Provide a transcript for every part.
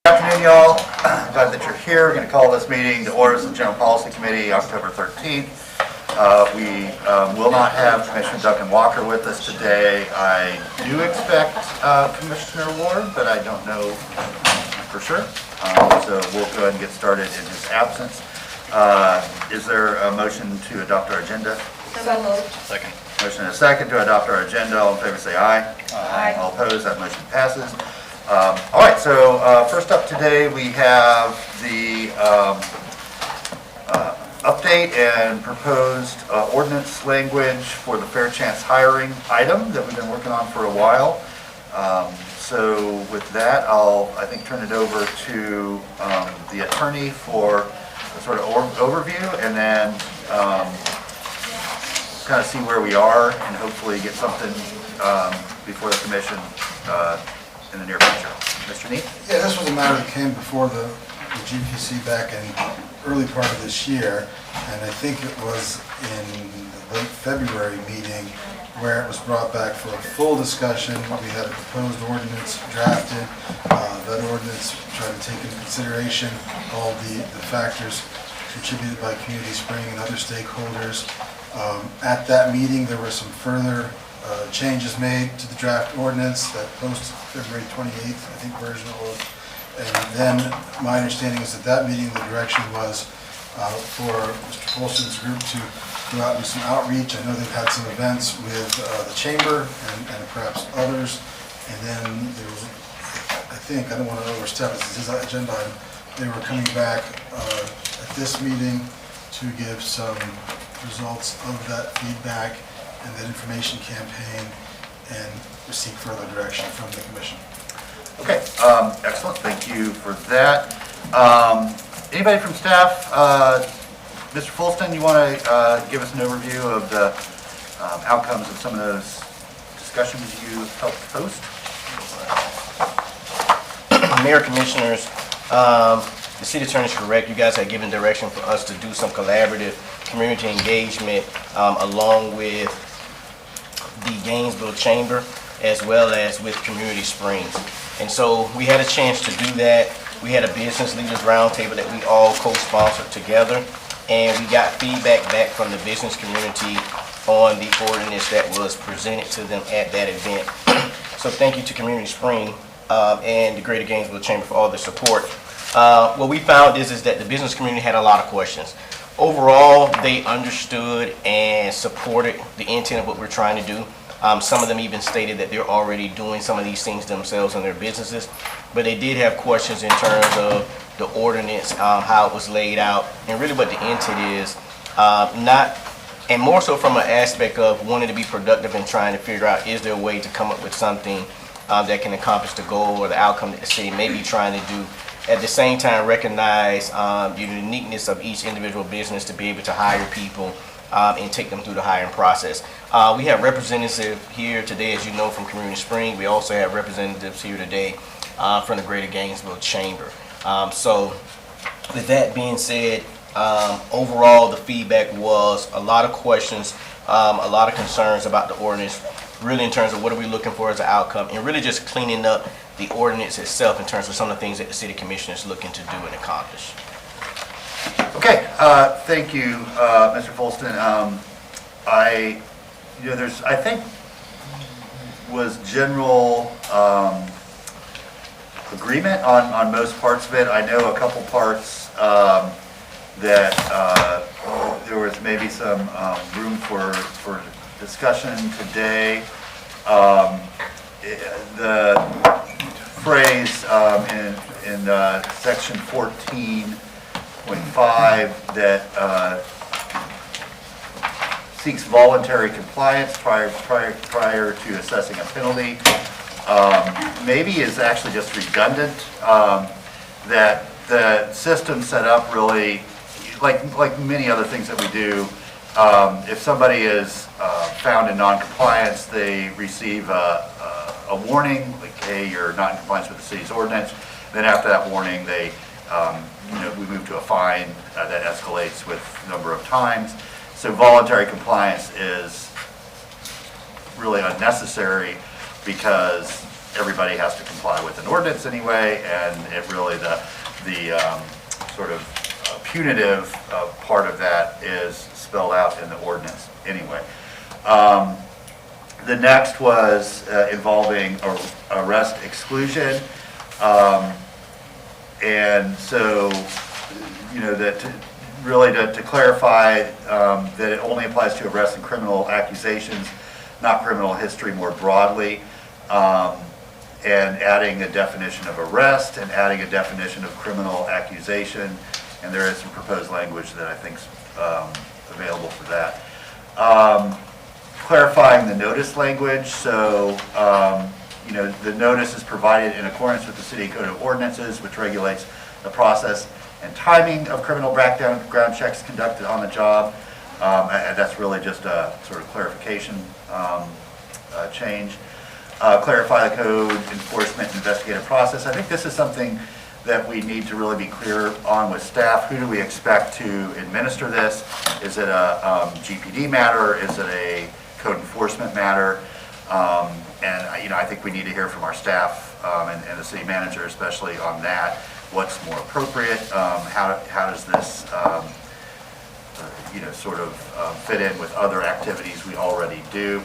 Good afternoon, y'all. Glad that you're here. We're going to call this meeting to order as the General Policy Committee, October 13th. We will not have Commissioner Duncan Walker with us today. I do expect Commissioner Ward, but I don't know for sure. So we'll go ahead and get started in his absence. Is there a motion to adopt our agenda? So moved. Second. Motion and a second to adopt our agenda. All in favor say aye. Aye. All opposed, that motion passes. All right, so first up today we have the update and proposed ordinance language for the fair chance hiring item that we've been working on for a while. So with that, I think turn it over to the attorney for a sort of overview, and then kind of see where we are and hopefully get something before the commission in the near future. Mr. Neat? Yeah, this was a matter that came before the GPC back in early part of this year, and I think it was in the late February meeting where it was brought back for a full discussion. We had a proposed ordinance drafted. That ordinance tried to take into consideration all the factors contributed by Community Spring and other stakeholders. At that meeting, there were some further changes made to the draft ordinance that post February 28th, I think, version of. And then my understanding is at that meeting, the direction was for Mr. Folston's group to go out and do some outreach. I know they've had some events with the chamber and perhaps others. And then there was, I think, I don't want to overstep it, this is an agenda item, they were coming back at this meeting to give some results of that feedback and that information campaign and seek further direction from the commission. Okay, excellent. Thank you for that. Anybody from staff? Mr. Folston, you want to give us an overview of the outcomes of some of those discussions you helped host? Mayor, Commissioners, the City Attorney is correct. You guys had given direction for us to do some collaborative community engagement along with the Gainesville Chamber as well as with Community Springs. And so we had a chance to do that. We had a business leaders roundtable that we all co-sponsored together, and we got feedback back from the business community on the ordinance that was presented to them at that event. So thank you to Community Spring and the Greater Gainesville Chamber for all the support. What we found is that the business community had a lot of questions. Overall, they understood and supported the intent of what we're trying to do. Some of them even stated that they're already doing some of these things themselves in their businesses, but they did have questions in terms of the ordinance, how it was laid out, and really what the intent is, and more so from an aspect of wanting to be productive and trying to figure out, is there a way to come up with something that can accomplish the goal or the outcome that the city may be trying to do. At the same time, recognize the uniqueness of each individual business to be able to hire people and take them through the hiring process. We have representatives here today, as you know, from Community Spring. We also have representatives here today from the Greater Gainesville Chamber. So with that being said, overall the feedback was a lot of questions, a lot of concerns about the ordinance, really in terms of what are we looking for as an outcome, and really just cleaning up the ordinance itself in terms of some of the things that the City Commission is looking to do and accomplish. Okay, thank you, Mr. Folston. There's, I think, was general agreement on most parts of it. I know a couple parts that there was maybe some room for discussion today. The phrase in section 14.5 that seeks voluntary compliance prior to assessing a penalty maybe is actually just redundant. That the system set up really, like many other things that we do, if somebody is found in non-compliance, they receive a warning, like, hey, you're not in compliance with the city's ordinance. Then after that warning, they, we move to a fine that escalates with a number of times. So voluntary compliance is really unnecessary because everybody has to comply with an ordinance anyway, and it really, the sort of punitive part of that is spelled out in the ordinance anyway. The next was involving arrest exclusion. And so, you know, that really to clarify that it only applies to arrest and criminal accusations, not criminal history more broadly, and adding a definition of arrest and adding a definition of criminal accusation. And there is some proposed language that I think is available for that. Clarifying the notice language. So, you know, the notice is provided in accordance with the City Code of Ordinances, which regulates the process and timing of criminal background checks conducted on the job. And that's really just a sort of clarification change. Clarify the code enforcement and investigative process. I think this is something that we need to really be clear on with staff. Who do we expect to administer this? Is it a GPD matter? Is it a code enforcement matter? And you know, I think we need to hear from our staff and the city manager especially on that. What's more appropriate? How does this you know, sort of fit in with other activities we already do?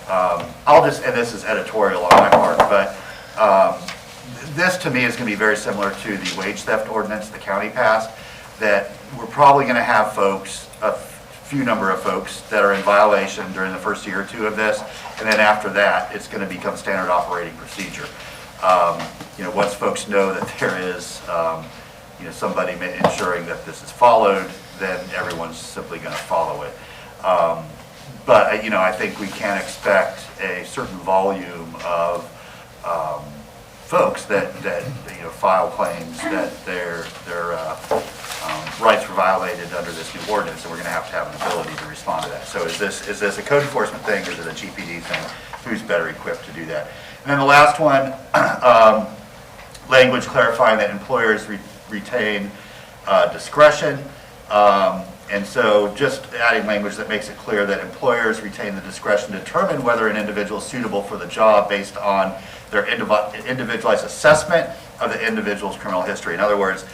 I'll just, and this is editorial on my part, but this to me is going to be very similar to the wage theft ordinance the county passed, that we're probably going to have folks, a few number of folks that are in violation during the first year or two of this, and then after that it's going to become standard operating procedure. You know, once folks know that there is you know, somebody ensuring that this is followed, then everyone's simply going to follow it. But you know, I think we can expect a certain volume of folks that you know, file claims that their rights were violated under this new ordinance, and we're going to have an ability to respond to that. So is this a code enforcement thing, or is it a GPD thing? Who's better equipped to do that? And then the last one, language clarifying that employers retain discretion. And so just adding language that makes it clear that employers retain the discretion to determine whether an individual is suitable for the job based on their individualized assessment of the individual's criminal history. In other words,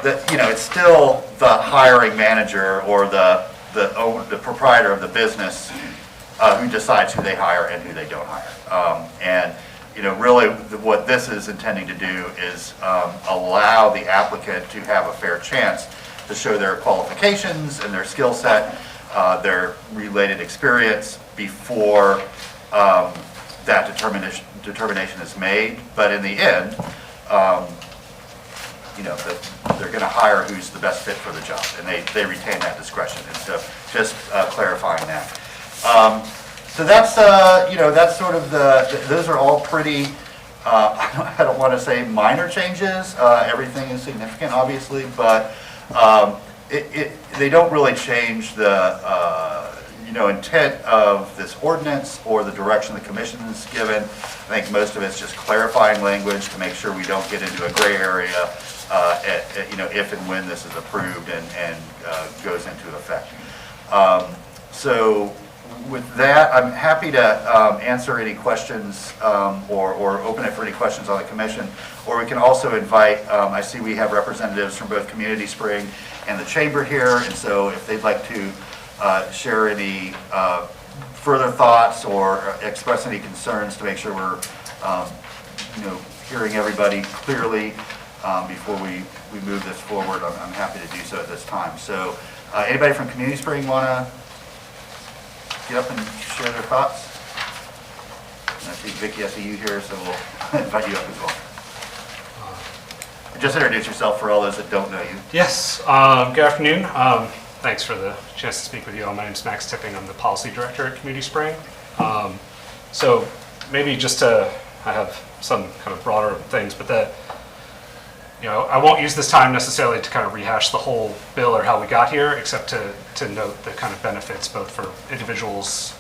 you know, it's still the hiring manager or the proprietor of the business who decides who they hire and who they don't hire. And you know, really what this is intending to do is allow the applicant to have a fair chance to show their qualifications and their skill set, their related experience before that determination is made. But in the end, you know, they're going to hire who's the best fit for the job, and they retain that discretion. And so just clarifying that. So that's, you know, that's sort of those are all pretty, I don't want to say minor changes. Everything is significant, obviously, but they don't really change the, you know, intent of this ordinance or the direction the commission is given. I think most of it's just clarifying language to make sure we don't get into a gray area, you know, if and when this is approved and goes into effect. So with that, I'm happy to answer any questions or open it for any questions on the commission. Or we can also invite, I see we have representatives from both Community Spring and the Chamber here, and so if they'd like to share any further thoughts or express any concerns to make sure we're you know, hearing everybody clearly before we move this forward, I'm happy to do so at this time. So anybody from Community Spring want to get up and share their thoughts? And I see Vicki, I see you here, so we'll invite you up as well. Just introduce yourself for all those that don't know you. Yes, good afternoon. Thanks for the chance to speak with you all. My name is Max Tipping. I'm the Policy Director at Community Spring. So maybe just to, I have some kind of broader things, but you know, I won't use this time necessarily to kind of rehash the whole bill or how we got here, except to note the kind of benefits both for individuals,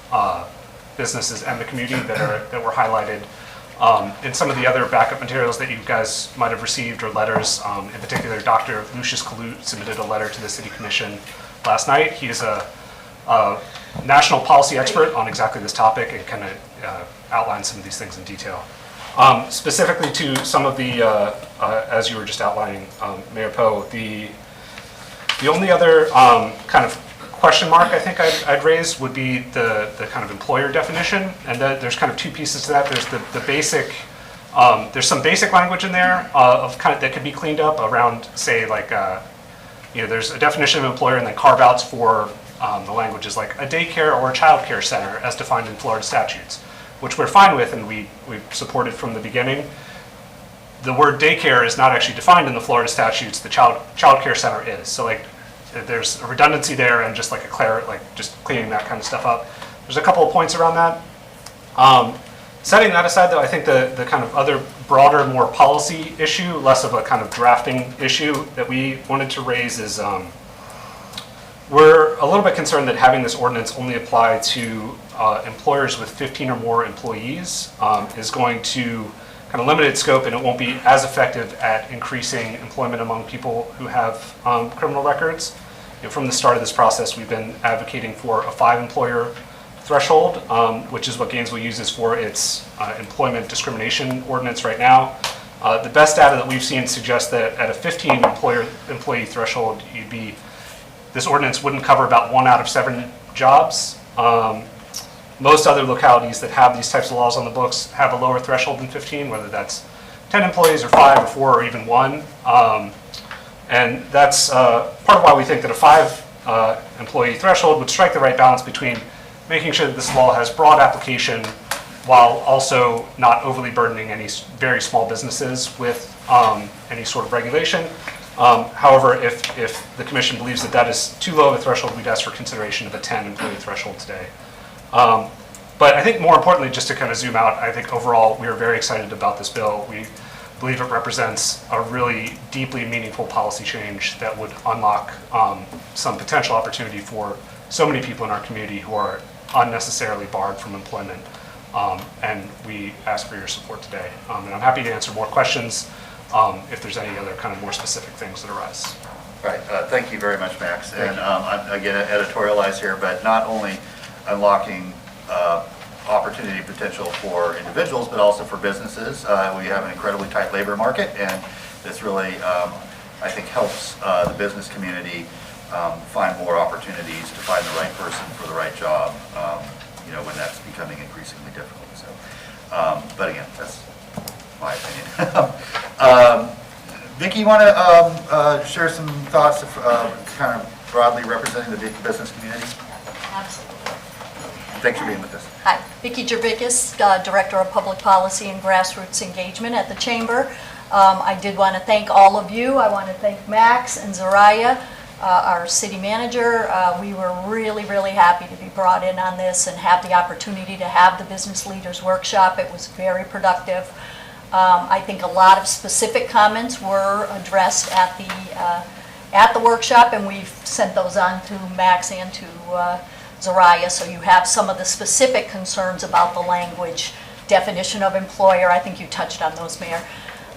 businesses, and the community that were highlighted in some of the other backup materials that you guys might have received, or letters. In particular, Dr. Lucius Kalut submitted a letter to the City Commission last night. He is a national policy expert on exactly this topic and kind of outline some of these things in detail. Specifically to some of the, as you were just outlining, Mayor Poe, the only other kind of question mark I think I'd raise would be the kind of employer definition, and there's kind of two pieces to that. There's the basic, there's some basic language in there of kind of that could be cleaned up around, say, like, there's a definition of employer and then carve-outs for the languages like a daycare or a child care center as defined in Florida statutes, which we're fine with and we've supported from the beginning. The word daycare is not actually defined in the Florida statutes. The child care center is. So like, there's a redundancy there, and just like just cleaning that kind of stuff up. There's a couple of points around that. Setting that aside, though, I think the kind of other broader, more policy issue, less of a kind of drafting issue that we wanted to raise is we're a little bit concerned that having this ordinance only apply to employers with 15 or more employees is going to kind of limit its scope, and it won't be as effective at increasing employment among people who have criminal records. From the start of this process, we've been advocating for a 5-employer threshold, which is what Gainesville uses for its employment discrimination ordinance right now. The best data that we've seen suggests that at a 15-employee threshold, this ordinance wouldn't cover about 1 out of 7 jobs. Most other localities that have these types of laws on the books have a lower threshold than 15, whether that's 10 employees or 5 or 4 or even 1. And that's part of why we think that a 5-employee threshold would strike the right balance between making sure that this law has broad application while also not overly burdening any very small businesses with any sort of regulation. However, if the commission believes that that is too low of a threshold, we'd ask for consideration of a 10-employee threshold today. But I think more importantly, just to kind of zoom out, I think overall we are very excited about this bill. We believe it represents a really deeply meaningful policy change that would unlock some potential opportunity for so many people in our community who are unnecessarily barred from employment. And we ask for your support today. And I'm happy to answer more questions if there's any other kind of more specific things that arise. Right, thank you very much, Max. And I'm, again, editorialize here, but not only unlocking opportunity potential for individuals, but also for businesses. We have an incredibly tight labor market, and this really, I think, helps the business community find more opportunities to find the right person for the right job, when that's becoming increasingly difficult. So, but again, that's my opinion. Vicki, you want to share some thoughts of kind of broadly representing the business community? Absolutely. Thanks for being with us. Hi, Vicki Jervikis, Director of Public Policy and Grassroots Engagement at the Chamber. I did want to thank all of you. I want to thank Max and Zariah, our city manager. We were really, really happy to be brought in on this and have the opportunity to have the Business Leaders Workshop. It was very productive. I think a lot of specific comments were addressed at the workshop, and we've sent those on to Max and to Zariah, so you have some of the specific concerns about the language definition of employer. I think you touched on those, Mayor.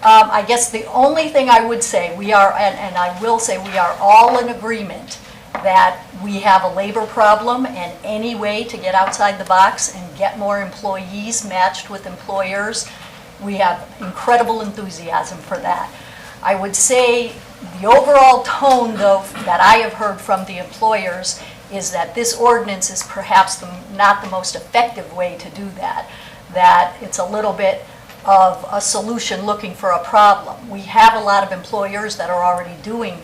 I guess the only thing I would say, we are, and I will say, we are all in agreement that we have a labor problem, and any way to get outside the box and get more employees matched with employers, we have incredible enthusiasm for that. I would say the overall tone, though, that I have heard from the employers is that this ordinance is perhaps not the most effective way to do that, that it's a little bit of a solution looking for a problem. We have a lot of employers that are already doing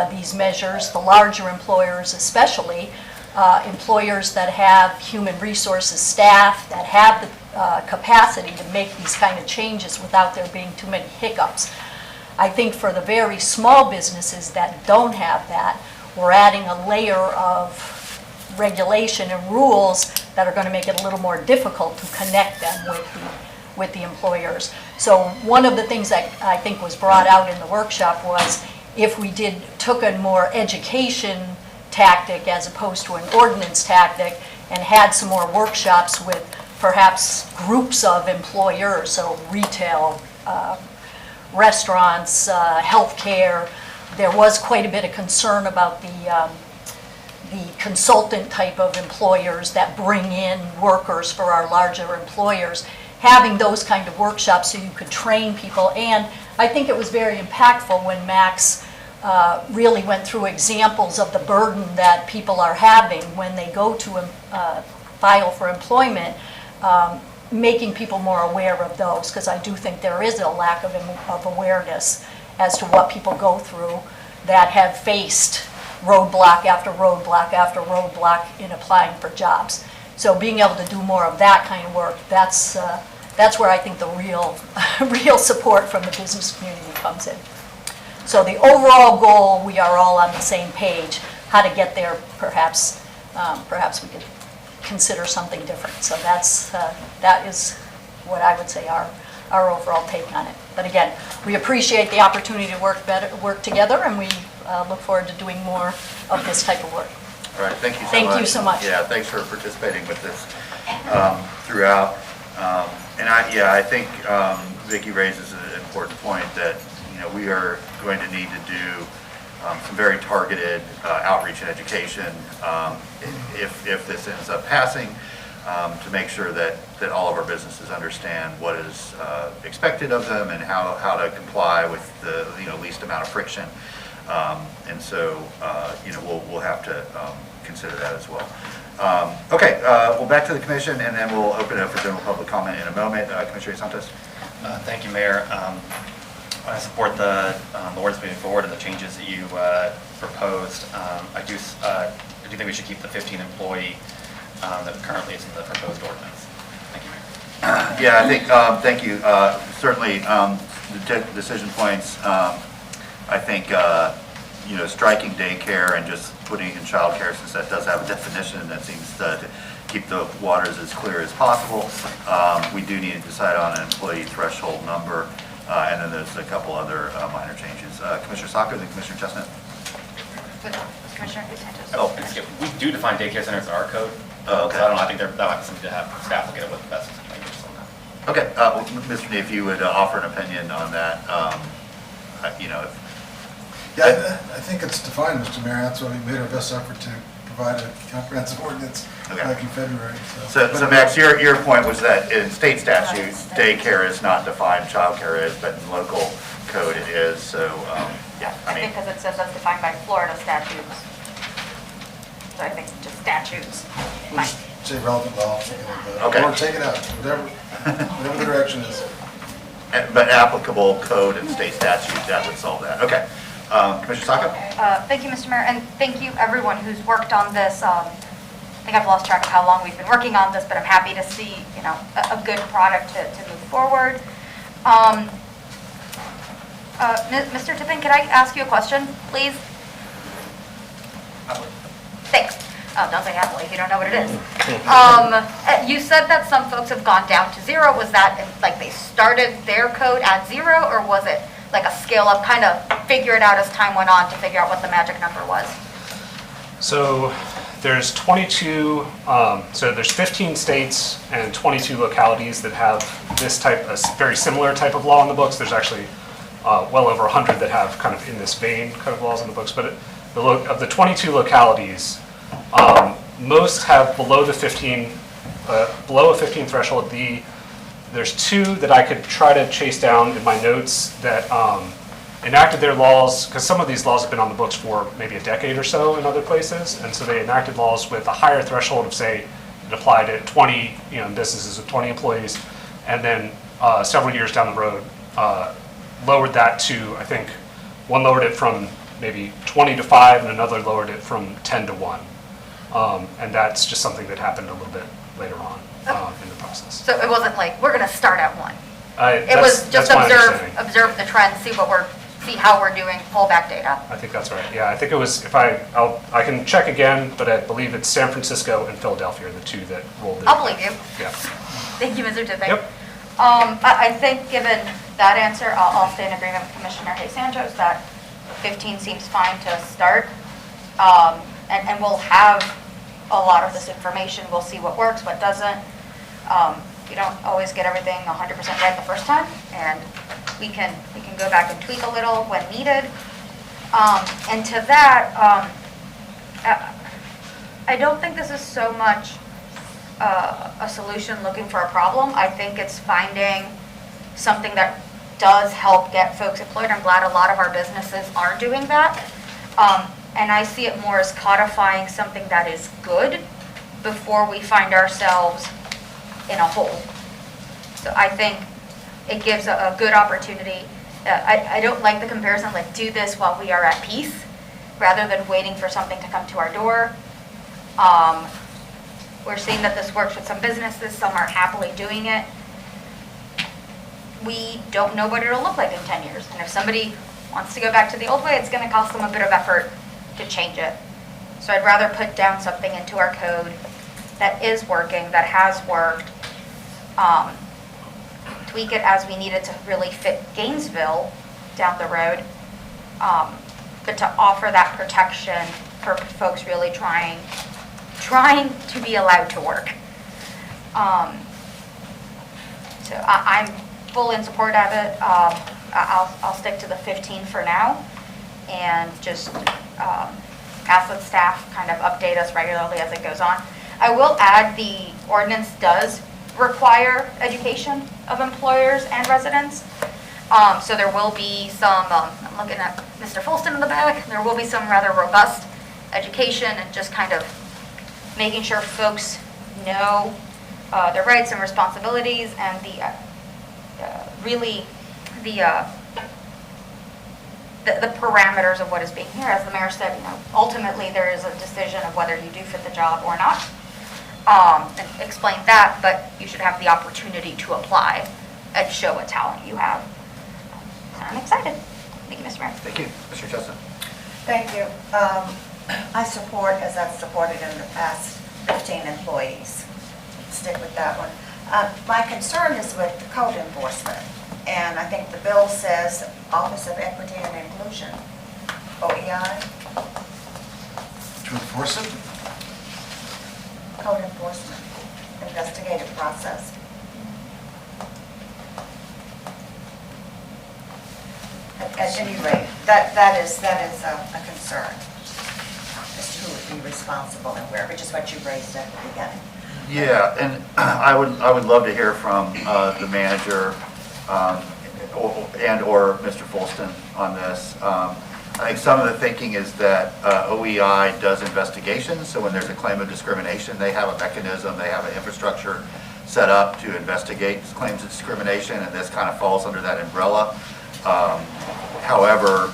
these measures, the larger employers especially, employers that have human resources staff that have the capacity to make these kind of changes without there being too many hiccups. I think for the very small businesses that don't have that, we're adding a layer of regulation and rules that are going to make it a little more difficult to connect them with the employers. So one of the things that I think was brought out in the workshop was if we took a more education tactic as opposed to an ordinance tactic and had some more workshops with perhaps groups of employers, so retail, restaurants, healthcare. There was quite a bit of concern about the consultant type of employers that bring in workers for our larger employers. having those kind of workshops so you could train people. And I think it was very impactful when Max really went through examples of the burden that people are having when they go to file for employment, making people more aware of those, because I do think there is a lack of awareness as to what people go through that have faced roadblock after roadblock after roadblock in applying for jobs. So being able to do more of that kind of work, that's where I think the real support from the business community comes in. So the overall goal, we are all on the same page. How to get there, perhaps we could consider something different. So that is what I would say our overall take on it. But again, we appreciate the opportunity to work together, and we look forward to doing more of this type of work. All right, thank you so much. Thank you so much. Yeah, thanks for participating with this throughout. And I think Vicki raises an important point that, we are going to need to do some very targeted outreach and education if this ends up passing, to make sure that all of our businesses understand what is expected of them and how to comply with the least amount of friction. And so we'll have to consider that as well. Okay, well, back to the commission, and then we'll open it up for general public comment in a moment. Commissioner Santos. Thank you, Mayor. I support the ordinance moving forward and the changes that you proposed. I do think we should keep the 15 employee that currently is in the proposed ordinance. Thank you, Mayor. Yeah, I think, thank you. Certainly, the decision points, I think, striking daycare and just putting in childcare, since that does have a definition, that seems to keep the waters as clear as possible. We do need to decide on an employee threshold number, and then there's a couple other minor changes. Commissioner Sacco, then Commissioner Chestnut. Commissioner Santos. Oh, we do define daycare centers in our code. Oh, okay. So I don't know, I think that might be something to have staff look at it with the best language on that. Okay, well, Mr. Nee, if you would offer an opinion on that, Yeah, I think it's defined, Mr. Mayor. That's why we made our best effort to provide a comprehensive ordinance back in February. So Max, your point was that in state statute, daycare is not defined, childcare is, but in local code it is, so, yeah. I think because it says that's defined by Florida statutes. So I think just statutes. Fine. Say relevant law, Okay. or take it out, whatever the direction is. But applicable code and state statute, that would solve that. Okay. Commissioner Sacco? Thank you, Mr. Mayor, and thank you everyone who's worked on this. I think I've lost track of how long we've been working on this, but I'm happy to see, a good product to move forward. Mr. Tippin, could I ask you a question, please? Thanks. Oh, don't say happily if you don't know what it is. You said that some folks have gone down to zero. Was that like they started their code at zero, or was it like a scale up, kind of figure it out as time went on to figure out what the magic number was? So there's 22, so there's 15 states and 22 localities that have this type, a very similar type of law in the books. There's actually well over 100 that have kind of in this vein kind of laws in the books. But of the 22 localities, most have below a 15 threshold. There's two that I could try to chase down in my notes that enacted their laws, because some of these laws have been on the books for maybe a decade or so in other places, and so they enacted laws with a higher threshold of, say, it applied to 20 businesses with 20 employees, and then several years down the road lowered that to, I think, one lowered it from maybe 20 to 5, and another lowered it from 10 to 1. And that's just something that happened a little bit later on in the process. So it wasn't like, we're going to start at 1. It That's was just my understanding. observe the trend, see how we're doing, pull back data. I think that's right. Yeah, I think it was, I can check again, but I believe it's San Francisco and Philadelphia are the two that rolled it. I'll believe you. Yeah. Thank you, Mr. Tipping. Yep. I think given that answer, I'll stay in agreement with Commissioner Hay Santos that 15 seems fine to start. And we'll have a lot of this information. We'll see what works, what doesn't. You don't always get everything 100% right the first time, and we can go back and tweak a little when needed. And to that, I don't think this is so much a solution looking for a problem. I think it's finding something that does help get folks employed. I'm glad a lot of our businesses are doing that. And I see it more as codifying something that is good before we find ourselves in a hole. So I think it gives a good opportunity. I don't like the comparison, like do this while we are at peace, rather than waiting for something to come to our door. We're seeing that this works with some businesses, some are happily doing it. We don't know what it'll look like in 10 years. And if somebody wants to go back to the old way, it's going to cost them a bit of effort to change it. So I'd rather put down something into our code that is working, that has worked, tweak it as we need it to really fit Gainesville down the road, but to offer that protection for folks really trying to be allowed to work. So I'm full in support of it. I'll stick to the 15 for now, and just ask that staff kind of update us regularly as it goes on. I will add the ordinance does require education of employers and residents. So there will be some, I'm looking at Mr. Fulston in the back, there will be some rather robust education and just kind of making sure folks know their rights and responsibilities and the parameters of what is being here. As the mayor said, ultimately there is a decision of whether you do fit the job or not. And explain that, but you should have the opportunity to apply and show what talent you have. So I'm excited. Thank you, Mr. Mayor. Thank you. Mr. Chestnut. Thank you. I support, as I've supported in the past, 15 employees. Stick with that one. My concern is with the code enforcement, and I think the bill says Office of Equity and Inclusion, OEI. To enforce it? Code enforcement, investigative process. At any rate, that is a concern as to who would be responsible and where, which is what you raised at the beginning. Yeah, and I would love to hear from the manager and or Mr. Fulston on this. I think some of the thinking is that OEI does investigations, so when there's a claim of discrimination, they have a mechanism, they have an infrastructure set up to investigate claims of discrimination, and this kind of falls under that umbrella. However,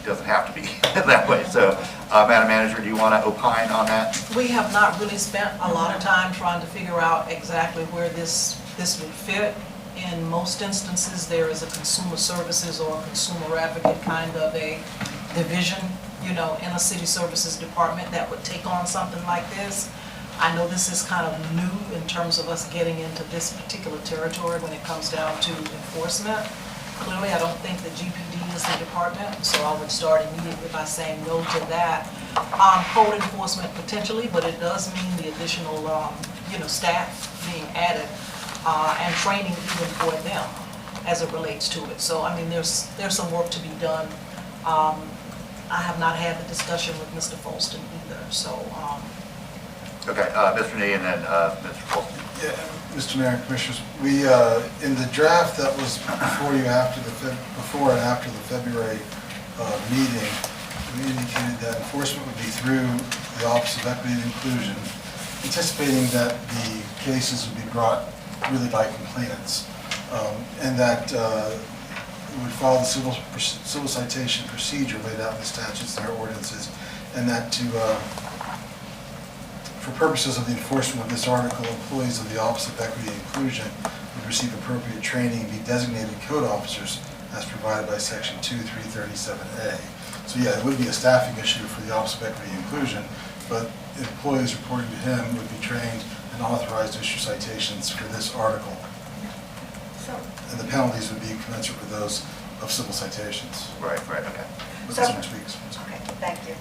it doesn't have to be that way. So, Madam Manager, do you want to opine on that? We have not really spent a lot of time trying to figure out exactly where this would fit. In most instances, there is a consumer services or consumer advocate kind of a division, in a city services department that would take on something like this. I know this is kind of new in terms of us getting into this particular territory when it comes down to enforcement. Clearly, I don't think the GPD is the department, so I would start immediately by saying no to that. Code enforcement potentially, but it does mean the additional, staff being added. And training even for them as it relates to it. So, I mean, there's some work to be done. I have not had the discussion with Mr. Fulston either, so. Okay, Mr. Nee and then Mr. Fulston. Yeah, Mr. Mayor and Commissioners, we, in the draft that was before and after the February meeting, we indicated that enforcement would be through the Office of Equity and Inclusion, anticipating that the cases would be brought really by complainants, and that it would follow the civil citation procedure laid out in the statutes and our ordinances, and that for purposes of the enforcement of this article, employees of the Office of Equity and Inclusion would receive appropriate training and be designated code officers as provided by Section 2337A. So yeah, it would be a staffing issue for the Office of Equity and Inclusion, but employees reporting to him would be trained and authorized to issue citations for this article. And the penalties would be commensurate with those of civil citations. Right, okay. With So- some tweaks. Okay, thank you.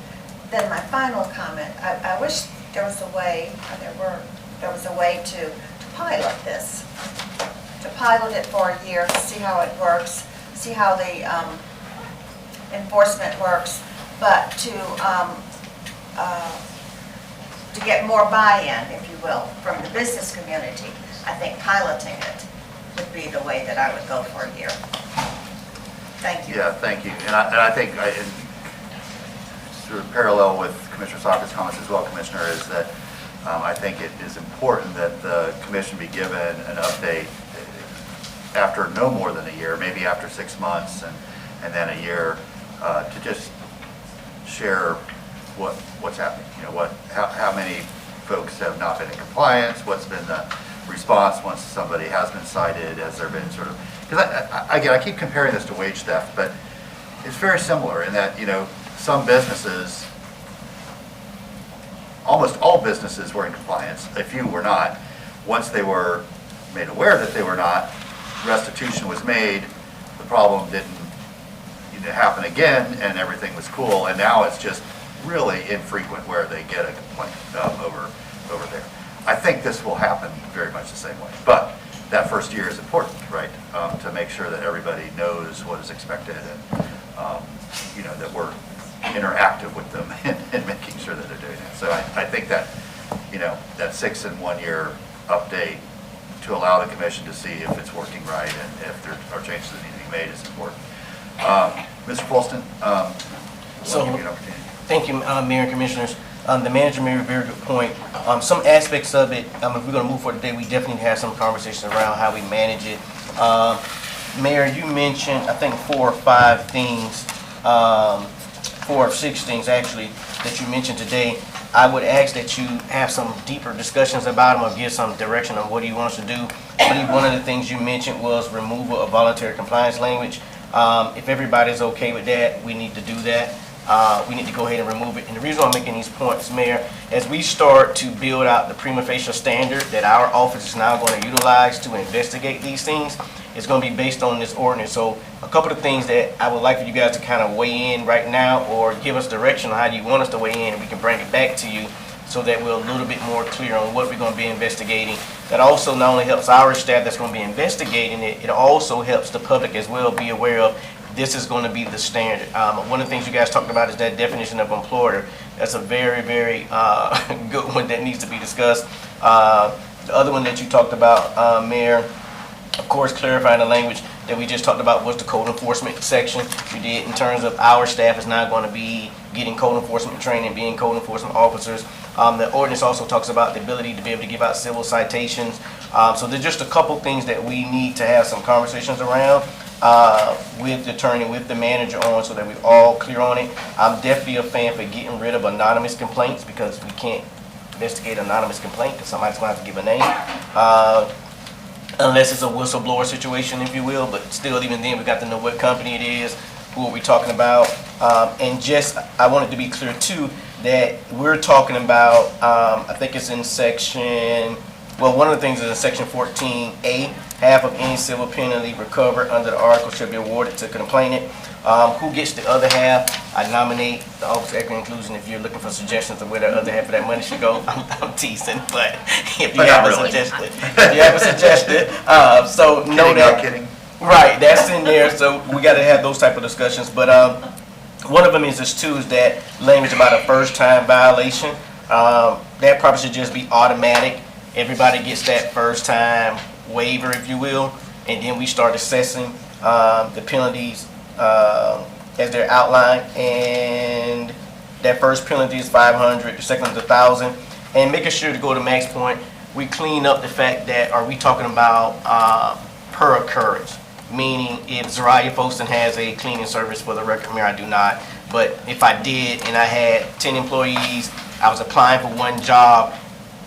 Then my final comment, I wish there was a way, to pilot this, to pilot it for a year, to see how it works, see how the enforcement works, but to to get more buy-in, if you will, from the business community, I think piloting it would be the way that I would go for here. Thank you. Yeah, thank you. And I think, in sort of parallel with Commissioner Sokka's comments as well, Commissioner, is that I think it is important that the commission be given an update after no more than a year, maybe after 6 months and then a year, to just share what's happening. You know, how many folks have not been in compliance, what's been the response once somebody has been cited, has there been sort of, because I keep comparing this to wage theft, but it's very similar in that, you know, some businesses, almost all businesses were in compliance, a few were not. Once they were made aware that they were not, restitution was made, the problem didn't happen again, and everything was cool, and now it's just really infrequent where they get a complaint over there. I think this will happen very much the same way, but that first year is important, right? To make sure that everybody knows what is expected and, you know, that we're interactive with them in making sure that they're doing it. So I think that, you know, that 6 and 1 year update to allow the commission to see if it's working right and if there are changes that need to be made is important. Mr. Polston, So- I'll give you an opportunity. Thank you, Mayor and Commissioners. The manager made a very good point. Some aspects of it, if we're going to move forward today, we definitely have some conversations around how we manage it. Mayor, you mentioned, I think, 4 or 5 things, 4 or 6 things actually, that you mentioned today. I would ask that you have some deeper discussions about them or give some direction on what you want us to do. I believe one of the things you mentioned was removal of voluntary compliance language. If everybody's okay with that, we need to do that. We need to go ahead and remove it. And the reason I'm making these points, Mayor, as we start to build out the prima facie standard that our office is now going to utilize to investigate these things, it's going to be based on this ordinance. So a couple of things that I would like for you guys to kind of weigh in right now or give us direction on how you want us to weigh in, and we can bring it back to you so that we're a little bit more clear on what we're going to be investigating. That also not only helps our staff that's going to be investigating it, it also helps the public as well be aware of this is going to be the standard. One of the things you guys talked about is that definition of employer. That's a very, very good one that needs to be discussed. The other one that you talked about, Mayor, of course, clarifying the language that we just talked about was the code enforcement section. We did in terms of our staff is now going to be getting code enforcement training, being code enforcement officers. The ordinance also talks about the ability to be able to give out civil citations. So there's just a couple things that we need to have some conversations around with the attorney, with the manager on, so that we're all clear on it. I'm definitely a fan for getting rid of anonymous complaints because we can't investigate anonymous complaint because somebody's going to have to give a name. Unless it's a whistleblower situation, if you will, but still, even then, we got to know what company it is, who are we talking about, and just, I wanted to be clear too, that we're talking about, I think it's in section, well, one of the things is in section 14A, half of any civil penalty recovered under the article should be awarded to complainant. Who gets the other half? I nominate the Office of Equity Inclusion if you're looking for suggestions of where the other half of that money should go. I'm teasing, but if you have a suggestion, so know that. Not kidding. Right, that's in there, so we got to have those type of discussions. But one of them is this too, is that language about a first-time violation. That probably should just be automatic. Everybody gets that first-time waiver, if you will, and then we start assessing the penalties as they're outlined. And that first penalty is $500, the second is $1,000. And making sure, to go to Max's point, we clean up the fact that, are we talking about per occurrence? Meaning, if Zariah Folston has a cleaning service, for the record, Mayor, I do not, but if I did and I had 10 employees, I was applying for one job,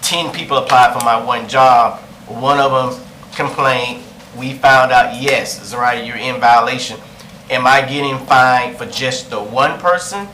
10 people applied for my one job, one of them complained, we found out, yes, Zariah, you're in violation. Am I getting fined for just the one person,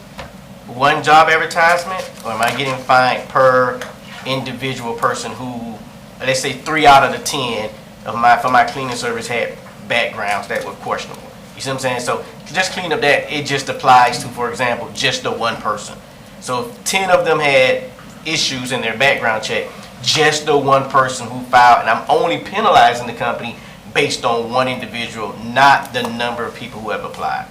one job advertisement, or am I getting fined per individual person who, let's say 3 out of the 10 of for my cleaning service had backgrounds that were questionable? You see what I'm saying? So just clean up that, it just applies to, for example, just the one person. So if 10 of them had issues in their background check, just the one person who filed, and I'm only penalizing the company based on one individual, not the number of people who have applied.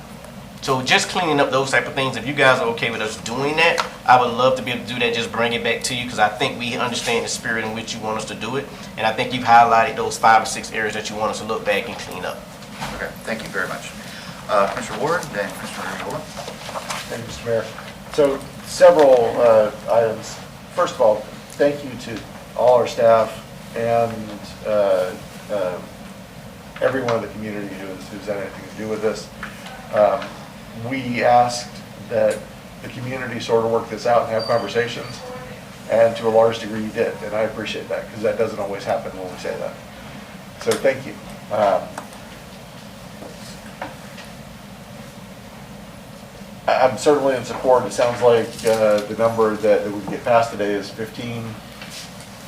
So just cleaning up those type of things, if you guys are okay with us doing that, I would love to be able to do that, just bring it back to you, because I think we understand the spirit in which you want us to do it. And I think you've highlighted those 5 or 6 areas that you want us to look back and clean up. Okay, thank you very much. Commissioner Ward, then Commissioner Yola. Thank you, Mr. Mayor. So several items. First of all, thank you to all our staff and everyone in the community who's had anything to do with this. We asked that the community sort of work this out and have conversations, and to a large degree you did, and I appreciate that, because that doesn't always happen when we say that. So thank you. I'm certainly in support. It sounds like the number that we get passed today is 15.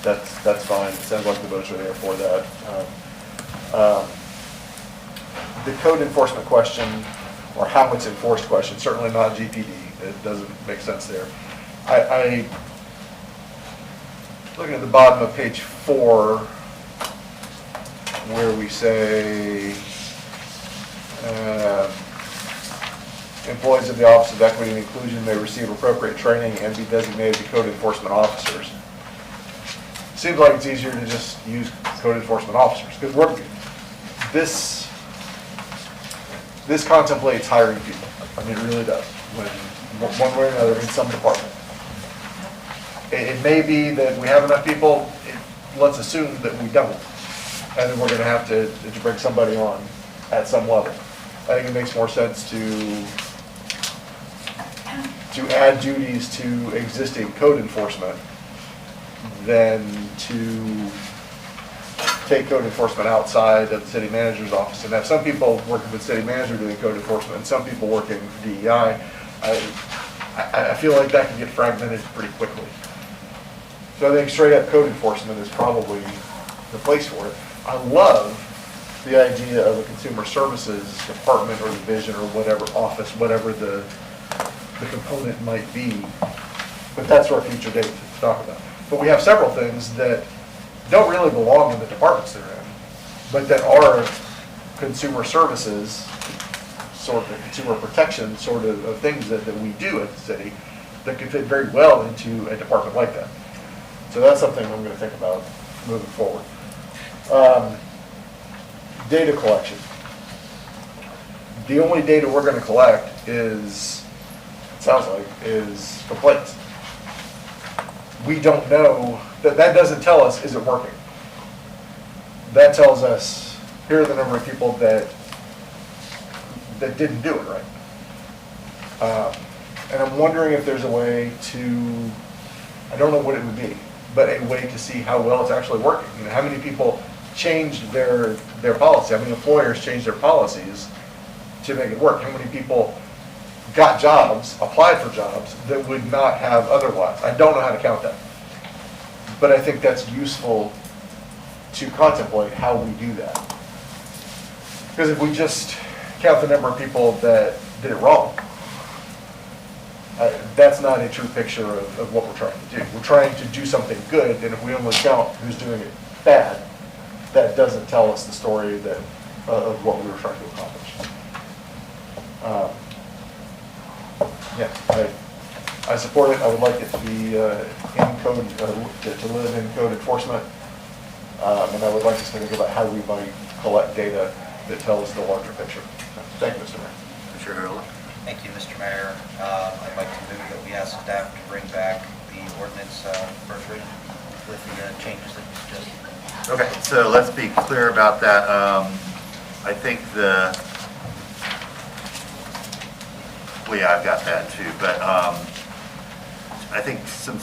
That's fine. It sounds like the votes are there for that. The code enforcement question, or how it's enforced question, certainly not GPD. It doesn't make sense there. I looking at the bottom of page 4, where we say employees of the Office of Equity and Inclusion may receive appropriate training and be designated to code enforcement officers. Seems like it's easier to just use code enforcement officers, because this contemplates hiring people. I mean, it really does, one way or another in some department. It may be that we have enough people, let's assume that we don't, and then we're going to have to bring somebody on at some level. I think it makes more sense to add duties to existing code enforcement than to take code enforcement outside of the city manager's office and have some people working with the city manager doing code enforcement and some people working for DEI. I feel like that can get fragmented pretty quickly. So I think straight up code enforcement is probably the place for it. I love the idea of a consumer services department or division or whatever, office, whatever the component might be. But that's our future date to talk about. But we have several things that don't really belong in the departments they're in, but that are consumer services, sort of consumer protection sort of things that we do at the city that could fit very well into a department like that. So that's something I'm going to think about moving forward. Data collection. The only data we're going to collect is, it sounds like, is complaints. We don't know, that doesn't tell us, is it working? That tells us, here are the number of people that didn't do it right. And I'm wondering if there's a way to, I don't know what it would be, but a way to see how well it's actually working. You know, how many people changed their policy? How many employers changed their policies to make it work? How many people got jobs, applied for jobs that would not have otherwise? I don't know how to count that. But I think that's useful to contemplate how we do that. Because if we just count the number of people that did it wrong, that's not a true picture of what we're trying to do. We're trying to do something good, and if we only count who's doing it bad, that doesn't tell us the story that of what we were trying to accomplish. Yeah, I support it. I would like it to be in code, to live in code enforcement, and I would like us to think about how we might collect data that tells the larger picture. Thank you, Mr. Mayor. Commissioner Hurley. Thank you, Mr. Mayor. I'd like to move that we ask staff to bring back the ordinance first reading with the changes that you suggested. Okay, so let's be clear about that. I think well, yeah, I've got that too, but I think so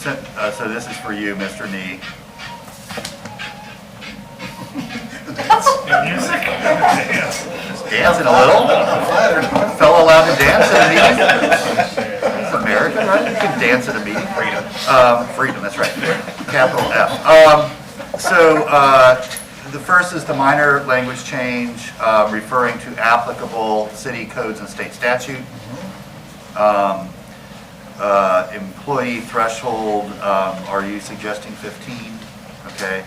this is for you, Mr. Nee. Music? Just dancing a little. Fellow allowed to dance at a meeting? It's American, right? You can dance at a meeting. Freedom, that's right. Capital F. The first is the minor language change referring to applicable city codes and state statute. Employee threshold, are you suggesting 15? Okay.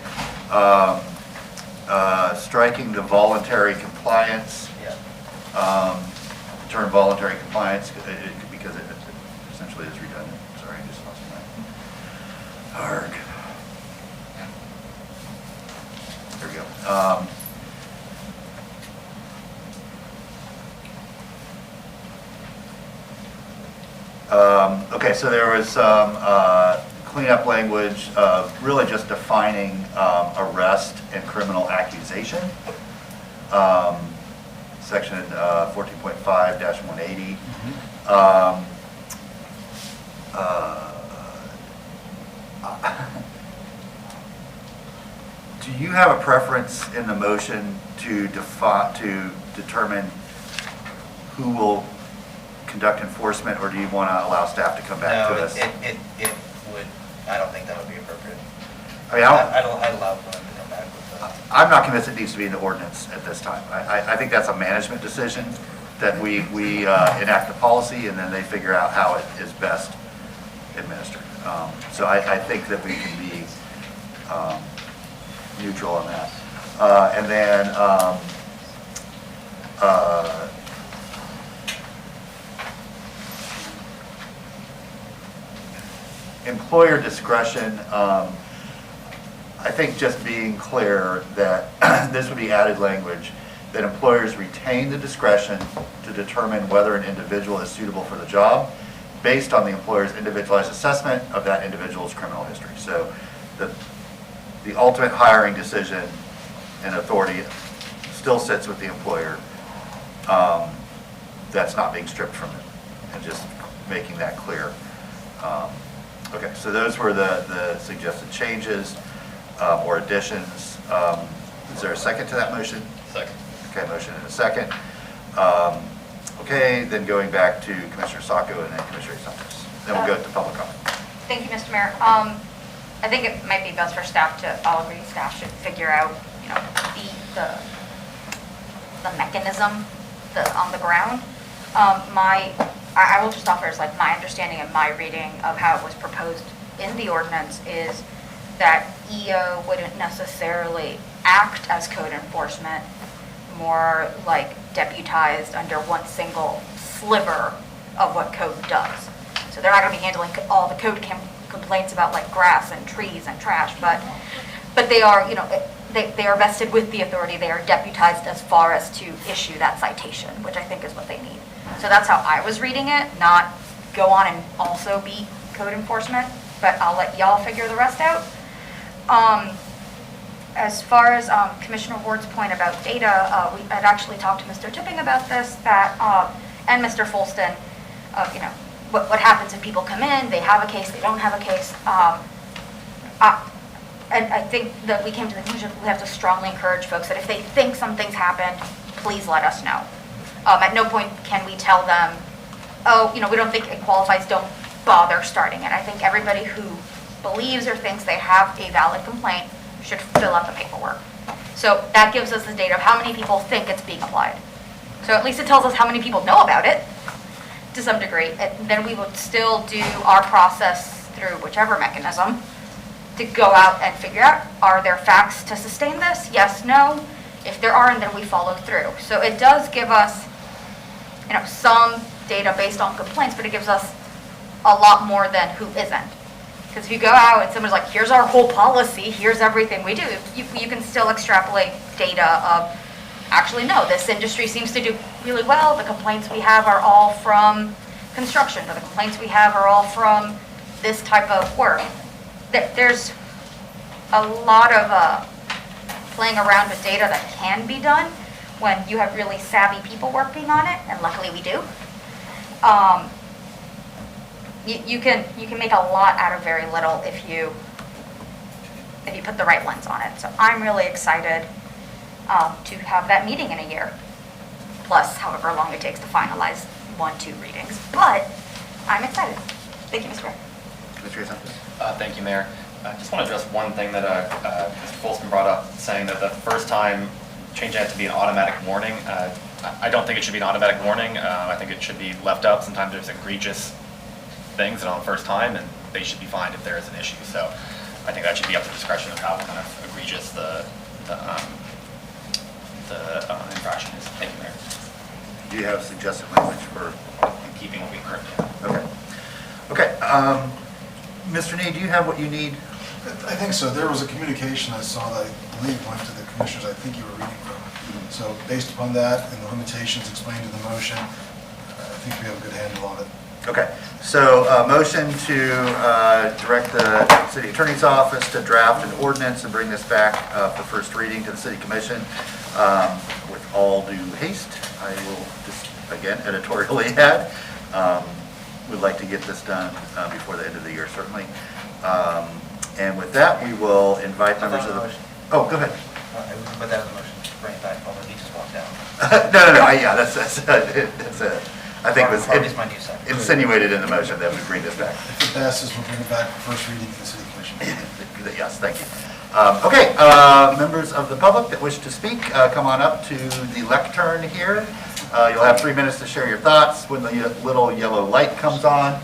Striking the voluntary compliance. term voluntary compliance, because it essentially is redundant. Sorry, I just lost my arg. There we go. Okay, so there was some cleanup language of really just defining arrest and criminal accusation. Section 14.5-180. Do you have a preference in the motion to determine who will conduct enforcement, or do you want to allow staff to come back to No, us? it would, I don't think that would be appropriate. I mean, I'd allow them to come back with that. I'm not convinced it needs to be in the ordinance at this time. I think that's a management decision, that we enact a policy and then they figure out how it is best administered. So I think that we can be neutral on that. And then employer discretion, I think just being clear that this would be added language, that employers retain the discretion to determine whether an individual is suitable for the job based on the employer's individualized assessment of that individual's criminal history. So the ultimate hiring decision and authority still sits with the employer. That's not being stripped from it, and just making that clear. Okay, so those were the suggested changes or additions. Is there a second to that motion? Second. Okay, motion and a second. Okay, then going back to Commissioner Sacco and then Commissioner Santos. Then we'll go to public comment. Thank you, Mr. Mayor. I think it might be best for staff to, all agree, staff should figure out, you know, the mechanism on the ground. I will just offer as like my understanding and my reading of how it was proposed in the ordinance is that EO wouldn't necessarily act as code enforcement, more like deputized under one single sliver of what code does. So they're not going to be handling all the code complaints about like grass and trees and trash, but they are, you know, they are vested with the authority. They are deputized as far as to issue that citation, which I think is what they need. So that's how I was reading it, not go on and also be code enforcement, but I'll let y'all figure the rest out. As far as Commissioner Ward's point about data, we had actually talked to Mr. Tipping about this, and Mr. Folston, you know, what happens if people come in, they have a case, they don't have a case. And I think that we came to the conclusion we have to strongly encourage folks that if they think something's happened, please let us know. At no point can we tell them, oh, you know, we don't think it qualifies, don't bother starting it. I think everybody who believes or thinks they have a valid complaint should fill out the paperwork. So that gives us the data of how many people think it's being applied. So at least it tells us how many people know about it to some degree. And then we would still do our process through whichever mechanism to go out and figure out, are there facts to sustain this? Yes, no. If there aren't, then we follow through. So it does give us, you know, some data based on complaints, but it gives us a lot more than who isn't. Because if you go out and someone's like, here's our whole policy, here's everything we do, you can still extrapolate data of, actually, no, this industry seems to do really well. The complaints we have are all from construction, or the complaints we have are all from this type of work. There's a lot of playing around with data that can be done when you have really savvy people working on it, and luckily we do. You can make a lot out of very little if you put the right lens on it. So I'm really excited to have that meeting in a year, plus however long it takes to finalize 1-2 readings. But I'm excited. Thank you, Mr. Mayor. Commissioner Santos? Thank you, Mayor. I just want to address one thing that Mr. Folston brought up, saying that the first time change had to be an automatic warning. I don't think it should be an automatic warning. I think it should be left up. Sometimes there's egregious things that on the first time, and they should be fined if there is an issue. So I think that should be up to discretion of how kind of egregious the infraction is. Thank you, Mayor. Do you have suggested language for? In keeping what we currently have. Okay. Okay. Mr. Nee, do you have what you need? I think so. There was a communication I saw that I believe went to the commissioners, I think you were reading from. So based upon that and the limitations explained in the motion, I think we have a good handle on it. Okay, so motion to direct the city attorney's office to draft an ordinance and bring this back for first reading to the city commission. With all due haste, I will just, again, editorially add, we'd like to get this done before the end of the year, certainly. And with that, we will invite members of the... Oh, go ahead. Put that in the motion, bring it back, although he just walked out. No, yeah, that's I think it was It's my new second. insinuated in the motion that we bring this back. If it passes, we'll bring it back for first reading to the city commission. Yes, thank you. Okay, members of the public that wish to speak, come on up to the lectern here. You'll have 3 minutes to share your thoughts. When the little yellow light comes on,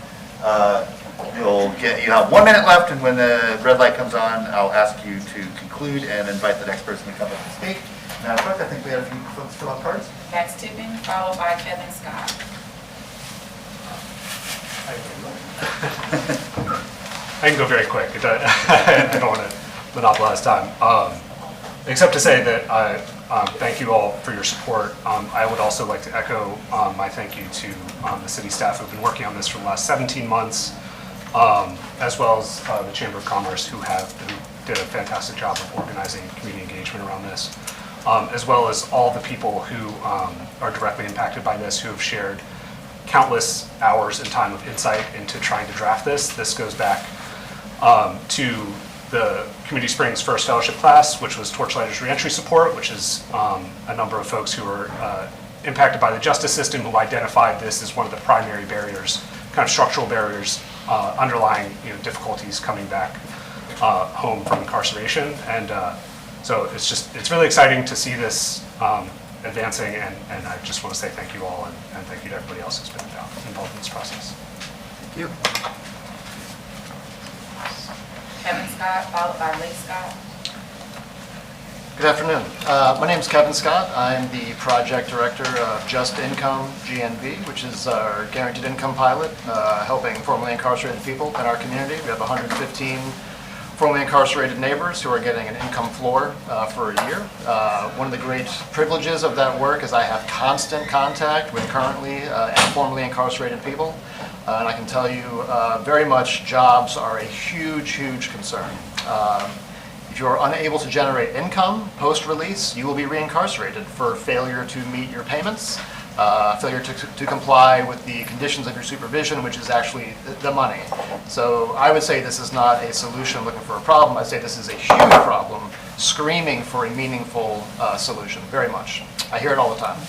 you have 1 minute left, and when the red light comes on, I'll ask you to conclude and invite the next person to come up and speak. Madam Clerk, I think we have a few folks fill out cards. Max Tipping, followed by Kevin Scott. I can go very quick. I don't want to monopolize time. Except to say that I thank you all for your support. I would also like to echo my thank you to the city staff who've been working on this for the last 17 months, as well as the Chamber of Commerce who did a fantastic job of organizing community engagement around this, as well as all the people who are directly impacted by this, who have shared countless hours and time of insight into trying to draft this. This goes back to the Community Springs First Fellowship class, which was Torchlighters Reentry Support, which is a number of folks who were impacted by the justice system who identified this as one of the primary barriers, kind of structural barriers underlying difficulties coming back home from incarceration. And so it's really exciting to see this advancing, and I just want to say thank you all, and thank you to everybody else who's been involved in this process. Thank you. Kevin Scott, followed by Lee Scott. Good afternoon. My name is Kevin Scott. I'm the project director of Just Income GNV, which is our guaranteed income pilot, helping formerly incarcerated people in our community. We have 115 formerly incarcerated neighbors who are getting an income floor for a year. One of the great privileges of that work is I have constant contact with currently and formerly incarcerated people. And I can tell you very much jobs are a huge, huge concern. If you're unable to generate income post-release, you will be reincarcerated for failure to meet your payments, failure to comply with the conditions of your supervision, which is actually the money. So I would say this is not a solution looking for a problem. I'd say this is a huge problem screaming for a meaningful solution, very much. I hear it all the time.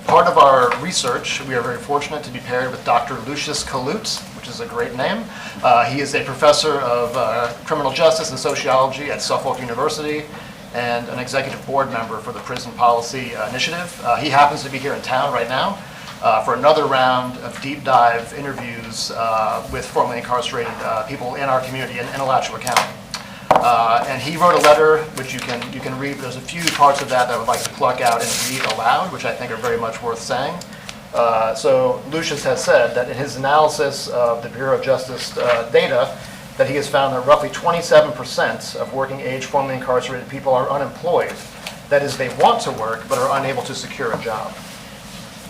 Part of our research, we are very fortunate to be paired with Dr. Lucius Kalut, which is a great name. He is a professor of criminal justice and sociology at Suffolk University and an executive board member for the Prison Policy Initiative. He happens to be here in town right now for another round of deep dive interviews with formerly incarcerated people in our community in Alachua County. And he wrote a letter, which you can read. There's a few parts of that I would like to pluck out and read aloud, which I think are very much worth saying. So Lucius has said that in his analysis of the Bureau of Justice data, that he has found that roughly 27% of working age formerly incarcerated people are unemployed. That is, they want to work but are unable to secure a job.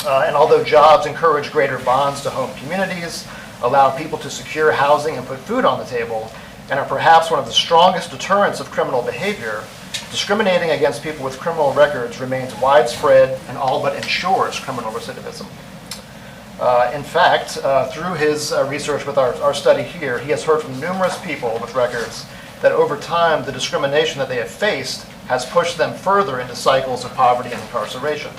And although jobs encourage greater bonds to home communities, allow people to secure housing and put food on the table, and are perhaps one of the strongest deterrents of criminal behavior, discriminating against people with criminal records remains widespread and all but ensures criminal recidivism. In fact, through his research with our study here, he has heard from numerous people with records that over time the discrimination that they have faced has pushed them further into cycles of poverty and incarceration.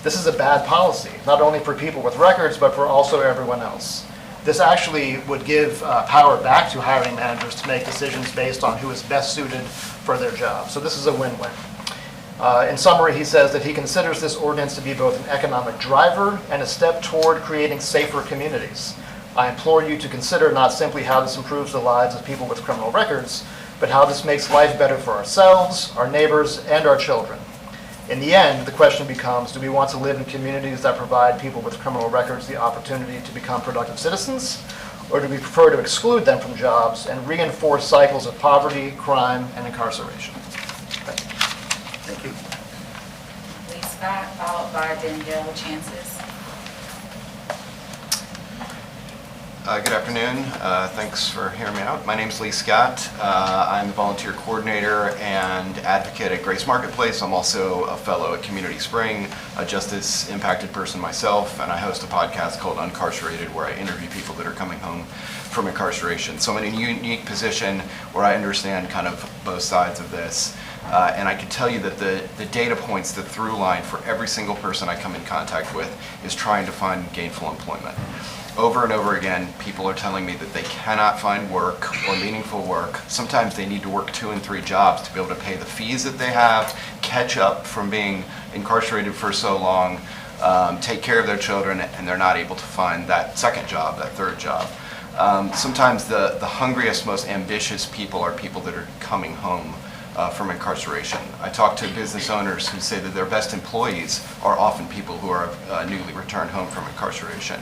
This is a bad policy, not only for people with records, but for also everyone else. This actually would give power back to hiring managers to make decisions based on who is best suited for their job. So this is a win-win. In summary, he says that he considers this ordinance to be both an economic driver and a step toward creating safer communities. I implore you to consider not simply how this improves the lives of people with criminal records, but how this makes life better for ourselves, our neighbors, and our children. In the end, the question becomes, do we want to live in communities that provide people with criminal records the opportunity to become productive citizens? Or do we prefer to exclude them from jobs and reinforce cycles of poverty, crime, and incarceration? Thank you. Lee Scott, followed by Danielle Chances. Good afternoon. Thanks for hearing me out. My name is Lee Scott. I'm the volunteer coordinator and advocate at Grace Marketplace. I'm also a fellow at Community Spring, a justice impacted person myself, and I host a podcast called Uncarcerated where I interview people that are coming home from incarceration. So I'm in a unique position where I understand kind of both sides of this. And I can tell you that the data points, the through line for every single person I come in contact with is trying to find gainful employment. Over and over again, people are telling me that they cannot find work or meaningful work. Sometimes they need to work 2 and 3 jobs to be able to pay the fees that they have, catch up from being incarcerated for so long, take care of their children, and they're not able to find that second job, that third job. Sometimes the hungriest, most ambitious people are people that are coming home from incarceration. I talk to business owners who say that their best employees are often people who are newly returned home from incarceration.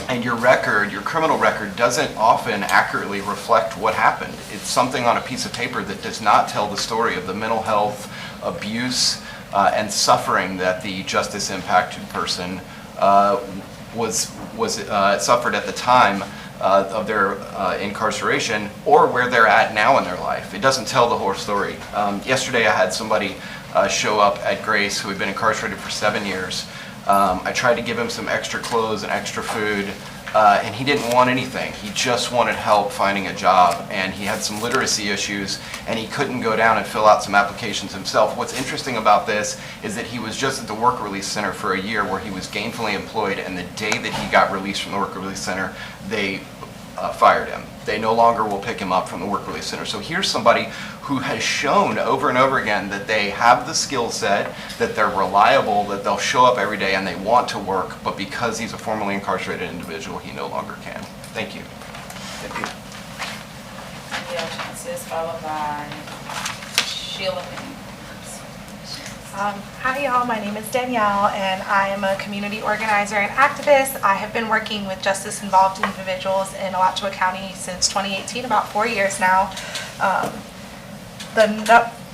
And your record, your criminal record, doesn't often accurately reflect what happened. It's something on a piece of paper that does not tell the story of the mental health, abuse, and suffering that the justice impacted person suffered at the time of their incarceration, or where they're at now in their life. It doesn't tell the whole story. Yesterday I had somebody show up at Grace who had been incarcerated for 7 years. I tried to give him some extra clothes and extra food, and he didn't want anything. He just wanted help finding a job, and he had some literacy issues, and he couldn't go down and fill out some applications himself. What's interesting about this is that he was just at the work release center for a year where he was gainfully employed, and the day that he got released from the work release center, they fired him. They no longer will pick him up from the work release center. So here's somebody who has shown over and over again that they have the skill set, that they're reliable, that they'll show up every day and they want to work, but because he's a formerly incarcerated individual, he no longer can. Thank you. Thank you. Danielle Chances, followed by Sheila Penny. Hi y'all, my name is Danielle and I am a community organizer and activist. I have been working with justice involved individuals in Alachua County since 2018, about 4 years now.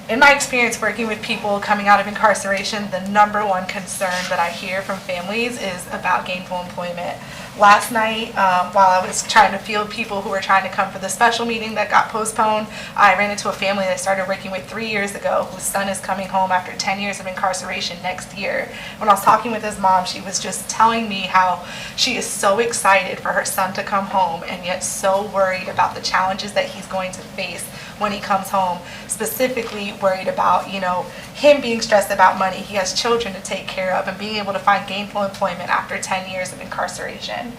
In my experience working with people coming out of incarceration, the #1 concern that I hear from families is about gainful employment. Last night, while I was trying to field people who were trying to come for the special meeting that got postponed, I ran into a family that I started working with 3 years ago whose son is coming home after 10 years of incarceration next year. When I was talking with his mom, she was just telling me how she is so excited for her son to come home and yet so worried about the challenges that he's going to face when he comes home, specifically worried about, him being stressed about money. He has children to take care of and being able to find gainful employment after 10 years of incarceration.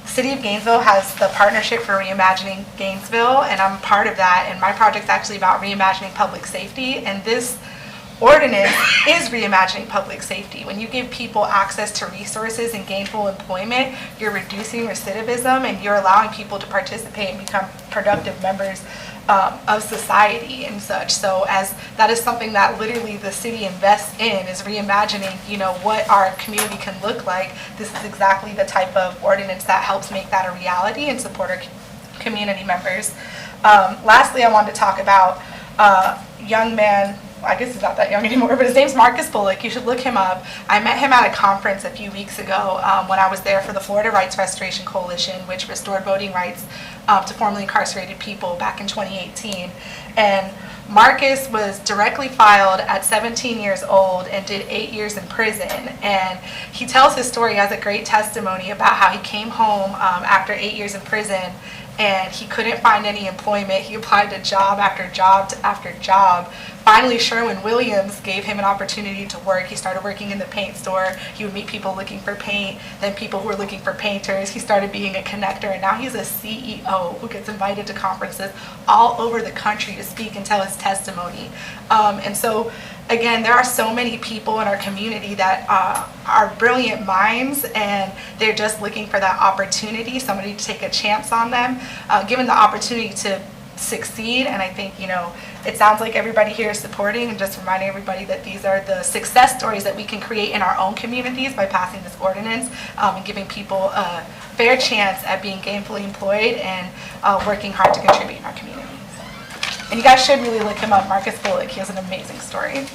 City of Gainesville has the Partnership for Reimagining Gainesville, and I'm part of that, and my project's actually about reimagining public safety, and this ordinance is reimagining public safety. When you give people access to resources and gainful employment, you're reducing recidivism and you're allowing people to participate and become productive members of society and such. So as that is something that literally the city invests in, is reimagining, what our community can look like. This is exactly the type of ordinance that helps make that a reality and support our community members. Lastly, I wanted to talk about a young man. I guess he's not that young anymore, but his name's Marcus Bullock. You should look him up. I met him at a conference a few weeks ago when I was there for the Florida Rights Restoration Coalition, which restored voting rights to formerly incarcerated people back in 2018. And Marcus was directly filed at 17 years old and did 8 years in prison. And he tells his story, he has a great testimony about how he came home after 8 years in prison and he couldn't find any employment. He applied to job after job after job. Finally, Sherwin-Williams gave him an opportunity to work. He started working in the paint store. He would meet people looking for paint, then people who were looking for painters. He started being a connector, and now he's a CEO who gets invited to conferences all over the country to speak and tell his testimony. And so, again, there are so many people in our community that are brilliant minds, and they're just looking for that opportunity, somebody to take a chance on them, given the opportunity to succeed. And I think, it sounds like everybody here is supporting, and just reminding everybody that these are the success stories that we can create in our own communities by passing this ordinance, and giving people a fair chance at being gainfully employed and working hard to contribute in our communities. And you guys should really look him up, Marcus Bullock. He has an amazing story.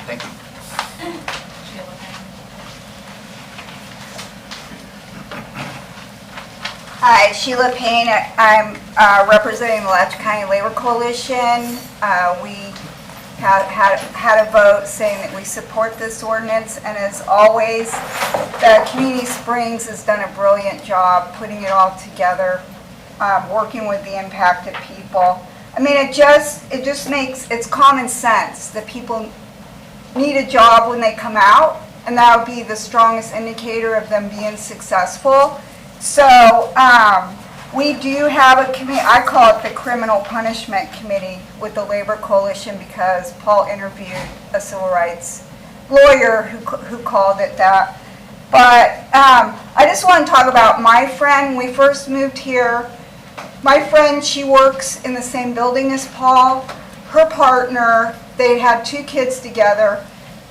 Thank you. Hi, Sheila Payne. I'm representing the Letcher County Labor Coalition. We had a vote saying that we support this ordinance, and as always, the Community Springs has done a brilliant job putting it all together, working with the impacted people. I mean, it just makes, it's common sense that people need a job when they come out, and that would be the strongest indicator of them being successful. So we do have a committee, I call it the Criminal Punishment Committee with the Labor Coalition, because Paul interviewed a civil rights lawyer who called it that. But I just want to talk about my friend. When we first moved here, my friend, she works in the same building as Paul. Her partner, they had 2 kids together,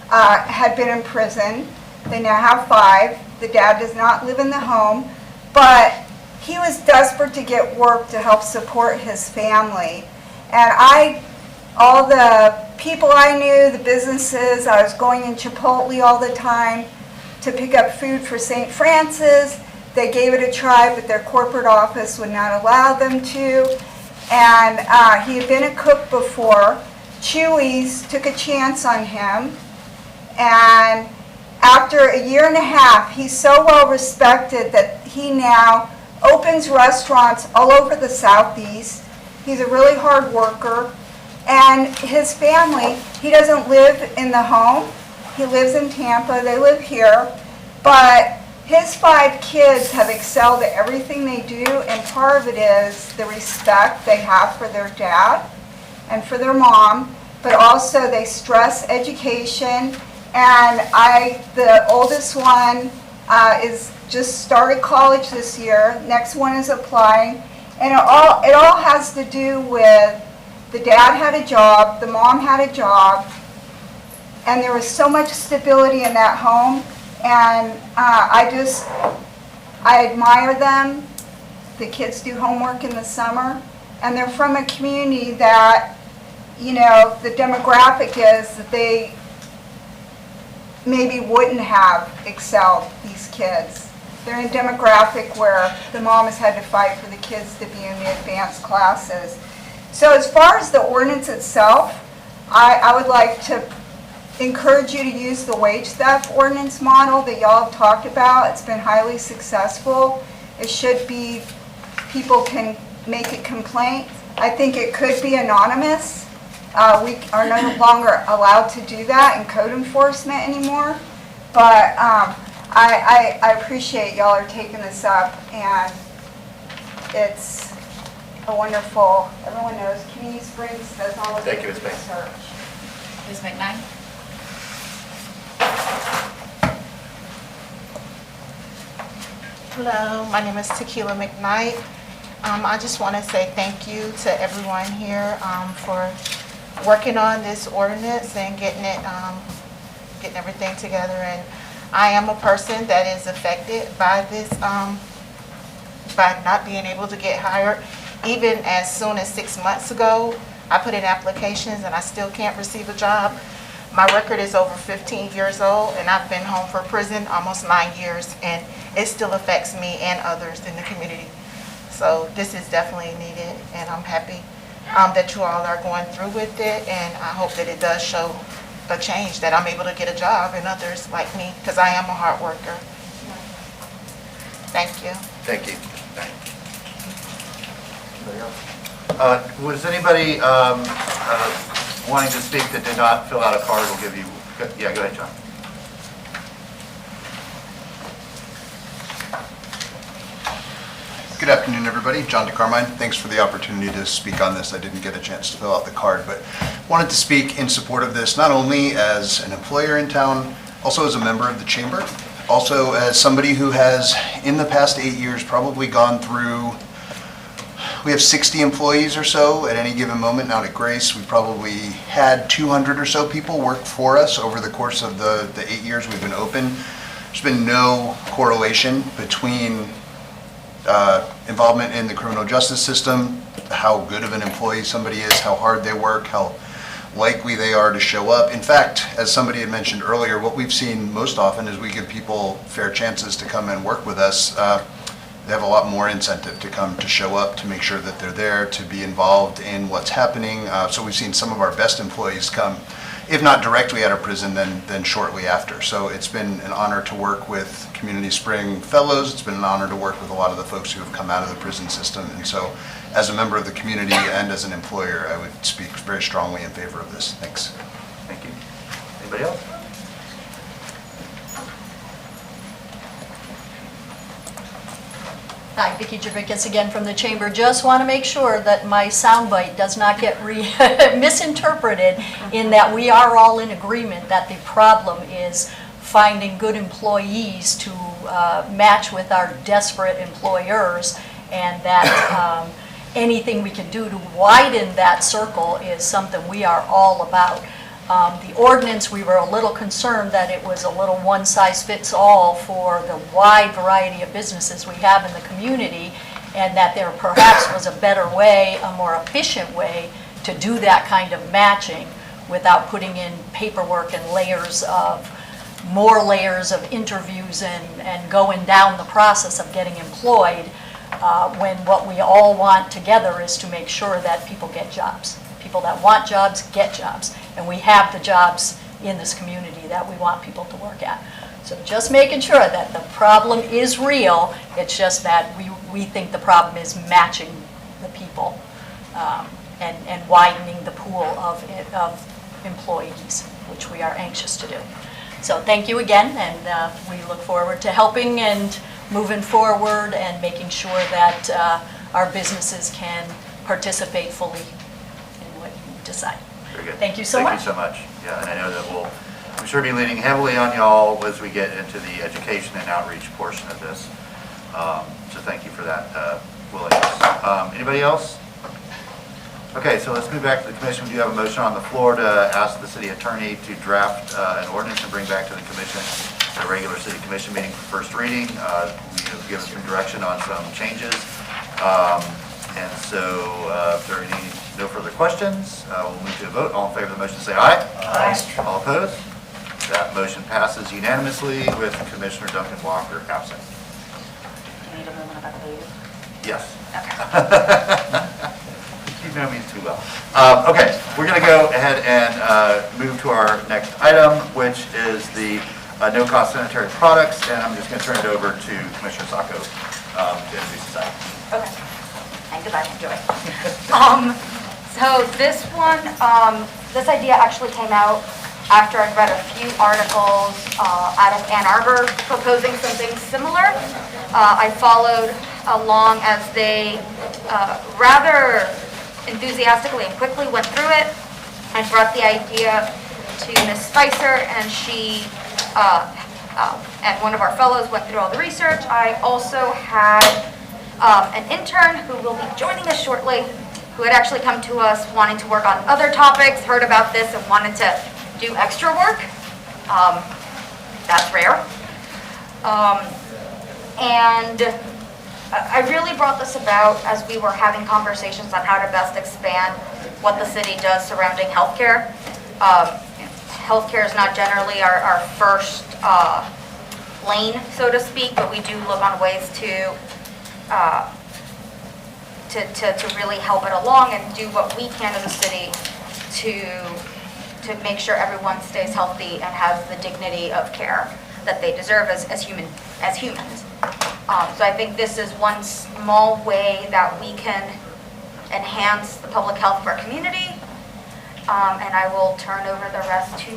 had been in prison. They now have 5. The dad does not live in the home, but he was desperate to get work to help support his family. And all the people I knew, the businesses, I was going in Chipotle all the time to pick up food for St. Francis. They gave it a try, but their corporate office would not allow them to. And he had been a cook before. Chewy's took a chance on him. And after a year and a half, he's so well respected that he now opens restaurants all over the Southeast. He's a really hard worker. And his family, he doesn't live in the home. He lives in Tampa. They live here. But his 5 kids have excelled at everything they do, and part of it is the respect they have for their dad and for their mom, but also they stress education. And the oldest one is just started college this year. Next one is applying. And it all has to do with the dad had a job, the mom had a job, and there was so much stability in that home. And I admire them. The kids do homework in the summer, and they're from a community that, the demographic is that they maybe wouldn't have excelled, these kids. They're in a demographic where the mom has had to fight for the kids to be in the advanced classes. So as far as the ordinance itself, I would like to encourage you to use the wage theft ordinance model that y'all have talked about. It's been highly successful. It should be, people can make a complaint. I think it could be anonymous. We are no longer allowed to do that in code enforcement anymore. But I appreciate y'all are taking this up, and it's a wonderful, everyone knows Community Springs does all of the Thank you, Ms. Payne. research. Ms. McKnight? Hello, my name is Tequila McKnight. I just want to say thank you to everyone here for working on this ordinance and getting everything together. And I am a person that is affected by this, by not being able to get hired. Even as soon as 6 months ago, I put in applications and I still can't receive a job. My record is over 15 years old, and I've been home for prison almost 9 years, and it still affects me and others in the community. So this is definitely needed, and I'm happy that you all are going through with it, and I hope that it does show a change, that I'm able to get a job and others like me, because I am a hard worker. Thank you. Thank you. Was anybody wanting to speak that did not fill out a card? We'll give you, yeah, go ahead, John. Good afternoon, everybody. John DeCarmine. Thanks for the opportunity to speak on this. I didn't get a chance to fill out the card, but wanted to speak in support of this, not only as an employer in town, also as a member of the chamber, also as somebody who has, in the past 8 years, probably gone through we have 60 employees or so at any given moment out at Grace. We probably had 200 or so people work for us over the course of the 8 years we've been open. There's been no correlation between involvement in the criminal justice system, how good of an employee somebody is, how hard they work, how likely they are to show up. In fact, as somebody had mentioned earlier, what we've seen most often is we give people fair chances to come and work with us. They have a lot more incentive to come, to show up, to make sure that they're there, to be involved in what's happening. So we've seen some of our best employees come, if not directly out of prison, then shortly after. So it's been an honor to work with Community Spring Fellows. It's been an honor to work with a lot of the folks who have come out of the prison system. And so as a member of the community and as an employer, I would speak very strongly in favor of this. Thanks. Thank you. Anybody else? Hi, Vicki Javickas again from the Chamber. Just want to make sure that my soundbite does not get misinterpreted in that we are all in agreement that the problem is finding good employees to match with our desperate employers, and that anything we can do to widen that circle is something we are all about. The ordinance, we were a little concerned that it was a little one-size-fits-all for the wide variety of businesses we have in the community, and that there perhaps was a better way, a more efficient way to do that kind of matching without putting in paperwork and more layers of interviews and going down the process of getting employed, when what we all want together is to make sure that people get jobs. People that want jobs get jobs, and we have the jobs in this community that we want people to work at. So just making sure that the problem is real, it's just that we think the problem is matching the people and widening the pool of employees, which we are anxious to do. So thank you again, and we look forward to helping and moving forward and making sure that our businesses can participate fully in what you decide. Very good. Thank you so much. Thank you so much. Yeah, and I know that we'll, I'm sure, be leaning heavily on y'all as we get into the education and outreach portion of this. So thank you for that willingness. Anybody else? Okay, so let's move back to the commission. We do have a motion on the floor to ask the city attorney to draft an ordinance and bring back to the commission at a regular city commission meeting for first reading. We have given some direction on some changes. And so if there are no further questions, we'll move to a vote. All in favor of the motion, say aye. Aye. All opposed? That motion passes unanimously with Commissioner Duncan Walker absent. Do you need a moment about the baby? Yes. Okay. You know me too well. Okay, we're going to go ahead and move to our next item, which is the no-cost sanitary products, and I'm just going to turn it over to Commissioner Sacco to introduce this item. Okay. And goodbye, enjoy. So this one, this idea actually came out after I'd read a few articles out of Ann Arbor proposing something similar. I followed along as they rather enthusiastically and quickly went through it and brought the idea to Ms. Spicer, and she and one of our fellows went through all the research. I also had an intern who will be joining us shortly, who had actually come to us wanting to work on other topics, heard about this and wanted to do extra work. That's rare. And I really brought this about as we were having conversations on how to best expand what the city does surrounding healthcare. Healthcare is not generally our first lane, so to speak, but we do look on ways to really help it along and do what we can as a city to make sure everyone stays healthy and has the dignity of care that they deserve as humans. So I think this is one small way that we can enhance the public health of our community. And I will turn over the rest to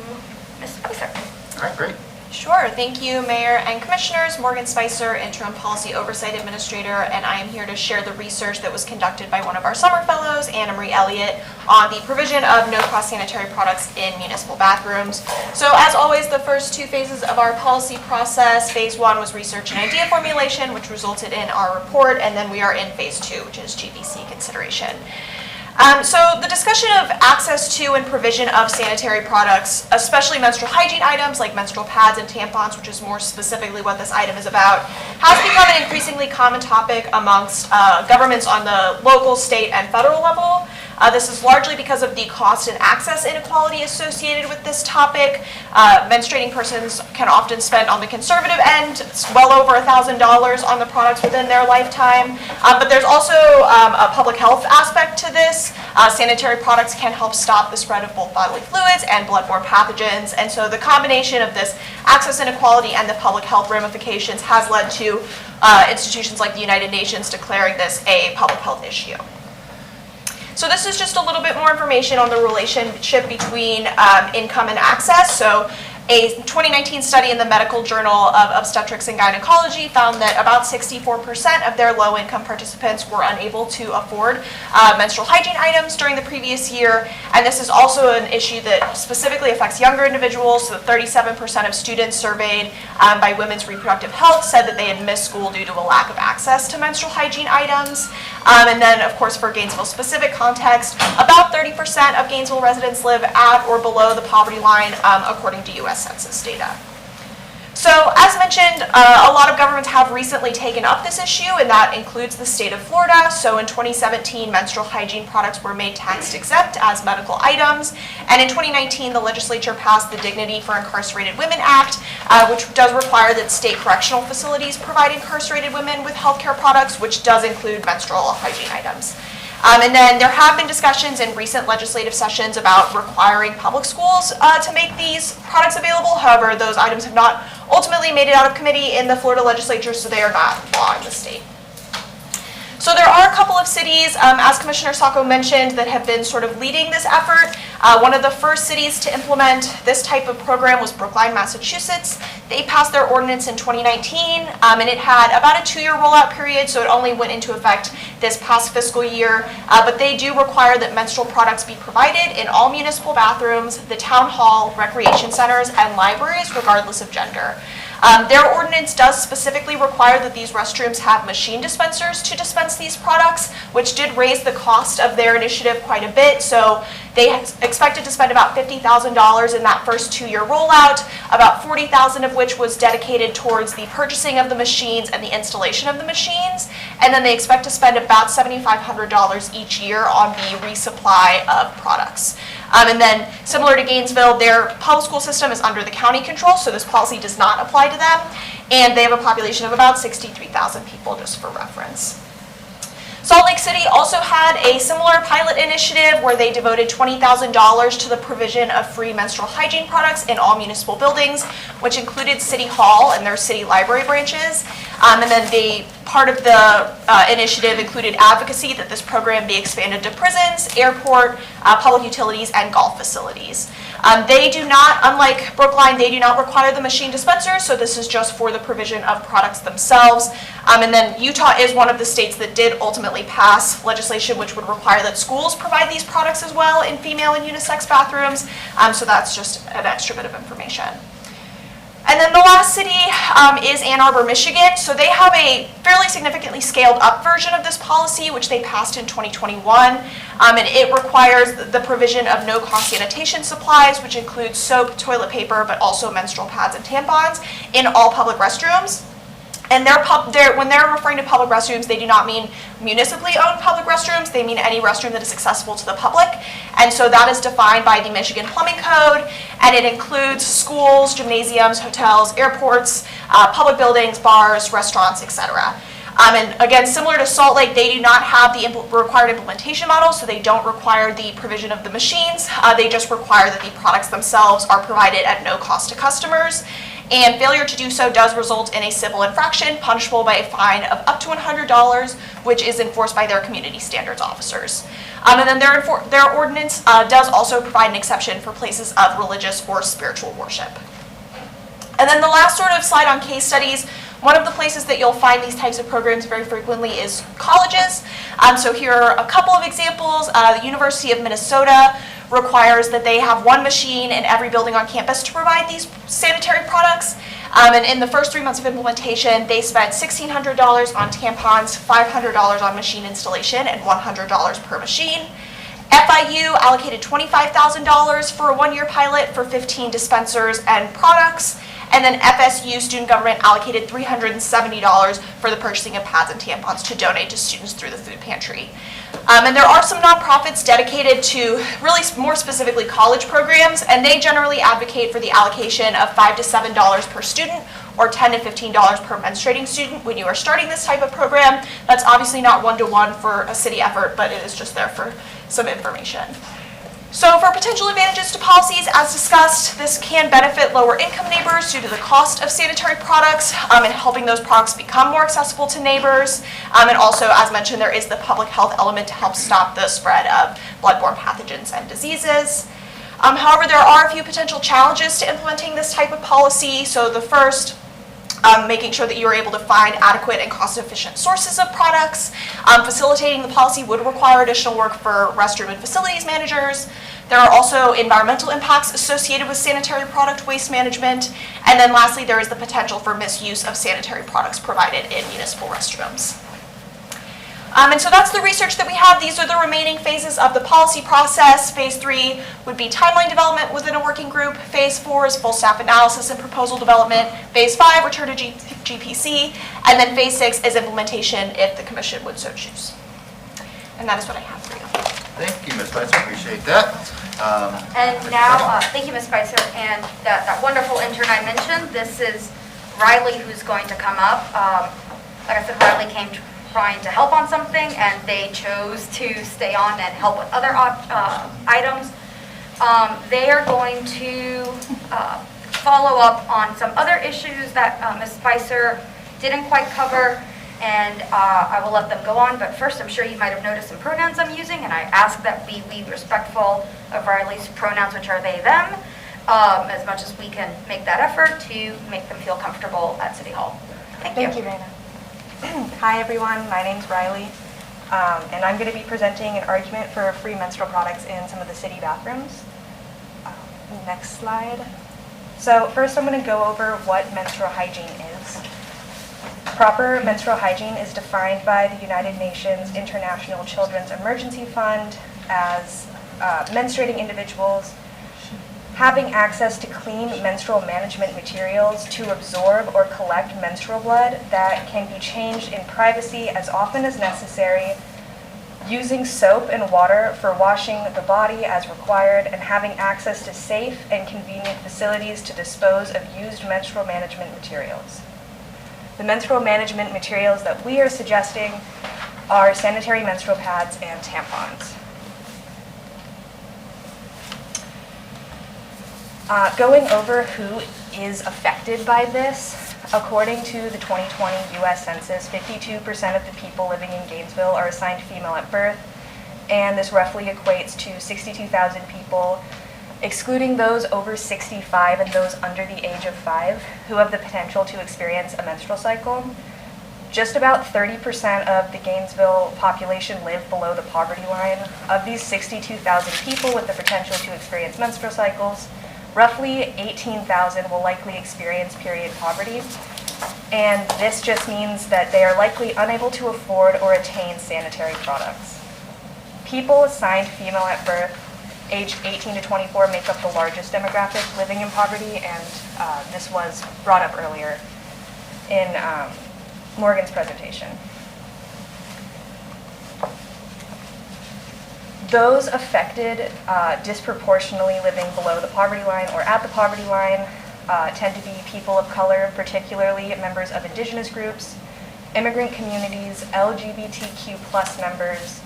Ms. Spicer. All right, great. Sure. Thank you, Mayor and Commissioners. Morgan Spicer, Interim Policy Oversight Administrator, and I am here to share the research that was conducted by one of our summer fellows, Anna Marie Elliott, on the provision of no-cost sanitary products in municipal bathrooms. So as always, the first two phases of our policy process, phase one was research and idea formulation, which resulted in our report, and then we are in phase two, which is GVC consideration. So the discussion of access to and provision of sanitary products, especially menstrual hygiene items like menstrual pads and tampons, which is more specifically what this item is about, has become an increasingly common topic amongst governments on the local, state, and federal level. This is largely because of the cost and access inequality associated with this topic. Menstruating persons can often spend on the conservative end well over $1,000 on the products within their lifetime. But there's also a public health aspect to this. Sanitary products can help stop the spread of both bodily fluids and bloodborne pathogens. And so the combination of this access inequality and the public health ramifications has led to institutions like the United Nations declaring this a public health issue. So this is just a little bit more information on the relationship between income and access. So a 2019 study in the Medical Journal of Obstetrics and Gynecology found that about 64% of their low-income participants were unable to afford menstrual hygiene items during the previous year. And this is also an issue that specifically affects younger individuals. So 37% of students surveyed by Women's Reproductive Health said that they had missed school due to a lack of access to menstrual hygiene items. And then, of course, for Gainesville-specific context, about 30% of Gainesville residents live at or below the poverty line, according to U.S. Census data. So, as mentioned, a lot of governments have recently taken up this issue, and that includes the state of Florida. So in 2017, menstrual hygiene products were made tax exempt as medical items. And in 2019, the legislature passed the Dignity for Incarcerated Women Act, which does require that state correctional facilities provide incarcerated women with healthcare products, which does include menstrual hygiene items. And then there have been discussions in recent legislative sessions about requiring public schools to make these products available. However, those items have not ultimately made it out of committee in the Florida legislature, so they are not law in the state. So there are a couple of cities, as Commissioner Sacco mentioned, that have been sort of leading this effort. One of the first cities to implement this type of program was Brookline, Massachusetts. They passed their ordinance in 2019, and it had about a 2-year rollout period, so it only went into effect this past fiscal year. But they do require that menstrual products be provided in all municipal bathrooms, the town hall, recreation centers, and libraries, regardless of gender. Their ordinance does specifically require that these restrooms have machine dispensers to dispense these products, which did raise the cost of their initiative quite a bit. So they expected to spend about $50,000 in that first 2-year rollout, about $40,000 of which was dedicated towards the purchasing of the machines and the installation of the machines. And then they expect to spend about $7,500 each year on the resupply of products. And then, similar to Gainesville, their public school system is under the county control, so this policy does not apply to them. And they have a population of about 63,000 people, just for reference. Salt Lake City also had a similar pilot initiative where they devoted $20,000 to the provision of free menstrual hygiene products in all municipal buildings, which included City Hall and their city library branches. And then part of the initiative included advocacy that this program be expanded to prisons, airport, public utilities, and golf facilities. They do not, unlike Brookline, they do not require the machine dispensers, so this is just for the provision of products themselves. And then Utah is one of the states that did ultimately pass legislation which would require that schools provide these products as well in female and unisex bathrooms. So that's just an extra bit of information. And then the last city is Ann Arbor, Michigan. So they have a fairly significantly scaled up version of this policy, which they passed in 2021. And it requires the provision of no-cost sanitation supplies, which includes soap, toilet paper, but also menstrual pads and tampons in all public restrooms. And when they're referring to public restrooms, they do not mean municipally owned public restrooms. They mean any restroom that is accessible to the public. And so that is defined by the Michigan Plumbing Code, and it includes schools, gymnasiums, hotels, airports, public buildings, bars, restaurants, etc. And again, similar to Salt Lake, they do not have the required implementation model, so they don't require the provision of the machines. They just require that the products themselves are provided at no cost to customers. And failure to do so does result in a civil infraction punishable by a fine of up to $100, which is enforced by their community standards officers. And then their ordinance does also provide an exception for places of religious or spiritual worship. And then the last sort of slide on case studies, one of the places that you'll find these types of programs very frequently is colleges. So here are a couple of examples. The University of Minnesota requires that they have one machine in every building on campus to provide these sanitary products. And in the first 3 months of implementation, they spent $1,600 on tampons, $500 on machine installation, and $100 per machine. FIU allocated $25,000 for a one-year pilot for 15 dispensers and products. And then FSU student government allocated $370 for the purchasing of pads and tampons to donate to students through the food pantry. And there are some nonprofits dedicated to really more specifically college programs, and they generally advocate for the allocation of $5 to $7 per student or $10 to $15 per menstruating student when you are starting this type of program. That's obviously not one-to-one for a city effort, but it is just there for some information. So for potential advantages to policies, as discussed, this can benefit lower income neighbors due to the cost of sanitary products and helping those products become more accessible to neighbors. And also, as mentioned, there is the public health element to help stop the spread of bloodborne pathogens and diseases. However, there are a few potential challenges to implementing this type of policy. So the first, making sure that you are able to find adequate and cost-efficient sources of products. Facilitating the policy would require additional work for restroom and facilities managers. There are also environmental impacts associated with sanitary product waste management. And then lastly, there is the potential for misuse of sanitary products provided in municipal restrooms. And so that's the research that we have. These are the remaining phases of the policy process. Phase 3 would be timeline development within a working group. Phase 4 is full staff analysis and proposal development. Phase 5, return to GPC. And then Phase 6 is implementation if the commission would so choose. And that is what I have for you. Thank you, Ms. Spicer, appreciate that. And now, thank you, Ms. Spicer, and that wonderful intern I mentioned, this is Riley who's going to come up. Like I said, Riley came trying to help on something, and they chose to stay on and help with other items. They are going to follow up on some other issues that Ms. Spicer didn't quite cover, and I will let them go on. But first, I'm sure you might have noticed some pronouns I'm using, and I ask that we be respectful of Riley's pronouns, which are they, them, as much as we can make that effort to make them feel comfortable at City Hall. Thank you. Thank you, Raina. Hi, everyone. My name's Riley, and I'm going to be presenting an argument for free menstrual products in some of the city bathrooms. Next slide. So first, I'm going to go over what menstrual hygiene is. Proper menstrual hygiene is defined by the United Nations International Children's Emergency Fund as menstruating individuals having access to clean menstrual management materials to absorb or collect menstrual blood that can be changed in privacy as often as necessary, using soap and water for washing the body as required, and having access to safe and convenient facilities to dispose of used menstrual management materials. The menstrual management materials that we are suggesting are sanitary menstrual pads and tampons. Going over who is affected by this, according to the 2020 U.S. Census, 52% of the people living in Gainesville are assigned female at birth, and this roughly equates to 62,000 people, excluding those over 65 and those under the age of 5 who have the potential to experience a menstrual cycle. Just about 30% of the Gainesville population live below the poverty line. Of these 62,000 people with the potential to experience menstrual cycles, roughly 18,000 will likely experience period poverty, and this just means that they are likely unable to afford or attain sanitary products. People assigned female at birth, aged 18 to 24, make up the largest demographic living in poverty, and this was brought up earlier in Morgan's presentation. Those affected disproportionately living below the poverty line or at the poverty line tend to be people of color, particularly members of indigenous groups, immigrant communities, LGBTQ+ members,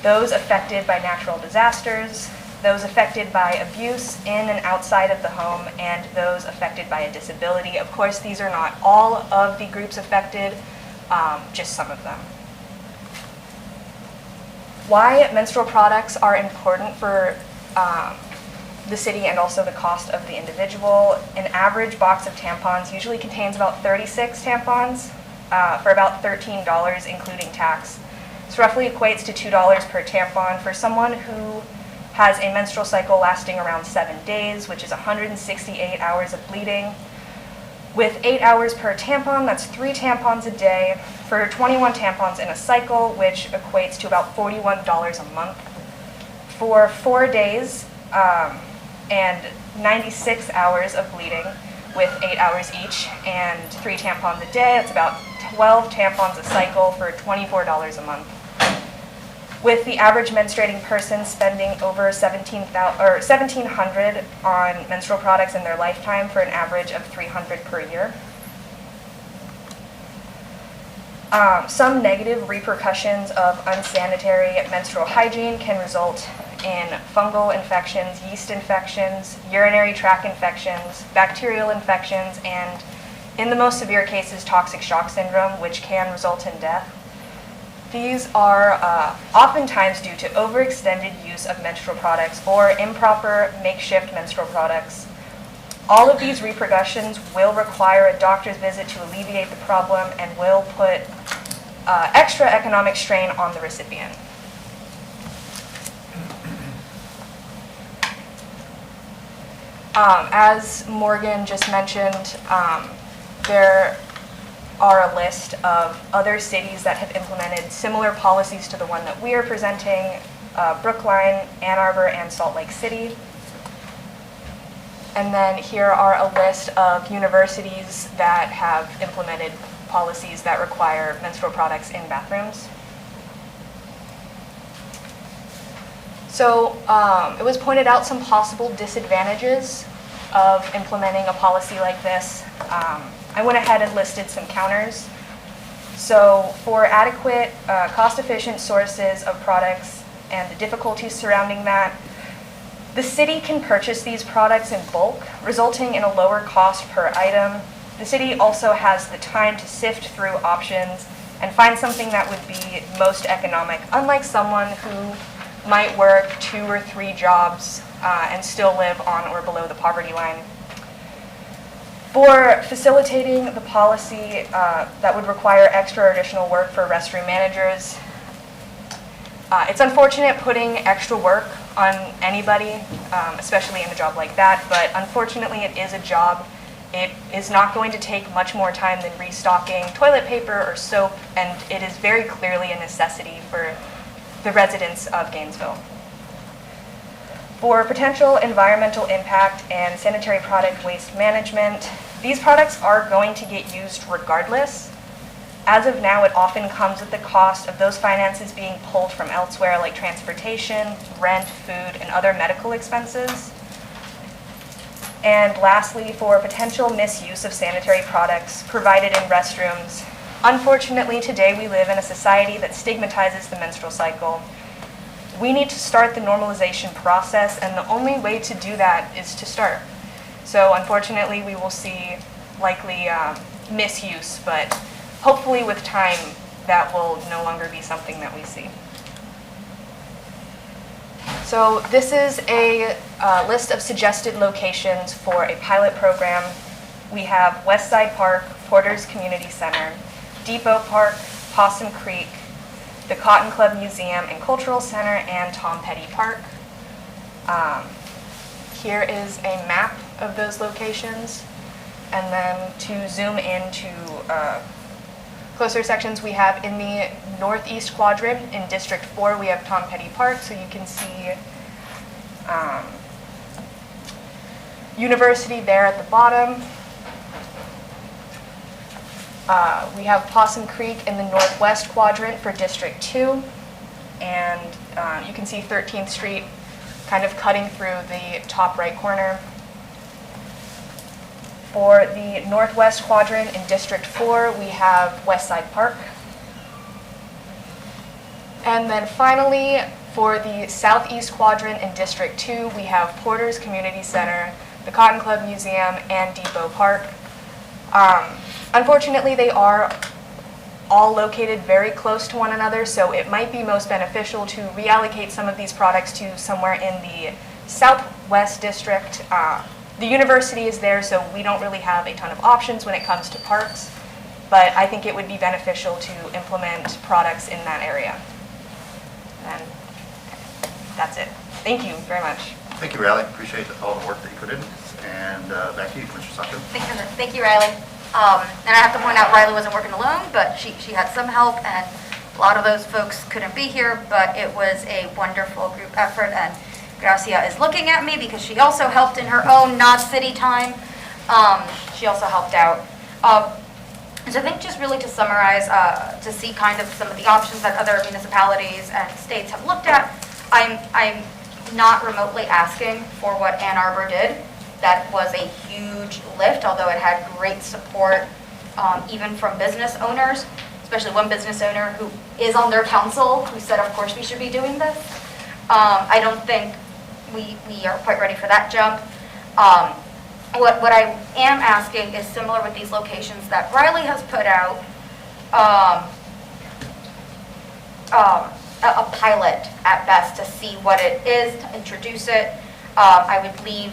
those affected by natural disasters, those affected by abuse in and outside of the home, and those affected by a disability. Of course, these are not all of the groups affected, just some of them. Why menstrual products are important for the city and also the cost of the individual. An average box of tampons usually contains about 36 tampons for about $13, including tax. This roughly equates to $2 per tampon for someone who has a menstrual cycle lasting around 7 days, which is 168 hours of bleeding. With 8 hours per tampon, that's 3 tampons a day for 21 tampons in a cycle, which equates to about $41 a month. For 4 days and 96 hours of bleeding with 8 hours each and 3 tampons a day, that's about 12 tampons a cycle for $24 a month. With the average menstruating person spending over $1,700 on menstrual products in their lifetime for an average of $300 per year. Some negative repercussions of unsanitary menstrual hygiene can result in fungal infections, yeast infections, urinary tract infections, bacterial infections, and in the most severe cases, toxic shock syndrome, which can result in death. These are oftentimes due to overextended use of menstrual products or improper makeshift menstrual products. All of these repercussions will require a doctor's visit to alleviate the problem and will put extra economic strain on the recipient. As Morgan just mentioned, there are a list of other cities that have implemented similar policies to the one that we are presenting, Brookline, Ann Arbor, and Salt Lake City. And then here are a list of universities that have implemented policies that require menstrual products in bathrooms. So it was pointed out some possible disadvantages of implementing a policy like this. I went ahead and listed some counters. So for adequate, cost-efficient sources of products and the difficulties surrounding that, the city can purchase these products in bulk, resulting in a lower cost per item. The city also has the time to sift through options and find something that would be most economic, unlike someone who might work 2 or 3 jobs and still live on or below the poverty line. For facilitating the policy that would require extra or additional work for restroom managers, it's unfortunate putting extra work on anybody, especially in a job like that, but unfortunately it is a job. It is not going to take much more time than restocking toilet paper or soap, and it is very clearly a necessity for the residents of Gainesville. For potential environmental impact and sanitary product waste management, these products are going to get used regardless. As of now, it often comes at the cost of those finances being pulled from elsewhere, like transportation, rent, food, and other medical expenses. And lastly, for potential misuse of sanitary products provided in restrooms, unfortunately, today we live in a society that stigmatizes the menstrual cycle. We need to start the normalization process, and the only way to do that is to start. So unfortunately, we will see likely misuse, but hopefully with time, that will no longer be something that we see. So this is a list of suggested locations for a pilot program. We have Westside Park, Porter's Community Center, Depot Park, Possum Creek, the Cotton Club Museum and Cultural Center, and Tom Petty Park. Here is a map of those locations. And then to zoom into closer sections, we have in the northeast quadrant in District 4, we have Tom Petty Park, so you can see University there at the bottom. We have Possum Creek in the northwest quadrant for District 2, and you can see 13th Street kind of cutting through the top right corner. For the northwest quadrant in District 4, we have Westside Park. And then finally, for the southeast quadrant in District 2, we have Porter's Community Center, the Cotton Club Museum, and Depot Park. Unfortunately, they are all located very close to one another, so it might be most beneficial to reallocate some of these products to somewhere in the Southwest District. The university is there, so we don't really have a ton of options when it comes to parks, but I think it would be beneficial to implement products in that area. And that's it. Thank you very much. Thank you, Riley. Appreciate all the work that you put in. And back to you, Commissioner Sacco. Thank you, Riley. And I have to point out, Riley wasn't working alone, but she had some help, and a lot of those folks couldn't be here, but it was a wonderful group effort, and Gracia is looking at me because she also helped in her own not-city time. She also helped out. So I think just really to summarize, to see kind of some of the options that other municipalities and states have looked at, I'm not remotely asking for what Ann Arbor did. That was a huge lift, although it had great support even from business owners, especially one business owner who is on their council who said, of course we should be doing this. I don't think we are quite ready for that jump. What I am asking is similar with these locations that Riley has put out, a pilot at best to see what it is, to introduce it. I would leave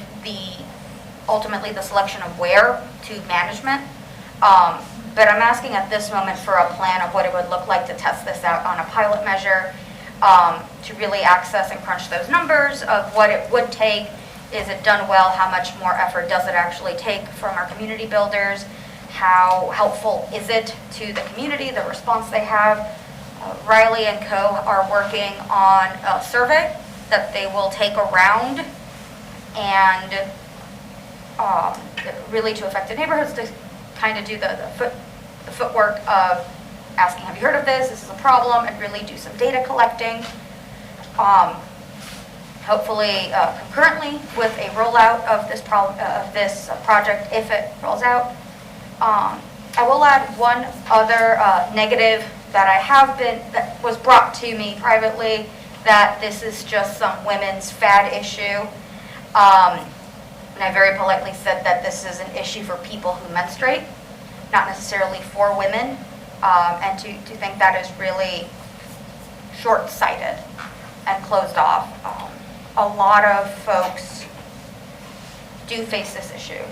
ultimately the selection of where to management. But I'm asking at this moment for a plan of what it would look like to test this out on a pilot measure, to really access and crunch those numbers of what it would take. Is it done well? How much more effort does it actually take from our community builders? How helpful is it to the community, the response they have? Riley and co. are working on a survey that they will take around and really to affected neighborhoods to kind of do the footwork of asking, have you heard of this? This is a problem, and really do some data collecting. Hopefully concurrently with a rollout of this project, if it rolls out. I will add one other negative that was brought to me privately, that this is just some women's fad issue. And I very politely said that this is an issue for people who menstruate, not necessarily for women, and to think that is really short-sighted and closed off. A lot of folks do face this issue.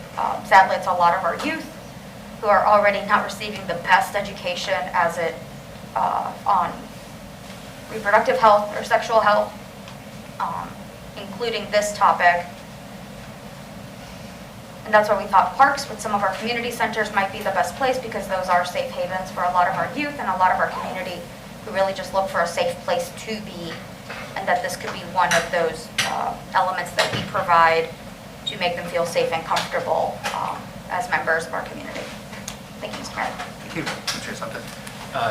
Sadly, it's a lot of our youth who are already not receiving the best education as it on reproductive health or sexual health, including this topic. And that's why we thought parks with some of our community centers might be the best place, because those are safe havens for a lot of our youth and a lot of our community who really just look for a safe place to be, and that this could be one of those elements that we provide to make them feel safe and comfortable as members of our community. Thank you, Mr. Mayor. Thank you. Commissioner Sumter.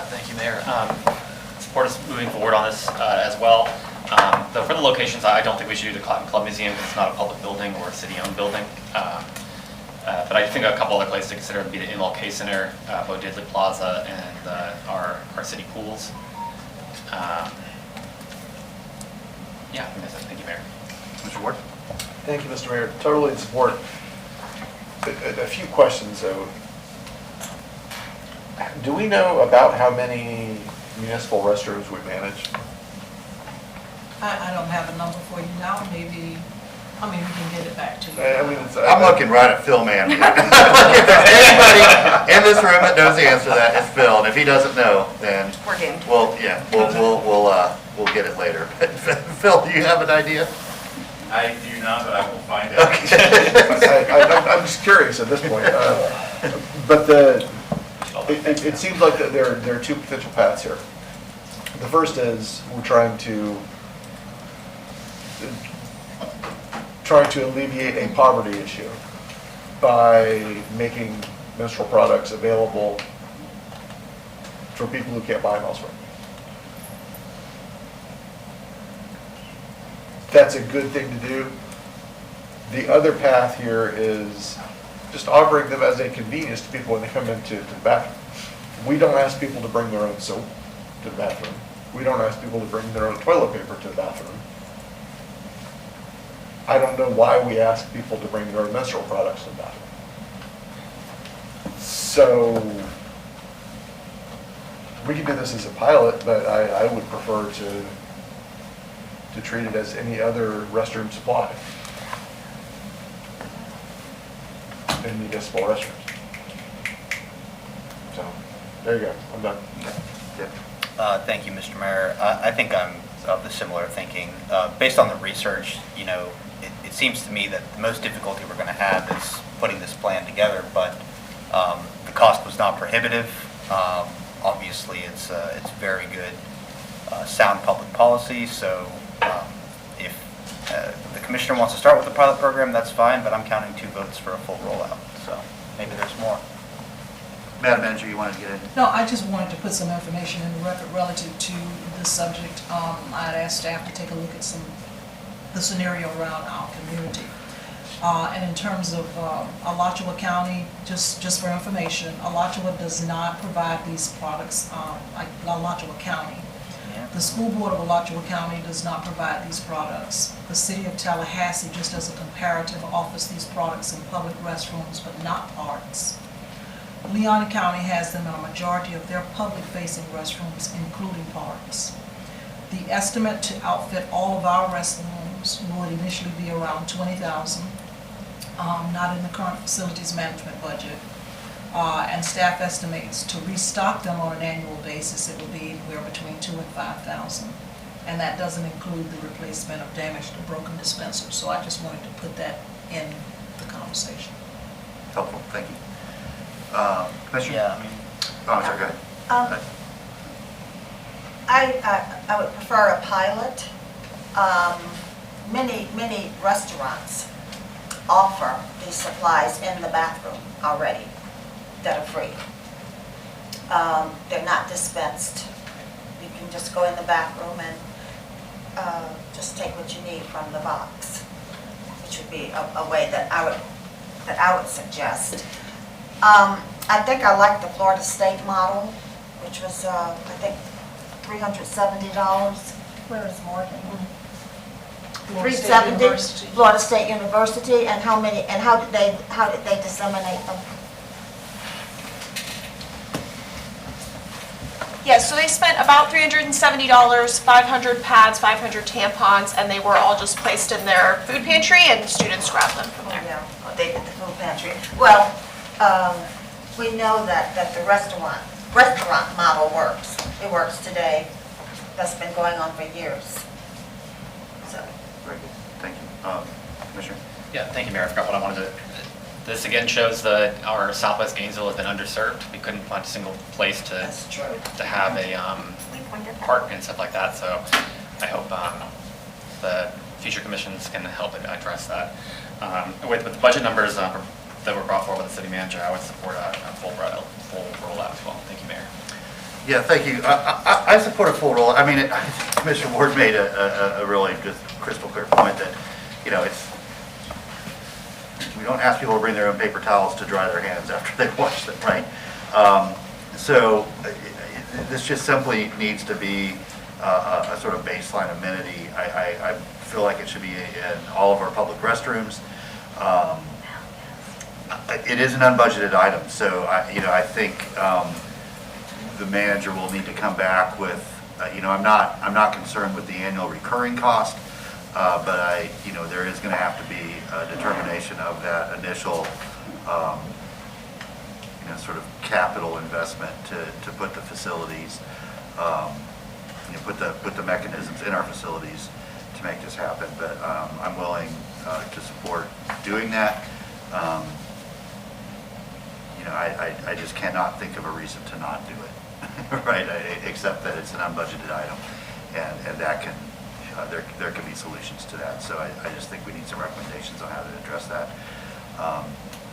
Thank you, Mayor. Support us moving forward on this as well. Though for the locations, I don't think we should do the Cotton Club Museum because it's not a public building or a city-owned building. But I think a couple other places to consider would be the In-Law K Center, Bo Diddley Plaza, and our city pools. Yeah, I think that's it. Thank you, Mayor. Mr. Ward. Thank you, Mr. Mayor. Totally in support. A few questions, though. Do we know about how many municipal restrooms we manage? I don't have a number for you now, maybe, we can get it back to you. I'm looking right at Phil Mann. If there's anybody in this room that knows the answer to that, it's Phil. And if he doesn't know, then We're doomed. we'll get it later. Phil, do you have an idea? I do not, but I will find out. I'm just curious at this point. But it seems like that there are two potential paths here. The first is we're trying to alleviate a poverty issue by making menstrual products available for people who can't buy them elsewhere. That's a good thing to do. The other path here is just offering them as a convenience to people when they come into the bathroom. We don't ask people to bring their own soap to the bathroom. We don't ask people to bring their own toilet paper to the bathroom. I don't know why we ask people to bring their own menstrual products to the bathroom. So we can do this as a pilot, but I would prefer to to treat it as any other restroom supply in municipal restrooms. So, there you go, I'm done. Thank you, Mr. Mayor. I think I'm of the similar thinking. Based on the research, you know, it seems to me that the most difficulty we're going to have is putting this plan together, but the cost was not prohibitive. Obviously, it's very good, sound public policy, so if the commissioner wants to start with the pilot program, that's fine, but I'm counting 2 votes for a full rollout, so maybe there's more. Madam Manager, you wanted to get in? No, I just wanted to put some information in the record relative to this subject. I'd asked staff to take a look at the scenario around our community. And in terms of Alachua County, just for information, Alachua does not provide these products, like Alachua County. The school board of Alachua County does not provide these products. The city of Tallahassee, just as a comparative, offers these products in public restrooms, but not parks. Leon County has them in a majority of their public-facing restrooms, including parks. The estimate to outfit all of our restrooms would initially be around $20,000, not in the current facilities management budget. And staff estimates to restock them on an annual basis, it would be anywhere between $2,000 and $5,000. And that doesn't include the replacement of damaged or broken dispensers. So I just wanted to put that in the conversation. Helpful, thank you. Commissioner? Yeah, I mean, Oh, sorry, go ahead. I would prefer a pilot. Many restaurants offer these supplies in the bathroom already that are free. They're not dispensed. You can just go in the bathroom and just take what you need from the box, which would be a way that I would suggest. I think I like the Florida State model, which was, I think, $370. Where is Morgan? $370. Florida State University, and how did they disseminate them? Yes, so they spent about $370, 500 pads, 500 tampons, and they were all just placed in their food pantry, and students grabbed them from there. Yeah, they did the food pantry. Well, we know that the restaurant model works. It works today. That's been going on for years. So. Very good, thank you. Commissioner? Yeah, thank you, Mayor. I forgot what I wanted to, this again shows that our Southwest Gainesville has been underserved. We couldn't find a single place to have a park and stuff like that, so I hope the future commissions can help address that. With the budget numbers that were brought forward by the city manager, I would support a full rollout as well. Thank you, Mayor. Yeah, thank you. I support a full roll. I mean, Commissioner Ward made a really just crystal clear point that, you know, we don't ask people to bring their own paper towels to dry their hands after they wash them, right? So this just simply needs to be a sort of baseline amenity. I feel like it should be in all of our public restrooms. It is an unbudgeted item, so I think the manager will need to come back with, I'm not concerned with the annual recurring cost, but there is going to have to be a determination of that initial, sort of capital investment to put the facilities, put the mechanisms in our facilities to make this happen. But I'm willing to support doing that. I just cannot think of a reason to not do it, right? Except that it's an unbudgeted item, and that can, there can be solutions to that. So I just think we need some recommendations on how to address that,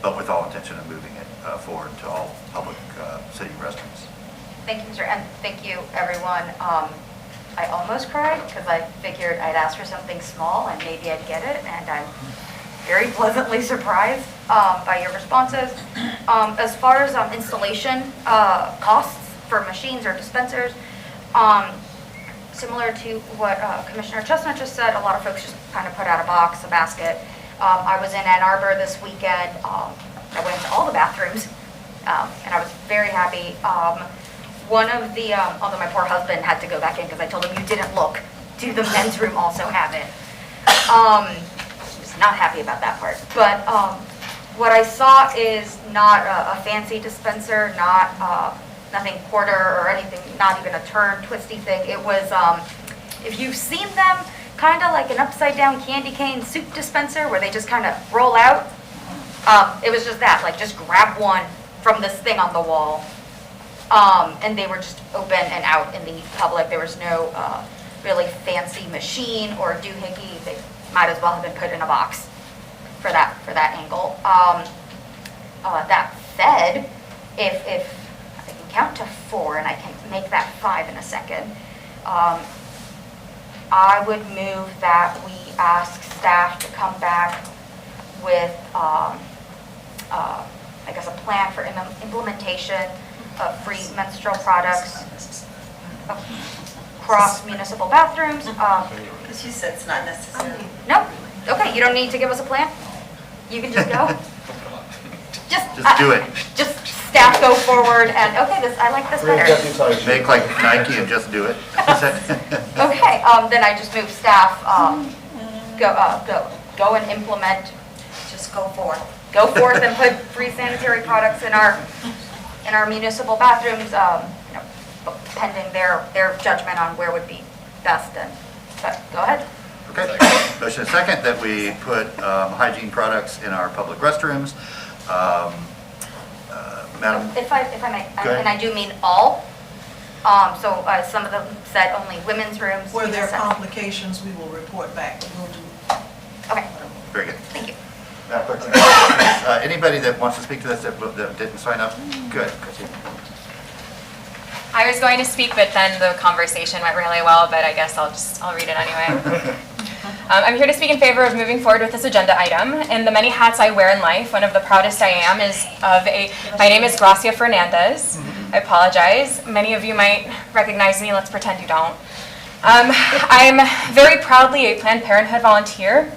but with all intention of moving it forward to all public city restrooms. Thank you, Mr. And thank you, everyone. I almost cried because I figured I'd ask for something small and maybe I'd get it, and I'm very pleasantly surprised by your responses. As far as installation costs for machines or dispensers, similar to what Commissioner Chestnut just said, a lot of folks just kind of put out a box, a basket. I was in Ann Arbor this weekend. I went to all the bathrooms, and I was very happy. One of the, although my poor husband had to go back in because I told him you didn't look do the men's room also have it? Was not happy about that part. But what I saw is not a fancy dispenser, not nothing quarter or anything, not even a turn twisty thing. It was, if you've seen them, kind of like an upside down candy cane soup dispenser where they just kind of roll out. It was just that, like just grab one from this thing on the wall. And they were just open and out in the public. There was no really fancy machine or doohickey. They might as well have been put in a box for that angle. That said, if I can count to 4 and I can make that 5 in a second, I would move that we ask staff to come back with, I guess, a plan for implementation of free menstrual products across municipal bathrooms. Because you said it's not necessary. No, okay, you don't need to give us a plan? You can just go? Just do it. Just staff go forward and, okay, this, I like this better. Make like Nike and just do it. Okay, then I just move staff, go and implement. Just go forth. Go forth and put free sanitary products in our municipal bathrooms, you know, pending their judgment on where would be best. But go ahead. Okay. Motion second that we put hygiene products in our public restrooms. Madam? If I may, Go ahead. and I do mean all. So some of them said only women's rooms. Where there are complications, we will report back. We'll do. Okay. Very good. Thank you. Madam Clerk, anybody that wants to speak to this that didn't sign up? Good. I was going to speak, but then the conversation went really well, but I guess I'll read it anyway. I'm here to speak in favor of moving forward with this agenda item. In the many hats I wear in life, one of the proudest I am is my name is Gracia Fernandez. I apologize. Many of you might recognize me. Let's pretend you don't. I'm very proudly a Planned Parenthood volunteer.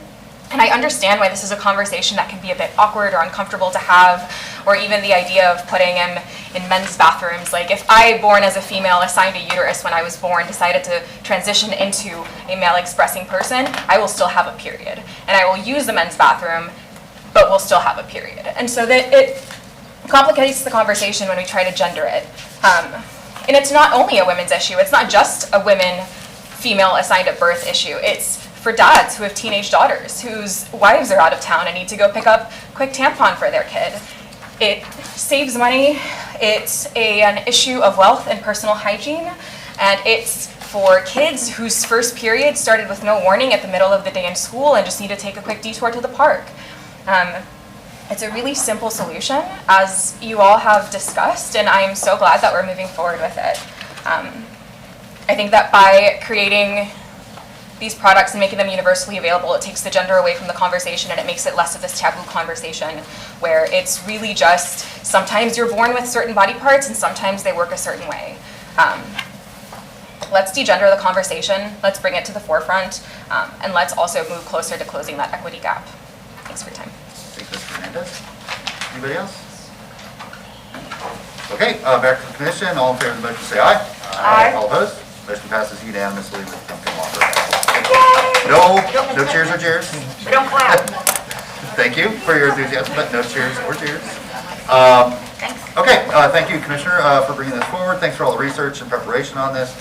And I understand why this is a conversation that can be a bit awkward or uncomfortable to have, or even the idea of putting him in men's bathrooms. Like if I, born as a female, assigned a uterus when I was born, decided to transition into a male expressing person, I will still have a period. And I will use the men's bathroom, but will still have a period. And so that it complicates the conversation when we try to gender it. And it's not only a women's issue. It's not just a women, female assigned at birth issue. It's for dads who have teenage daughters whose wives are out of town and need to go pick up quick tampon for their kid. It saves money, it's an issue of wealth and personal hygiene, and it's for kids whose first period started with no warning at the middle of the day in school and just need to take a quick detour to the park. It's a really simple solution, as you all have discussed, and I am so glad that we're moving forward with it. I think that by creating these products and making them universally available, it takes the gender away from the conversation and it makes it less of this taboo conversation where it's really just sometimes you're born with certain body parts and sometimes they work a certain way. Let's degender the conversation, let's bring it to the forefront, and let's also move closer to closing that equity gap. Thanks for your time. Thanks, Ms. Fernandez. Anybody else? Okay, back to the commission. All in favor of the motion say aye. Aye. All opposed? Motion passes unanimously with Duncan Walker. No cheers or cheers. We don't clap. Thank you for your enthusiasm, but no cheers or cheers. Thanks. Okay, thank you, Commissioner, for bringing this forward. Thanks for all the research and preparation on this.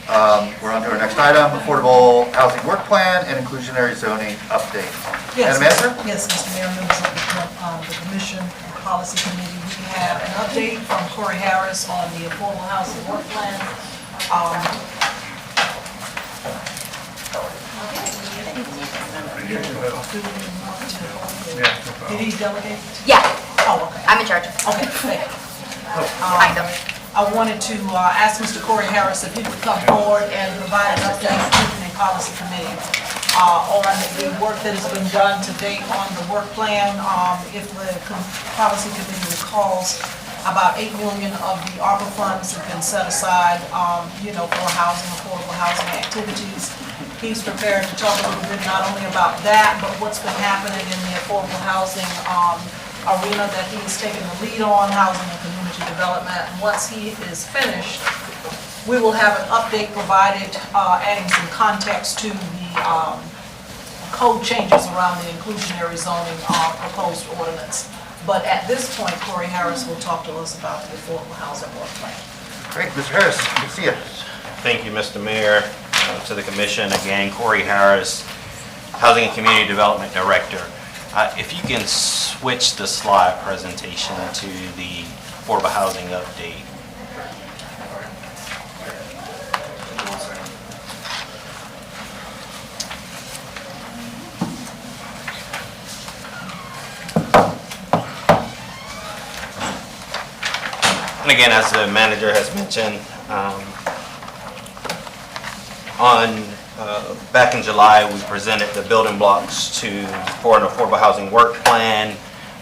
We're on to our next item, Affordable Housing Work Plan and Inclusionary Zoning Update. Yes, Madam Manager? yes, Mr. Mayor, members of the Commission and Policy Committee, we have an update from Corey Harris on the Affordable Housing Work Plan. Did he delegate? Yeah. Oh, okay. I'm in charge. Okay, thank you. Kind of. I wanted to ask Mr. Corey Harris if he would come forward and provide an update to the Policy Committee on the work that has been done to date on the work plan. If the Policy Committee recalls, about $8 million of the ARPA funds have been set aside, for housing, affordable housing activities. He's prepared to talk a little bit not only about that, but what's been happening in the affordable housing arena that he's taken the lead on, housing and community development. And once he is finished, We will have an update provided, adding some context to the code changes around the inclusionary zoning proposed ordinance. But at this point, Corey Harris will talk to us about the affordable housing work plan. Great, Mr. Harris, good to see you. Thank you, Mr. Mayor, to the commission. Again, Corey Harris, Housing and Community Development Director. If you can switch the slide presentation to the affordable housing update. And again, as the manager has mentioned, back in July, we presented the building blocks for an affordable housing work plan.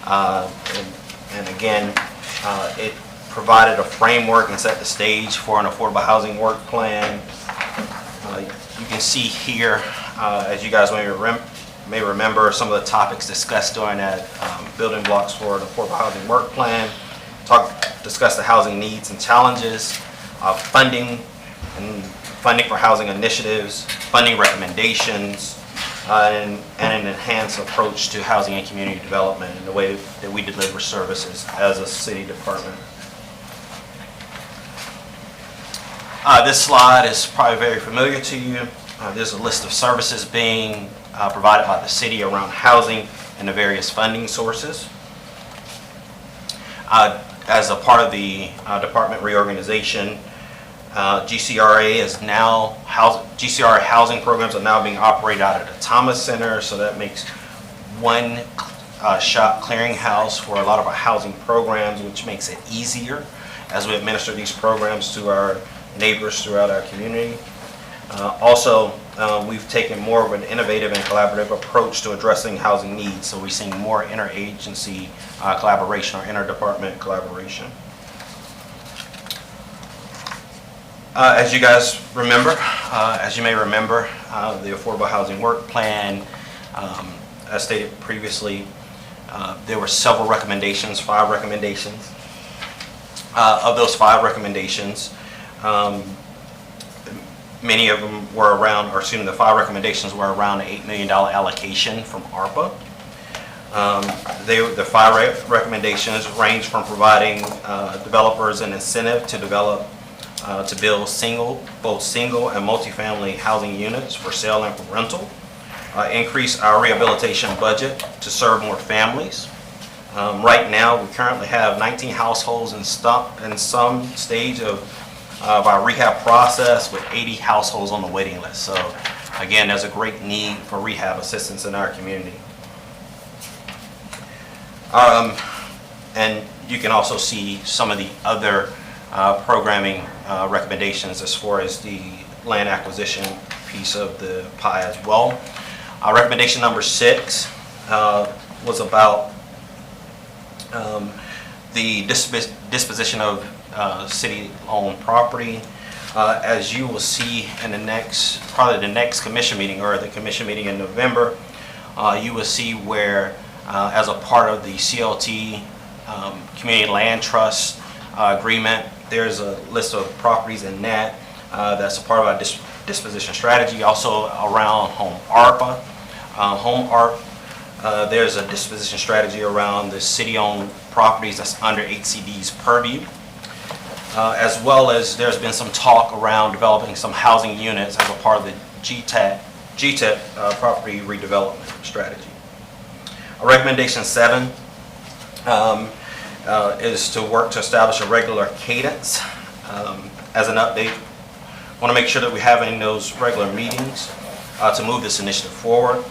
And again, it provided a framework and set the stage for an affordable housing work plan. You can see here, as you guys may remember, some of the topics discussed during that building blocks for an affordable housing work plan. Discuss the housing needs and challenges, funding for housing initiatives, funding recommendations, and an enhanced approach to housing and community development and the way that we deliver services as a city department. This slide is probably very familiar to you. There's a list of services being provided by the city around housing and the various funding sources. As a part of the department reorganization, GCRA housing programs are now being operated out of the Thomas Center, so that makes one shop clearinghouse for a lot of our housing programs, which makes it easier as we administer these programs to our neighbors throughout our community. Also, we've taken more of an innovative and collaborative approach to addressing housing needs, so we're seeing more interagency collaboration or interdepartment collaboration. As you guys remember, as you may remember, the Affordable Housing Work Plan, as stated previously, there were several recommendations, 5 recommendations. Of those 5 recommendations, many of them were around, or excuse me, the 5 recommendations were around an $8 million allocation from ARPA. The 5 recommendations range from providing developers an incentive to build both single and multifamily housing units for sale and for rental, increase our rehabilitation budget to serve more families. Right now, we currently have 19 households in some stage of our rehab process, with 80 households on the waiting list. So again, there's a great need for rehab assistance in our community. And you can also see some of the other programming recommendations as far as the land acquisition piece of the pie as well. Recommendation number 6 was about the disposition of city-owned property. As you will see in probably the next commission meeting, or the commission meeting in November, you will see where, as a part of the CLT Community Land Trust agreement, there's a list of properties in that that's a part of our disposition strategy. Also around Home ARPA. There's a disposition strategy around the city-owned properties that's under HCD's purview. As well as there's been some talk around developing some housing units as a part of the GTEP property redevelopment strategy. Recommendation 7 is to work to establish a regular cadence. As an update, I want to make sure that we're having those regular meetings to move this initiative forward.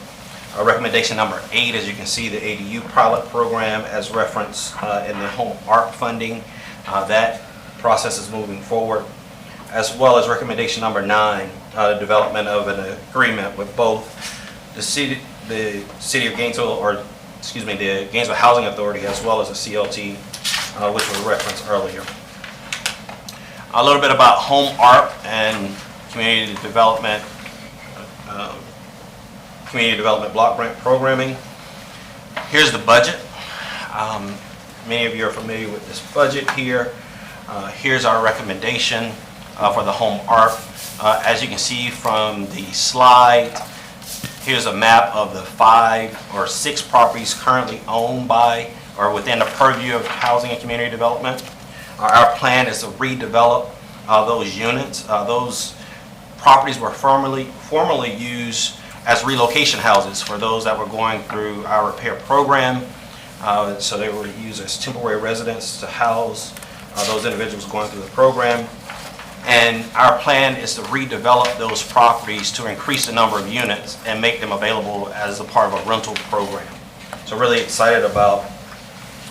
Recommendation number 8, as you can see, the ADU pilot program as referenced in the Home ARP funding. That process is moving forward, as well as recommendation number 9, the development of an agreement with both the city of Gainesville, or excuse me, the Gainesville Housing Authority, as well as the CLT, which was referenced earlier. A little bit about Home ARP and community development block grant programming. Here's the budget. Many of you are familiar with this budget here. Here's our recommendation for the home ARP. As you can see from the slide, here's a map of the 5 or 6 properties currently owned by or within the purview of housing and community development. Our plan is to redevelop those units. Those properties were formerly used as relocation houses for those that were going through our repair program. So they were used as temporary residents to house those individuals going through the program. And our plan is to redevelop those properties to increase the number of units and make them available as a part of a rental program. So really excited about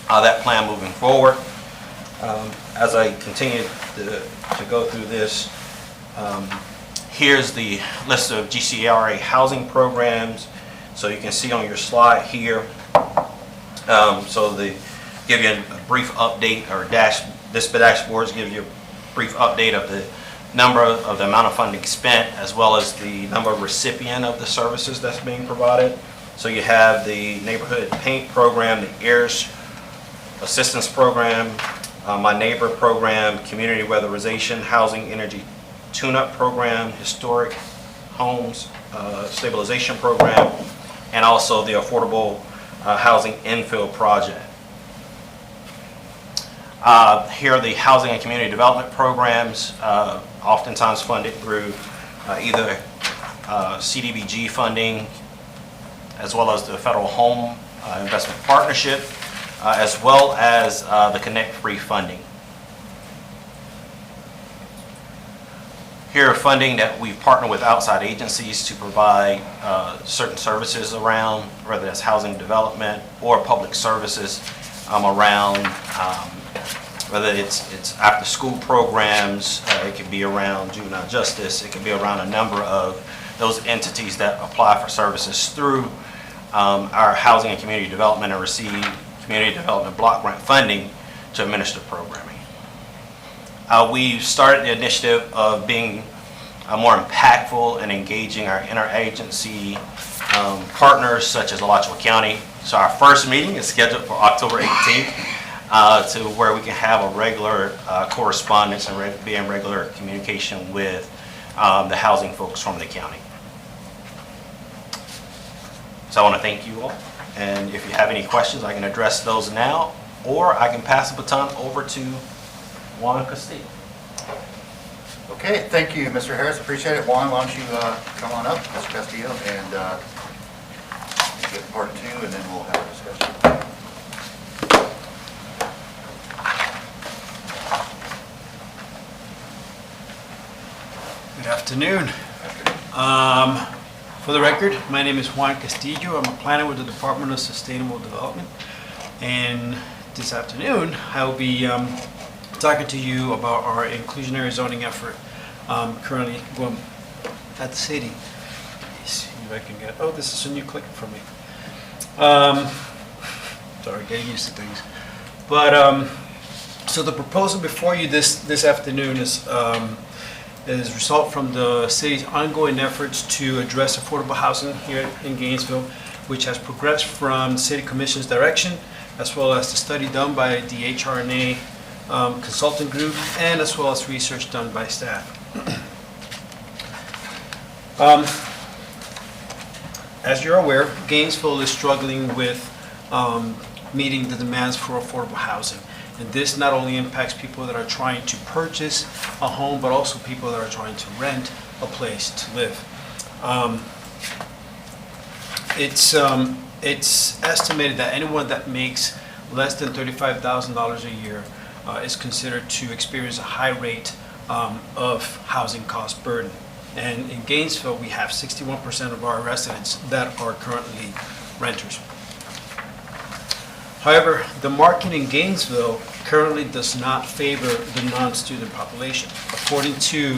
that plan moving forward. As I continue to go through this, here's the list of GCRA housing programs. So you can see on your slide here. So they give you a brief update, or this dashboard gives you a brief update of the number of the amount of funding spent, as well as the number of recipient of the services that's being provided. So you have the neighborhood paint program, the heirs assistance program, my neighbor program, community weatherization, housing energy tune-up program, historic homes stabilization program, and also the affordable housing infill project. Here are the housing and community development programs, oftentimes funded through either CDBG funding, as well as the Federal Home Investment Partnership, as well as the Connect Free funding. Here are funding that we've partnered with outside agencies to provide certain services around, whether that's housing development or public services around, whether it's after school programs, it could be around juvenile justice, it could be around a number of those entities that apply for services through our housing and community development and receive community development block grant funding to administer programming. We've started the initiative of being more impactful and engaging our interagency partners such as Alachua County. So our first meeting is scheduled for October 18th to where we can have a regular correspondence and be in regular communication with the housing folks from the county. So I want to thank you all. And if you have any questions, I can address those now, or I can pass the baton over to Juan Castillo. Okay, thank you, Mr. Harris. Appreciate it. Juan, why don't you come on up, Mr. Castillo, and get part 2, and then we'll have a discussion. Good afternoon. For the record, my name is Juan Castillo. I'm a planner with the Department of Sustainable Development. And this afternoon, I'll be talking to you about our inclusionary zoning effort currently going at the city. Let's see if I can get, oh, this is a new clicker for me. Sorry, getting used to things. But, so the proposal before you this afternoon is a result from the city's ongoing efforts to address affordable housing here in Gainesville, which has progressed from the City Commission's direction, as well as the study done by the HRNA consultant group, and as well as research done by staff. As you're aware, Gainesville is struggling with meeting the demands for affordable housing. And this not only impacts people that are trying to purchase a home, but also people that are trying to rent a place to live. It's estimated that anyone that makes less than $35,000 a year is considered to experience a high rate of housing cost burden. And in Gainesville, we have 61% of our residents that are currently renters. However, the market in Gainesville currently does not favor the non-student population. According to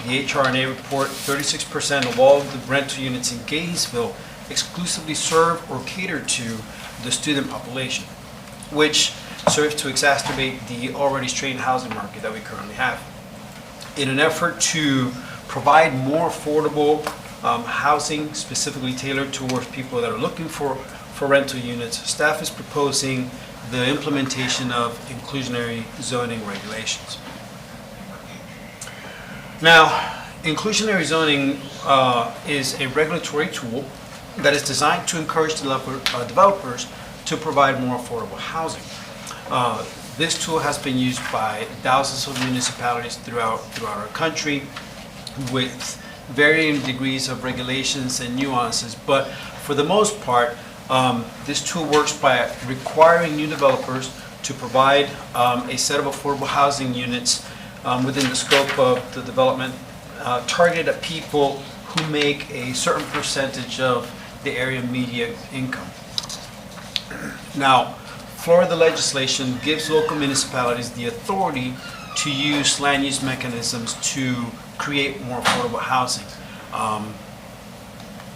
the HRNA report, 36% of all of the rental units in Gainesville exclusively serve or cater to the student population, which serves to exacerbate the already strained housing market that we currently have. In an effort to provide more affordable housing specifically tailored towards people that are looking for rental units, staff is proposing the implementation of inclusionary zoning regulations. Now, inclusionary zoning is a regulatory tool that is designed to encourage developers to provide more affordable housing. This tool has been used by thousands of municipalities throughout our country with varying degrees of regulations and nuances, but for the most part, this tool works by requiring new developers to provide a set of affordable housing units within the scope of the development targeted at people who make a certain percentage of the area median income. Now, Florida legislation gives local municipalities the authority to use land use mechanisms to create more affordable housing,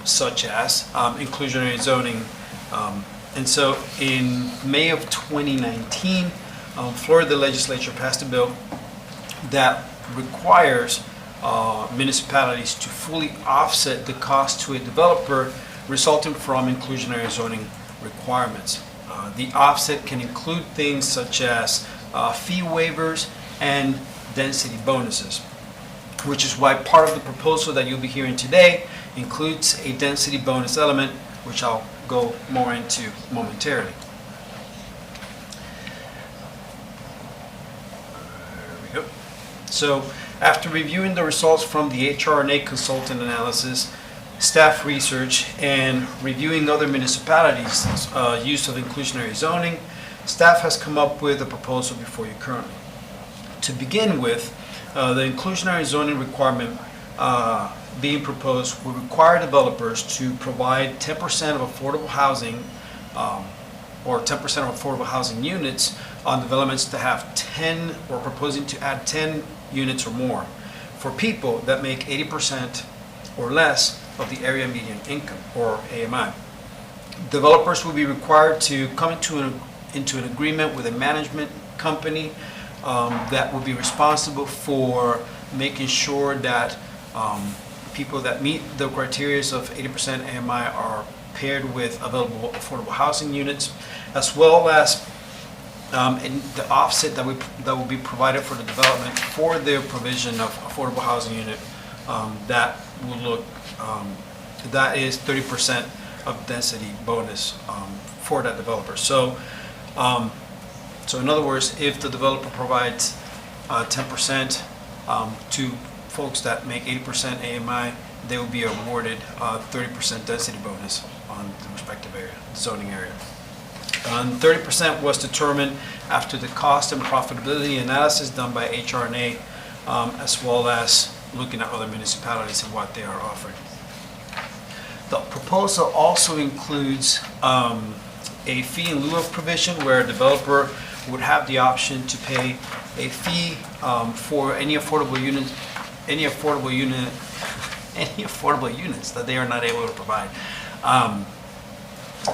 such as inclusionary zoning. And so in May of 2019, Florida legislature passed a bill that requires municipalities to fully offset the cost to a developer resulting from inclusionary zoning requirements. The offset can include things such as fee waivers and density bonuses, which is why part of the proposal that you'll be hearing today includes a density bonus element, which I'll go more into momentarily. There we go. So after reviewing the results from the HRNA consultant analysis, staff research, and reviewing other municipalities' use of inclusionary zoning, staff has come up with a proposal before you currently. To begin with, the inclusionary zoning requirement being proposed will require developers to provide 10% of affordable housing or 10% of affordable housing units on developments that have 10 or proposing to add 10 units or more for people that make 80% or less of the area median income, or AMI. Developers will be required to come into an agreement with a management company that will be responsible for making sure that people that meet the criteria of 80% AMI are paired with available affordable housing units, as well as the offset that will be provided for the development for their provision of affordable housing unit that will look, that is 30% of density bonus for that developer. So in other words, if the developer provides 10% to folks that make 80% AMI, they will be awarded 30% density bonus on the respective area, zoning area. 30% was determined after the cost and profitability analysis done by HRNA, as well as looking at other municipalities and what they are offering. The proposal also includes a fee in lieu of provision where a developer would have the option to pay a fee for any affordable units that they are not able to provide.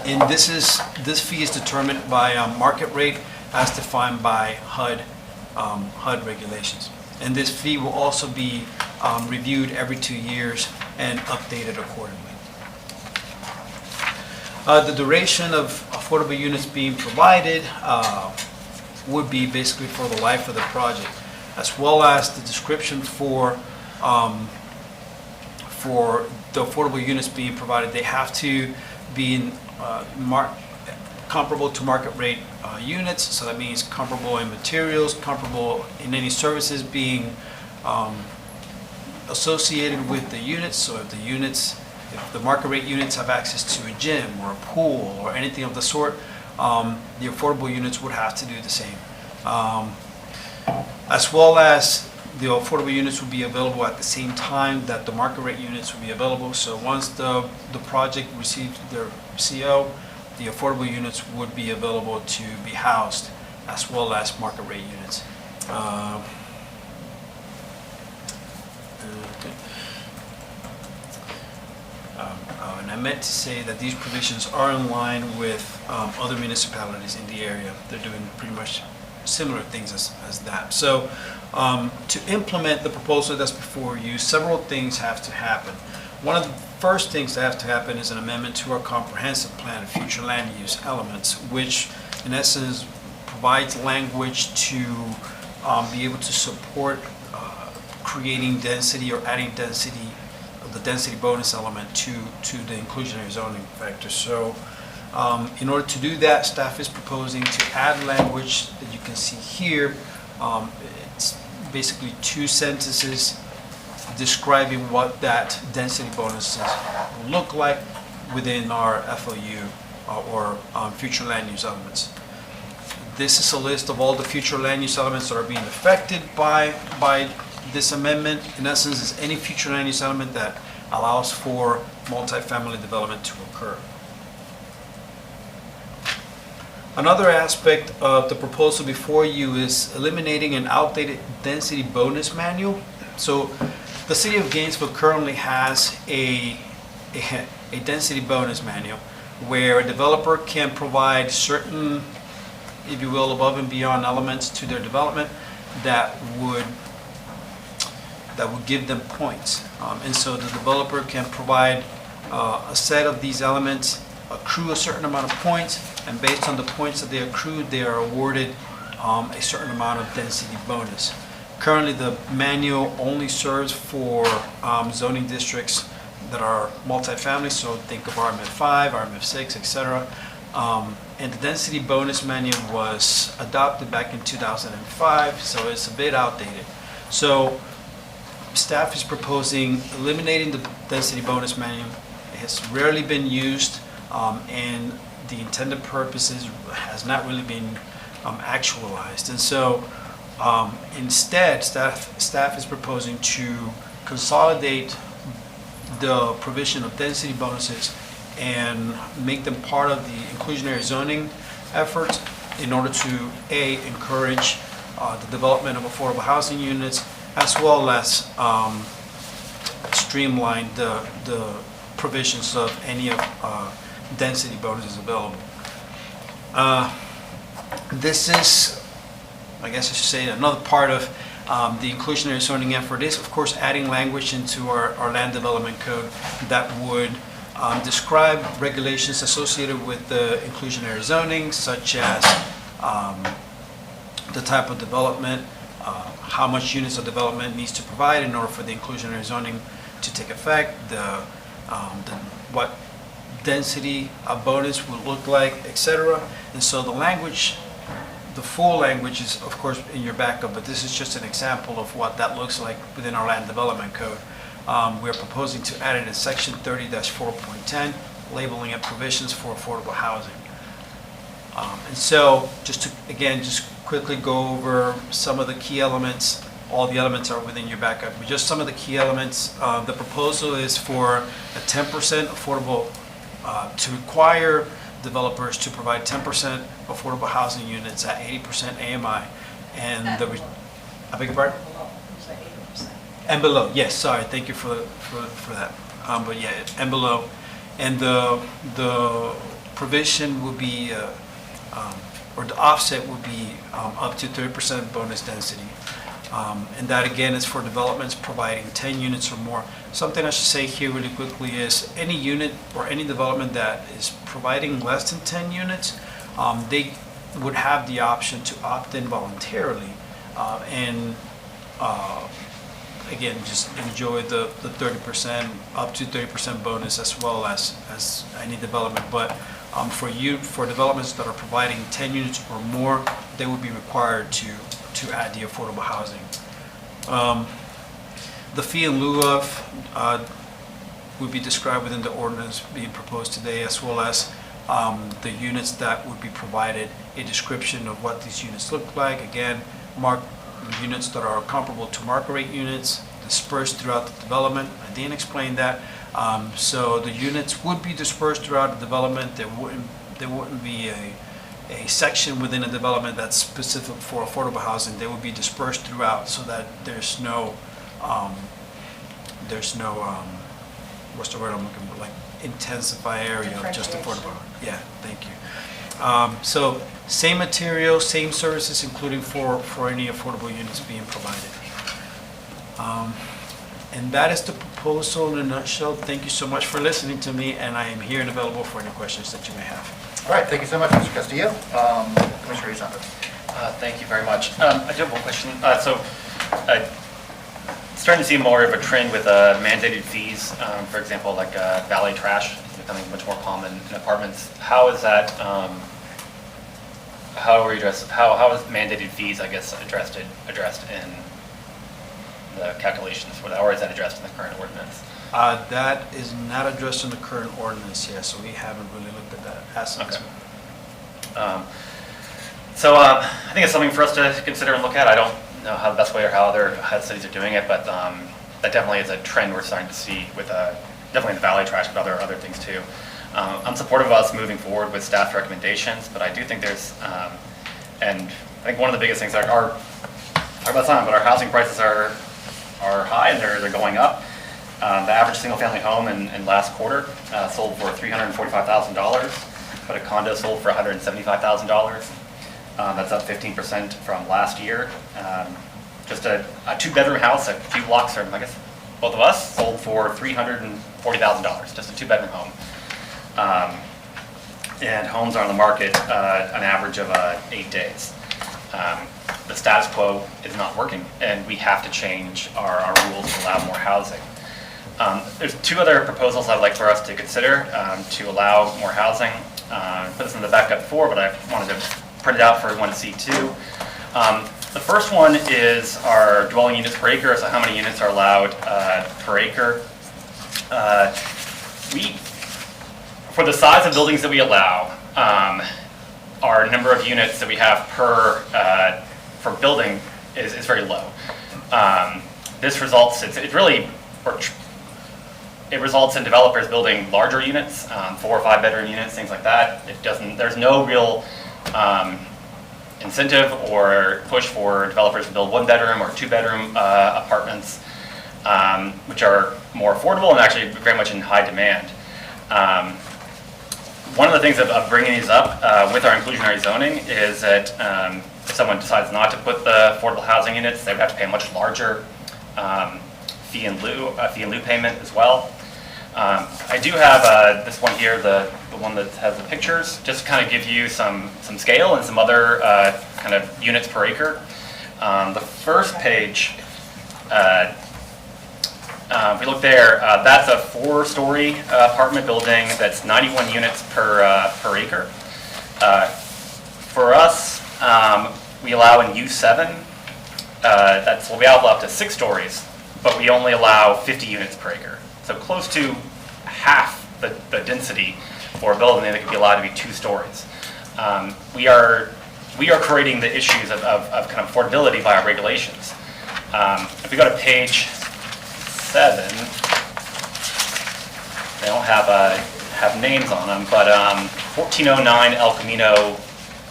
And this fee is determined by market rate as defined by HUD regulations. And this fee will also be reviewed every 2 years and updated accordingly. The duration of affordable units being provided would be basically for the life of the project, as well as the description for the affordable units being provided. They have to be comparable to market rate units, so that means comparable in materials, comparable in any services being associated with the units. So if the market rate units have access to a gym or a pool or anything of the sort, the affordable units would have to do the same. As well as the affordable units will be available at the same time that the market rate units will be available. So once the project receives their CO, the affordable units would be available to be housed, as well as market rate units. And I meant to say that these provisions are in line with other municipalities in the area. They're doing pretty much similar things as that. So to implement the proposal that's before you, several things have to happen. One of the first things that have to happen is an amendment to our comprehensive plan of future land use elements, which in essence provides language to be able to support creating density or adding density, the density bonus element to the inclusionary zoning factor. So in order to do that, staff is proposing to add language that you can see here. It's basically 2 sentences describing what that density bonuses will look like within our FLU or future land use elements. This is a list of all the future land use elements that are being affected by this amendment. In essence, is any future land use element that allows for multifamily development to occur. Another aspect of the proposal before you is eliminating an outdated density bonus manual. So the City of Gainesville currently has a density bonus manual where a developer can provide certain, if you will, above and beyond elements to their development that would give them points. And so the developer can provide a set of these elements, accrue a certain amount of points, and based on the points that they accrued, they are awarded a certain amount of density bonus. Currently, the manual only serves for zoning districts that are multifamily, so think of RMF5, RMF6, etc. And the density bonus manual was adopted back in 2005, so it's a bit outdated. So staff is proposing eliminating the density bonus manual. It has rarely been used, and the intended purposes has not really been actualized. And so instead, staff is proposing to consolidate the provision of density bonuses and make them part of the inclusionary zoning efforts in order to, A, encourage the development of affordable housing units, as well as streamline the provisions of any of density bonuses available. This is, I guess I should say, another part of the inclusionary zoning effort is, of course, adding language into our land development code that would describe regulations associated with the inclusionary zoning, such as the type of development, how much units of development needs to provide in order for the inclusionary zoning to take effect, what density bonus would look like, etc. And so the language, the full language is, of course, in your backup, but this is just an example of what that looks like within our land development code. We're proposing to add it in section 30-4.10, labeling it provisions for affordable housing. And so just to, again, just quickly go over some of the key elements. All the elements are within your backup, but just some of the key elements. The proposal is for a 10% affordable, to require developers to provide 10% affordable housing units at 80% AMI. And I beg your pardon? And below, yes, sorry, thank you for that. But yeah, and below. And the provision will be, or the offset will be up to 30% bonus density. And that again is for developments providing 10 units or more. Something I should say here really quickly is any unit or any development that is providing less than 10 units, they would have the option to opt in voluntarily and again, just enjoy the 30%, up to 30% bonus as well as any development. But for developments that are providing 10 units or more, they would be required to add the affordable housing. The fee in lieu of would be described within the ordinance being proposed today, as well as the units that would be provided, a description of what these units look like. Again, units that are comparable to market rate units dispersed throughout the development. I didn't explain that. So the units would be dispersed throughout the development. There wouldn't be a section within a development that's specific for affordable housing. They would be dispersed throughout so that there's no what's the word I'm looking for, like intensify area of just affordable. Yeah, thank you. So same material, same services, including for any affordable units being provided. And that is the proposal in a nutshell. Thank you so much for listening to me, and I am here and available for any questions that you may have. All right, thank you so much, Mr. Castillo. Commissioner Isanto. Thank you very much. I do have one question. starting to see more of a trend with mandated fees. For example, like valet trash is becoming much more common in apartments. How is that? How is mandated fees, I guess, addressed in the calculations for that, or is that addressed in the current ordinance? That is not addressed in the current ordinance yet, so we haven't really looked at that aspect. Okay. I think it's something for us to consider and look at. I don't know how the best way or how other cities are doing it, but that definitely is a trend we're starting to see with definitely in the valet trash, but other things too. I'm supportive of us moving forward with staff recommendations, but I do think there's, and I think one of the biggest things are our housing prices are high and they're going up. The average single-family home in last quarter sold for $345,000, but a condo sold for $175,000. That's up 15% from last year. Just a two-bedroom house a few blocks from, I guess, both of us, sold for $340,000, just a two-bedroom home. And homes are on the market an average of 8 days. The status quo is not working, and we have to change our rules to allow more housing. There's two other proposals I'd like for us to consider to allow more housing. I put this in the backup before, but I wanted to print it out for everyone to see too. The first one is our dwelling units per acre, so how many units are allowed per acre. For the size of buildings that we allow, our number of units that we have per building is very low. This results, it results in developers building larger units, 4 or 5 bedroom units, things like that. There's no real incentive or push for developers to build 1 bedroom or 2 bedroom apartments, which are more affordable and actually very much in high demand. One of the things of bringing these up with our inclusionary zoning is that if someone decides not to put the affordable housing units, they would have to pay a much larger fee in lieu payment as well. I do have this one here, the one that has the pictures, just to kind of give you some scale and some other kind of units per acre. The first page, if we look there, that's a 4-story apartment building that's 91 units per acre. For us, we allow in U7, we allow up to 6 stories, but we only allow 50 units per acre. So close to half the density for a building that could be allowed to be 2 stories. We are creating the issues of kind of affordability by our regulations. If we go to page 7, they don't have names on them, but 1409 El Camino,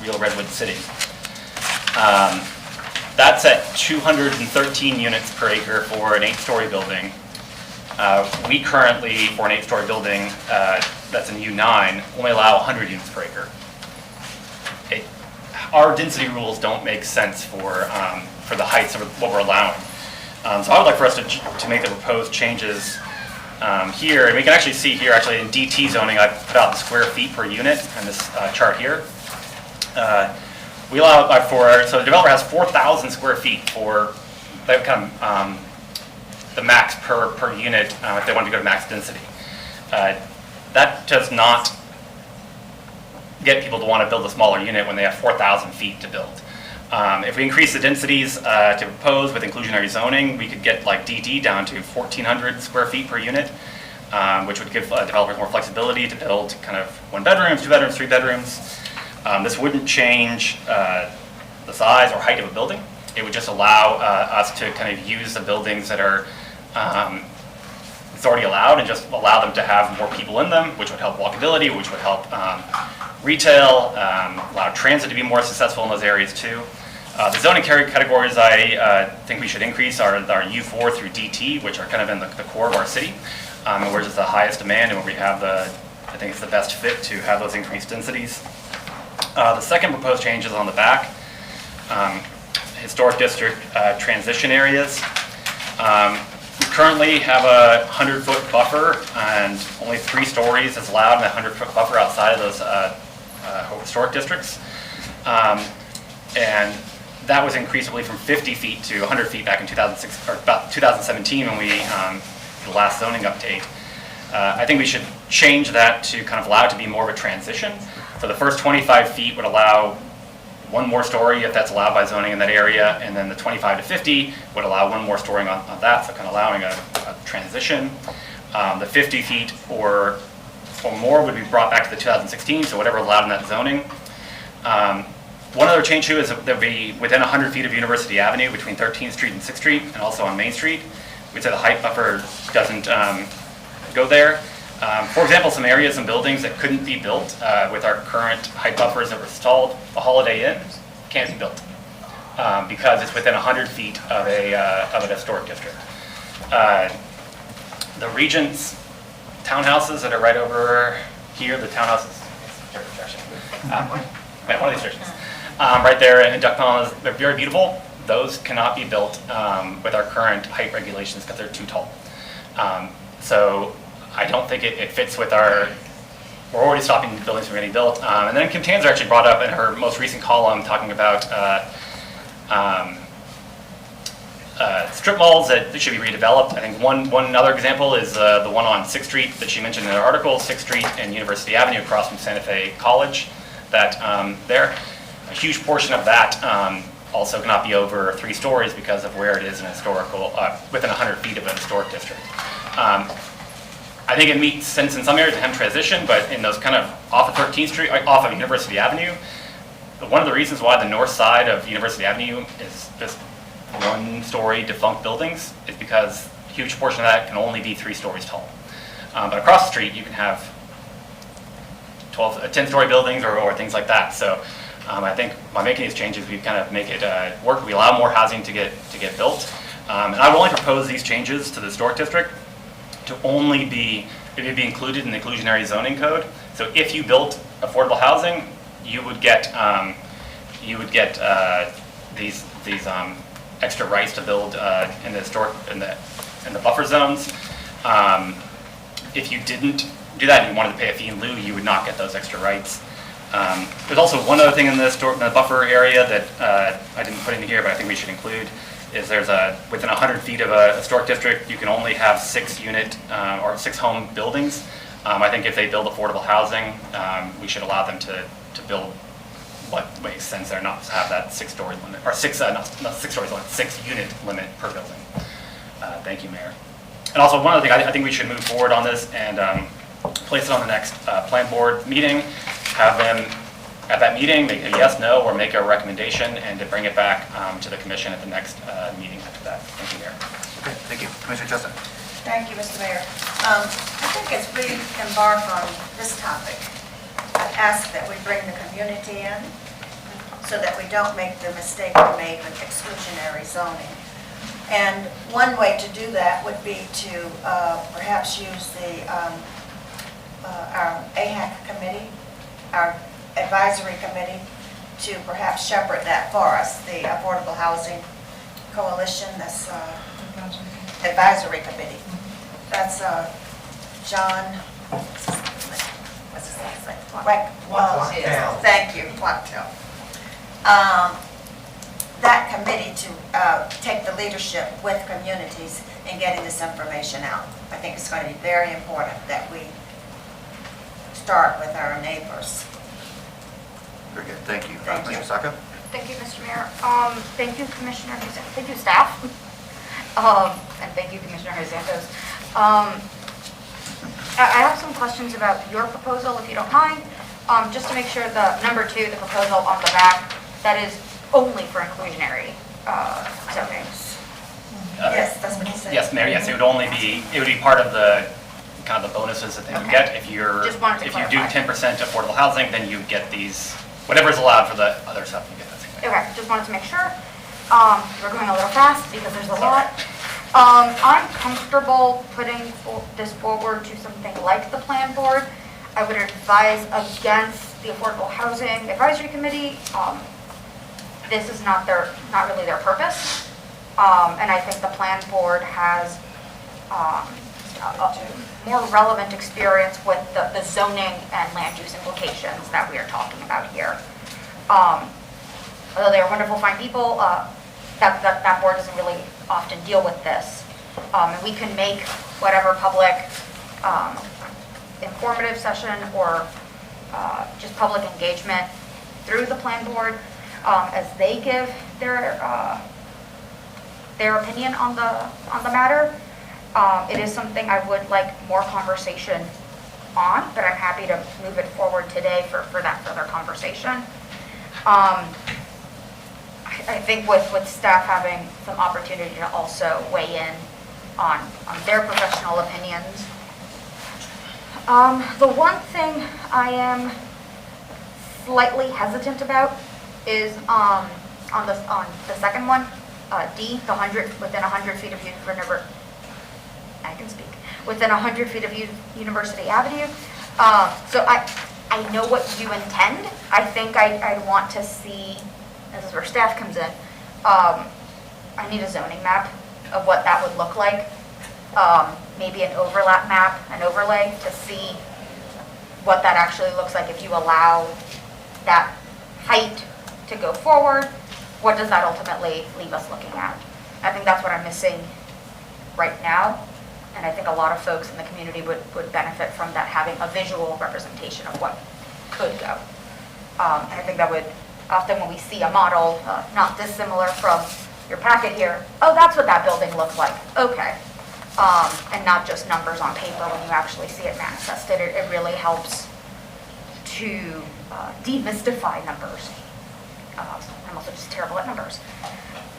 Rio Redwood City. That's at 213 units per acre for an 8-story building. We currently, for an 8-story building that's in U9, only allow 100 units per acre. Our density rules don't make sense for the heights of what we're allowing. So I would like for us to make the proposed changes here, and we can actually see here, actually in DT zoning, I put out the square feet per unit on this chart here. We allow so the developer has 4,000 square feet for that kind of the max per unit if they want to go to max density. That does not get people to want to build a smaller unit when they have 4,000 feet to build. If we increase the densities to propose with inclusionary zoning, we could get like DD down to 1,400 square feet per unit, which would give developers more flexibility to build kind of 1 bedrooms, 2 bedrooms, 3 bedrooms. This wouldn't change the size or height of a building. It would just allow us to kind of use the buildings that are it's already allowed and just allow them to have more people in them, which would help walkability, which would help retail, allow transit to be more successful in those areas too. The zoning categories I think we should increase are our U4 through DT, which are kind of in the core of our city, and where there's the highest demand and where we have I think it's the best fit to have those increased densities. The second proposed change is on the back, historic district transition areas. We currently have a 100-foot buffer and only 3 stories is allowed in a 100-foot buffer outside of those historic districts. And that was increased, I believe, from 50 feet to 100 feet back in 2006, or about 2017 when we did the last zoning update. I think we should change that to kind of allow it to be more of a transition. So the first 25 feet would allow one more story if that's allowed by zoning in that area, and then the 25 to 50 would allow one more story on that, so kind of allowing a transition. The 50 feet or more would be brought back to the 2016, so whatever allowed in that zoning. One other change too is that there'll be within 100 feet of University Avenue between 13th Street and 6th Street, and also on Main Street. We'd say the height buffer doesn't go there. For example, some areas and buildings that couldn't be built with our current height buffers that were installed, the Holiday Inn can't be built because it's within 100 feet of an historic district. The Regents townhouses that are right over here, the townhouses, one of these directions, right there in Duck Pond, they're very beautiful. Those cannot be built with our current height regulations because they're too tall. So I don't think it fits with we're already stopping buildings from getting built. And then Kim Tanzer actually brought up in her most recent column talking about strip malls that should be redeveloped. I think one other example is the one on 6th Street that she mentioned in her article, 6th Street and University Avenue across from Santa Fe College. That a huge portion of that also cannot be over 3 stories because of where it is in historical, within 100 feet of a historic district. I think it makes sense in some areas to have transition, but in those kind of off of 13th Street, off of University Avenue, one of the reasons why the north side of University Avenue is just 1-story defunct buildings is because a huge portion of that can only be 3 stories tall. But across the street, you can have 10-story buildings or things like that. So I think by making these changes, we kind of make it work. We allow more housing to get built. And I would only propose these changes to the historic district to only be included in the inclusionary zoning code. So if you built affordable housing, you would get these extra rights to build in the historic in the buffer zones. If you didn't do that and you wanted to pay a fee in lieu, you would not get those extra rights. There's also one other thing in the buffer area that I didn't put in here, but I think we should include. Is there's within 100 feet of a historic district, you can only have 6 unit or 6 home buildings. I think if they build affordable housing, we should allow them to build what makes sense there, not to have that 6-story limit, or not 6 stories limit, 6 unit limit per building. Thank you, Mayor. And also one other thing, I think we should move forward on this and place it on the next plan board meeting, have them at that meeting, make a yes, no, or make a recommendation, and to bring it back to the commission at the next meeting after that. Thank you, Mayor. Okay, thank you. Commissioner Chestnut. Thank you, Mr. Mayor. I think as we embark on this topic, I ask that we bring the community in so that we don't make the mistake we made with exclusionary zoning. And one way to do that would be to perhaps use our AHAC committee, our advisory committee, to perhaps shepherd that for us, the Affordable Housing Coalition, that's advisory committee. That's John, what's his last name? Wachtell. Thank you, Wachtell. That committee to take the leadership with communities in getting this information out. I think it's going to be very important that we start with our neighbors. Very good, thank you. Thank you. Commissioner Saka? Thank you, Mr. Mayor. Thank you, Commissioner, thank you, staff, and thank you, Commissioner Santos. I have some questions about your proposal, if you don't mind. Just to make sure, the number 2, the proposal on the back, that is only for inclusionary zoning. Yes, that's what he said. Yes, Mayor, yes, it would be part of the kind of the bonuses that they would get. If Just wanted to if you do clarify. 10% affordable housing, then you get these, whatever's allowed for the other stuff, you get that same thing. Okay, just wanted to make sure. We're going a little fast because there's a lot. I'm comfortable putting this forward to something like the plan board. I would advise against the Affordable Housing Advisory Committee. This is not really their purpose. And I think the plan board has a more relevant experience with the zoning and land use implications that we are talking about here. although they are wonderful, fine people, that board doesn't really often deal with this. And we can make whatever public informative session or just public engagement through the plan board as they give their opinion on the matter. It is something I would like more conversation on, but I'm happy to move it forward today for that further conversation. I think with staff having some opportunity to also weigh in on their professional opinions. The one thing I am slightly hesitant about is on the second one, D, the 100 within 100 feet of within 100 feet of University Avenue. So I know what you intend. I think I'd want to see, this is where staff comes in, I need a zoning map of what that would look like. Maybe an overlap map, an overlay to see what that actually looks like if you allow that height to go forward. What does that ultimately leave us looking at? I think that's what I'm missing right now. And I think a lot of folks in the community would benefit from that, having a visual representation of what could go. And I think that would, often when we see a model not dissimilar from your packet here, oh, that's what that building looks like, okay. And not just numbers on paper when you actually see it manifested. It really helps to demystify numbers. I'm also just terrible at numbers.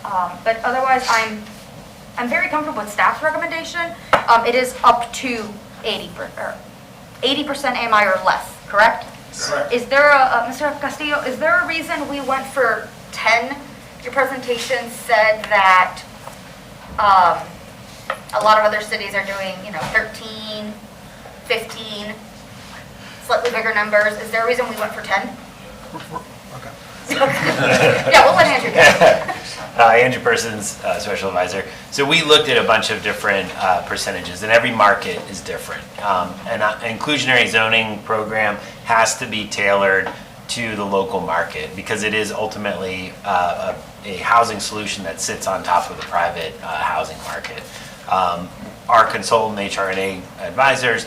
But otherwise, I'm very comfortable with staff's recommendation. It is up to 80% AMI or less, correct? Correct. Is there Mr. Castillo, is there a reason we went for 10? Your presentation said that a lot of other cities are doing, 13, 15, slightly bigger numbers. Is there a reason we went for 10? Okay. Yeah, we'll let Andrew go. Andrew Persons, Special Advisor. So we looked at a bunch of different percentages, and every market is different. And an inclusionary zoning program has to be tailored to the local market because it is ultimately a housing solution that sits on top of the private housing market. Our consultant HRNA advisors,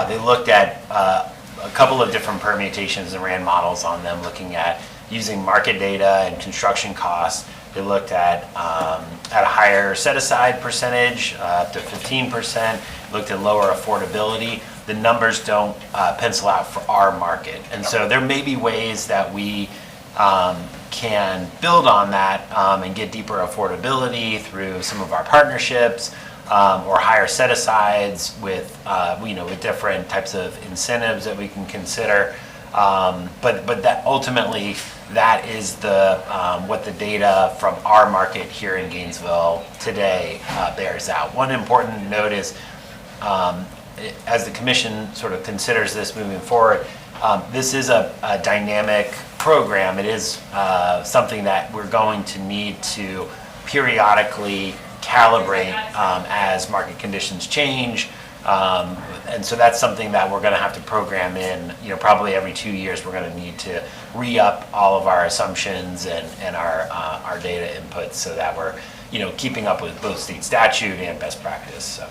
they looked at a couple of different permutations and ran models on them, looking at using market data and construction costs. They looked at a higher set-aside percentage, up to 15%, looked at lower affordability. The numbers don't pencil out for our market. And so there may be ways that we can build on that and get deeper affordability through some of our partnerships or higher set-asides with, with different types of incentives that we can consider. But that ultimately, that is the what the data from our market here in Gainesville today bears out. One important note is, as the commission sort of considers this moving forward, this is a dynamic program. It is something that we're going to need to periodically calibrate as market conditions change. And so that's something that we're going to have to program in, probably every 2 years. We're going to need to re-up all of our assumptions and our data inputs so that we're, keeping up with both state statute and best practice. So.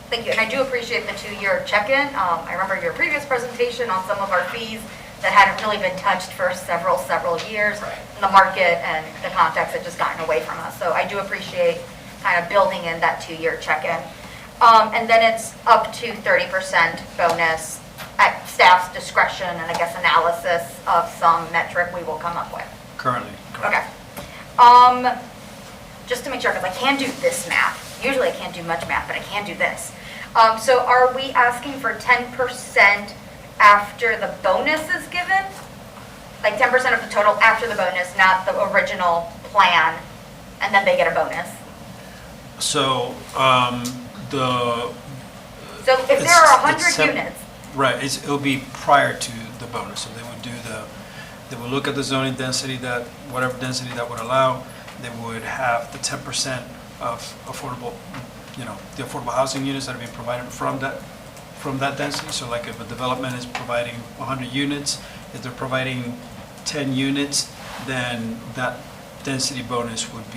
Thank you, and I do appreciate the 2-year check-in. I remember your previous presentation on some of our fees that hadn't really been touched for several years. Right. In the market and the context had just gotten away from us. So I do appreciate kind of building in that 2-year check-in. And then it's up to 30% bonus at staff's discretion and I guess analysis of some metric we will come up with. Currently, correct. Okay. Just to make sure, because I can do this math. Usually I can't do much math, but I can do this. So are we asking for 10% after the bonus is given? Like 10% of the total after the bonus, not the original plan, and then they get a bonus? So, So if there are 100 units. Right, it'll be prior to the bonus. So they would look at the zoning density whatever density that would allow, they would have the 10% of affordable, the affordable housing units that are being provided from that density. So like if a development is providing 100 units, if they're providing 10 units, then that density bonus would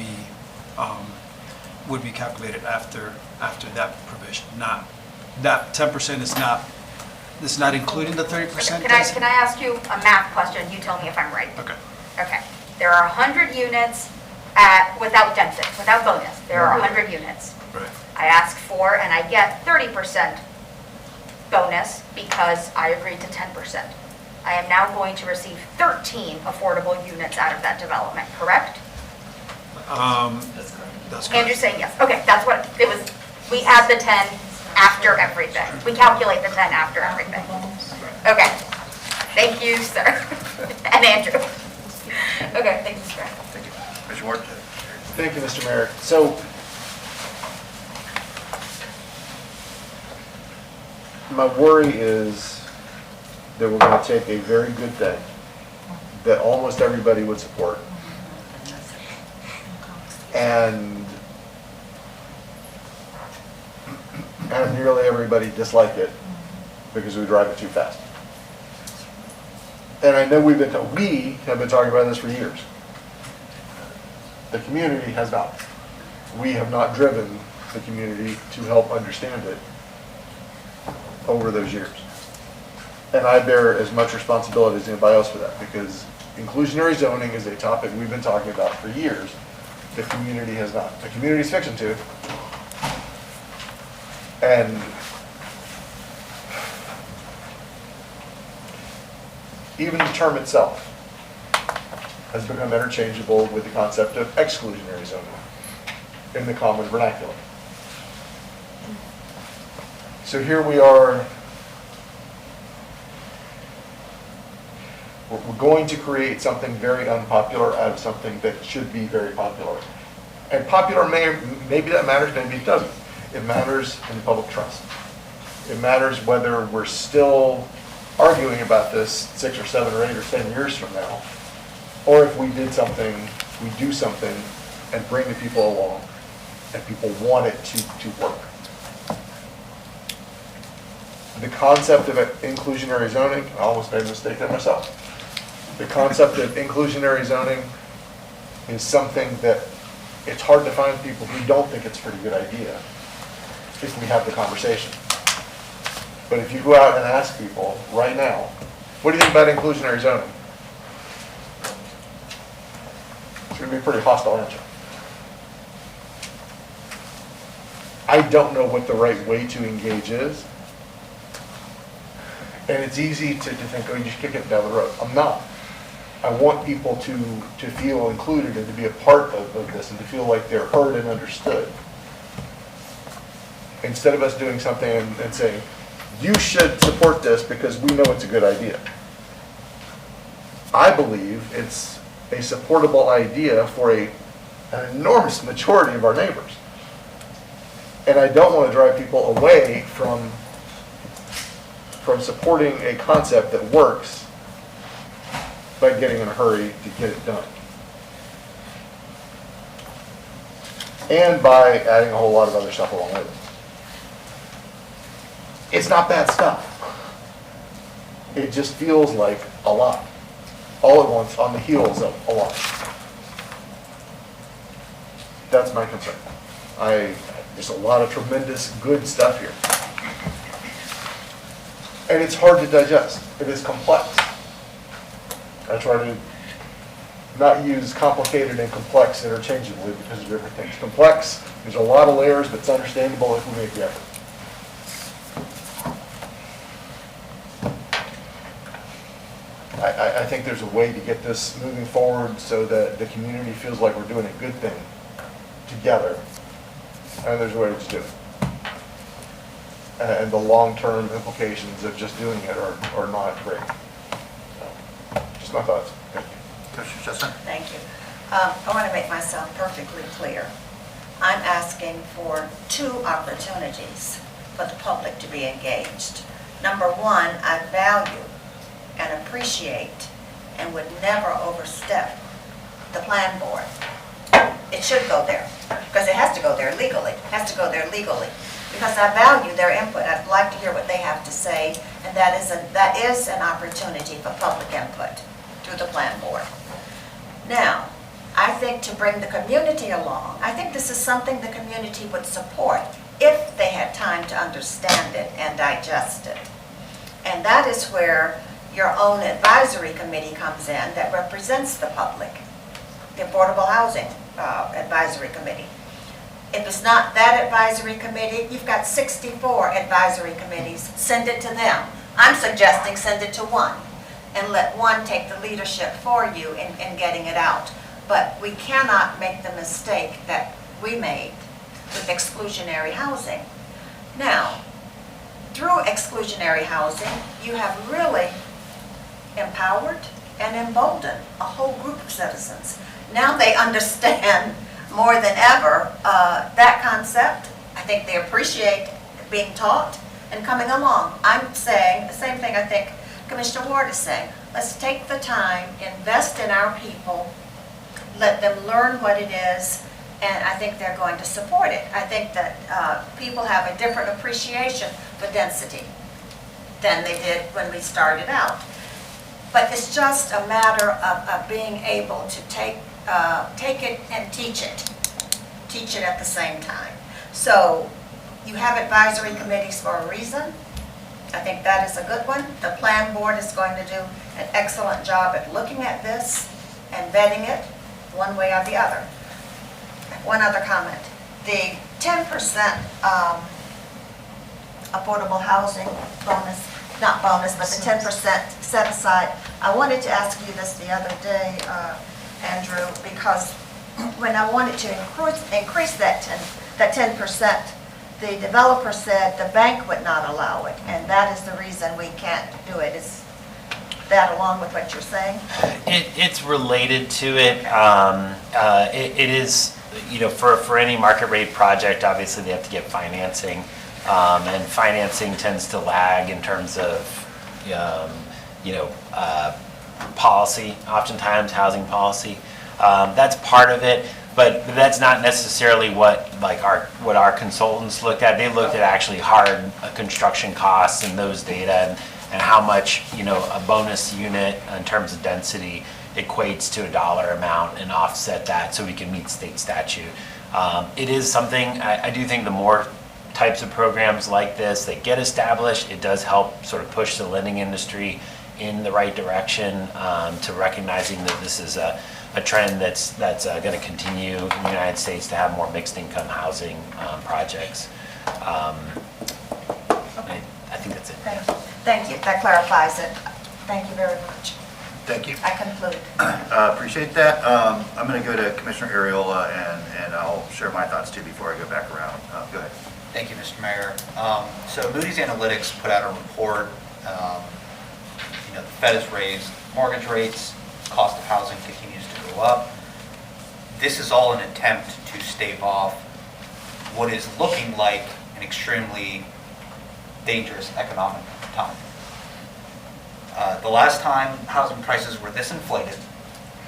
be calculated after that provision. Not, that 10% is not including the 30% density? Can I ask you a math question? You tell me if I'm right. Okay. Okay. There are 100 units without density, without bonus. There are 100 units. Right. I ask for and I get 30% bonus because I agreed to 10%. I am now going to receive 13 affordable units out of that development, correct? That's correct. Andrew's saying yes. Okay, that's what it was. We add the 10 after everything. We calculate the 10 after everything. Okay. Thank you, sir. And Andrew. Okay, thank you, sir. Thank you. Mr. Ward? Thank you, Mr. Mayor. So, my worry is that we're going to take a very good thing that almost everybody would support and have nearly everybody dislike it because we drive it too fast. And I know we have been talking about this for years. The community has not. We have not driven the community to help understand it over those years. And I bear as much responsibility as anybody else for that, because inclusionary zoning is a topic we've been talking about for years. The community has not. The community's fixing to. And even the term itself has become interchangeable with the concept of exclusionary zoning in the common vernacular. So here we are, we're going to create something very unpopular out of something that should be very popular. And popular, maybe that matters, maybe it doesn't. It matters in the public trust. It matters whether we're still arguing about this 6 or 7 or 8 or 10 years from now, or if we do something and bring the people along, and people want it to work. The concept of inclusionary zoning, I almost made a mistake there myself. The concept of inclusionary zoning is something that it's hard to find people who don't think it's a pretty good idea if we have the conversation. But if you go out and ask people right now, what do you think about inclusionary zoning? It's going to be a pretty hostile answer. I don't know what the right way to engage is. And it's easy to think, oh, you just kick it down the road. I'm not. I want people to feel included and to be a part of this and to feel like they're heard and understood. Instead of us doing something and saying, you should support this because we know it's a good idea. I believe it's a supportable idea for an enormous majority of our neighbors. And I don't want to drive people away from supporting a concept that works by getting in a hurry to get it done. And by adding a whole lot of other stuff along with it. It's not bad stuff. It just feels like a lot. All at once on the heels of a lot. That's my concern. There's a lot of tremendous good stuff here. And it's hard to digest. It is complex. I try to not use complicated and complex interchangeably because of different things. Complex, there's a lot of layers, but it's understandable if we make the effort. I think there's a way to get this moving forward so that the community feels like we're doing a good thing together. And there's a way to just do it. And the long-term implications of just doing it are not great. So, just my thoughts. Thank you. Commissioner Chestnut? Thank you. I want to make myself perfectly clear. I'm asking for 2 opportunities for the public to be engaged. Number 1, I value and appreciate and would never overstep the plan board. It should go there, because it has to go there legally. It has to go there legally. Because I value their input. I'd like to hear what they have to say, and that is an opportunity for public input through the plan board. Now, I think to bring the community along, I think this is something the community would support if they had time to understand it and digest it. And that is where your own advisory committee comes in that represents the public, the Affordable Housing Advisory Committee. If it's not that advisory committee, you've got 64 advisory committees. Send it to them. I'm suggesting send it to one and let one take the leadership for you in getting it out. But we cannot make the mistake that we made with exclusionary housing. Now, through exclusionary housing, you have really empowered and emboldened a whole group of citizens. Now they understand more than ever that concept. I think they appreciate being taught and coming along. I'm saying the same thing I think Commissioner Ward is saying. Let's take the time, invest in our people, let them learn what it is, and I think they're going to support it. I think that people have a different appreciation for density than they did when we started out. But it's just a matter of being able to take it and teach it at the same time. So you have advisory committees for a reason. I think that is a good one. The plan board is going to do an excellent job at looking at this and vetting it one way or the other. One other comment. The 10% affordable housing bonus, not bonus, but the 10% set aside. I wanted to ask you this the other day, Andrew, because when I wanted to increase that 10%, the developer said the bank would not allow it, and that is the reason we can't do it. Is that along with what you're saying? It's related to it. It is, for any market rate project, obviously they have to get financing, and financing tends to lag in terms of, policy, oftentimes housing policy. That's part of it, but that's not necessarily what our consultants looked at. They looked at actually hard construction costs and those data and how much, a bonus unit in terms of density equates to a dollar amount and offset that so we can meet state statute. It is something, I do think the more types of programs like this that get established, it does help sort of push the lending industry in the right direction, to recognizing that this is a trend that's going to continue in the United States to have more mixed income housing projects. I think that's it. Thank you. That clarifies it. Thank you very much. Thank you. I conclude. Appreciate that. I'm going to go to Commissioner Ariola, and I'll share my thoughts too before I go back around. Go ahead. Thank you, Mr. Mayor. So Moody's Analytics put out a report. The Fed has raised mortgage rates, cost of housing continues to go up. This is all an attempt to stave off what is looking like an extremely dangerous economic time. The last time housing prices were this inflated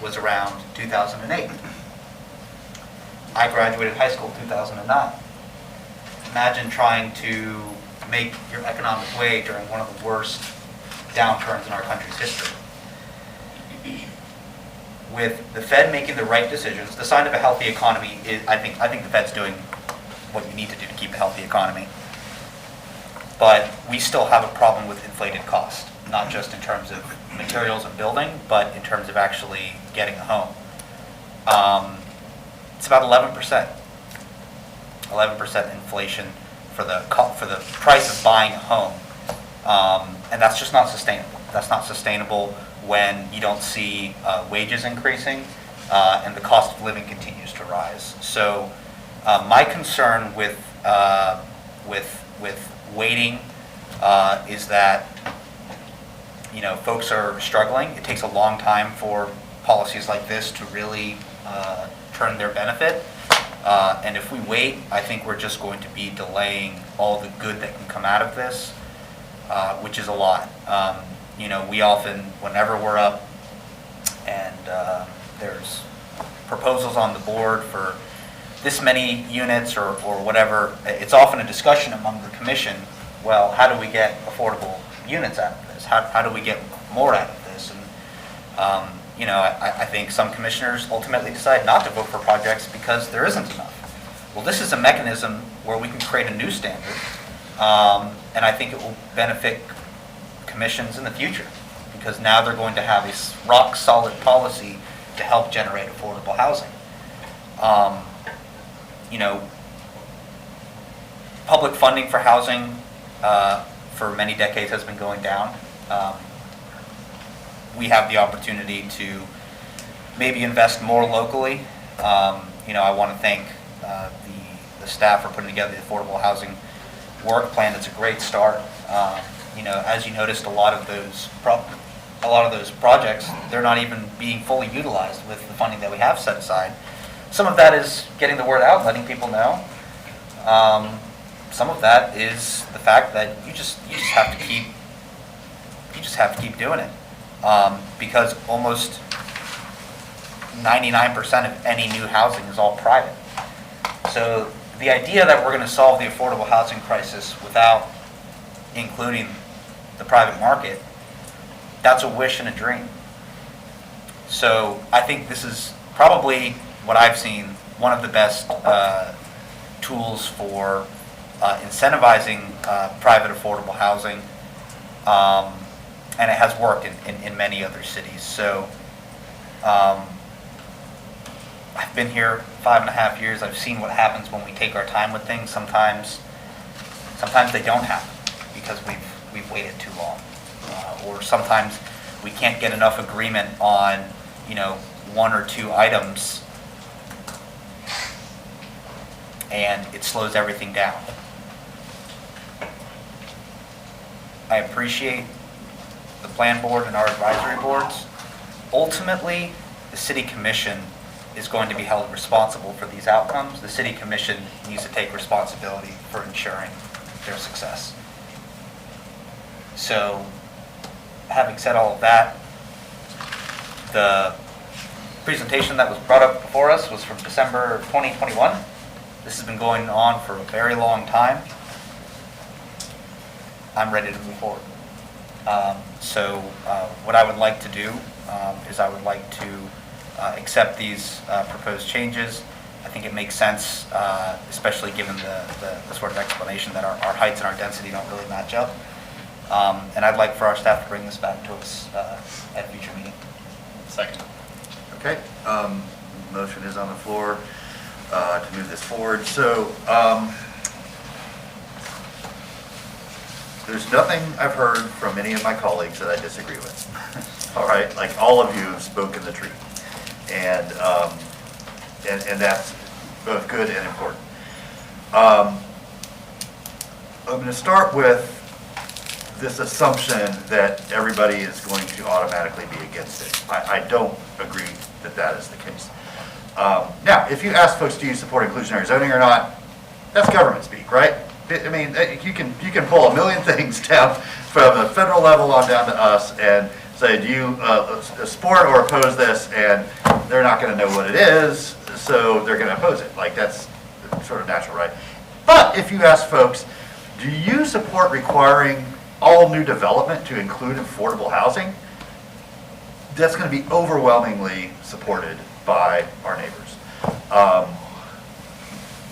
was around 2008. I graduated high school in 2009. Imagine trying to make your economic way during one of the worst downturns in our country's history. With the Fed making the right decisions, the sign of a healthy economy is, I think the Fed's doing what you need to do to keep a healthy economy. But we still have a problem with inflated cost, not just in terms of materials and building, but in terms of actually getting a home. It's about 11%. 11% inflation for the price of buying a home. And that's just not sustainable. That's not sustainable when you don't see wages increasing and the cost of living continues to rise. So my concern with waiting is that folks are struggling. It takes a long time for policies like this to really turn their benefit. And if we wait, I think we're just going to be delaying all the good that can come out of this, which is a lot. We often, whenever we're up and there's proposals on the board for this many units or whatever, it's often a discussion among the commission, well, how do we get affordable units out of this? How do we get more out of this? And I think some commissioners ultimately decide not to vote for projects because there isn't enough. Well, this is a mechanism where we can create a new standard, and I think it will benefit commissions in the future, because now they're going to have a rock-solid policy to help generate affordable housing. Public funding for housing for many decades has been going down. We have the opportunity to maybe invest more locally. I want to thank the staff for putting together the affordable housing work plan. It's a great start. As you noticed, a lot of those projects, they're not even being fully utilized with the funding that we have set aside. Some of that is getting the word out, letting people know. Some of that is the fact that you just have to keep doing it, because almost 99% of any new housing is all private. So the idea that we're going to solve the affordable housing crisis without including the private market, that's a wish and a dream. So I think this is probably what I've seen, one of the best tools for incentivizing private affordable housing, and it has worked in many other cities. So I've been here 5.5 years. I've seen what happens when we take our time with things. Sometimes they don't happen because we've waited too long, or sometimes we can't get enough agreement on one or two items, and it slows everything down. I appreciate the plan board and our advisory boards. Ultimately, the city commission is going to be held responsible for these outcomes. The city commission needs to take responsibility for ensuring their success. So, having said all of that, the presentation that was brought up before us was from December 2021. This has been going on for a very long time. I'm ready to move forward. What I would like to do is I would like to accept these proposed changes. I think it makes sense, especially given the sort of explanation that our heights and our density don't really match up. And I'd like for our staff to bring this back to us at a future meeting. Second. Okay, motion is on the floor to move this forward. So there's nothing I've heard from any of my colleagues that I disagree with. All right, like all of you have spoken the truth, and that's both good and important. I'm going to start with this assumption that everybody is going to automatically be against it. I don't agree that that is the case. Now, if you ask folks, do you support inclusionary zoning or not, that's government speak, right? I mean, you can pull a million things down from the federal level on down to us and say, do you support or oppose this? And they're not going to know what it is, so they're going to oppose it. Like, that's sort of natural, right? But if you ask folks, do you support requiring all new development to include affordable housing? That's going to be overwhelmingly supported by our neighbors.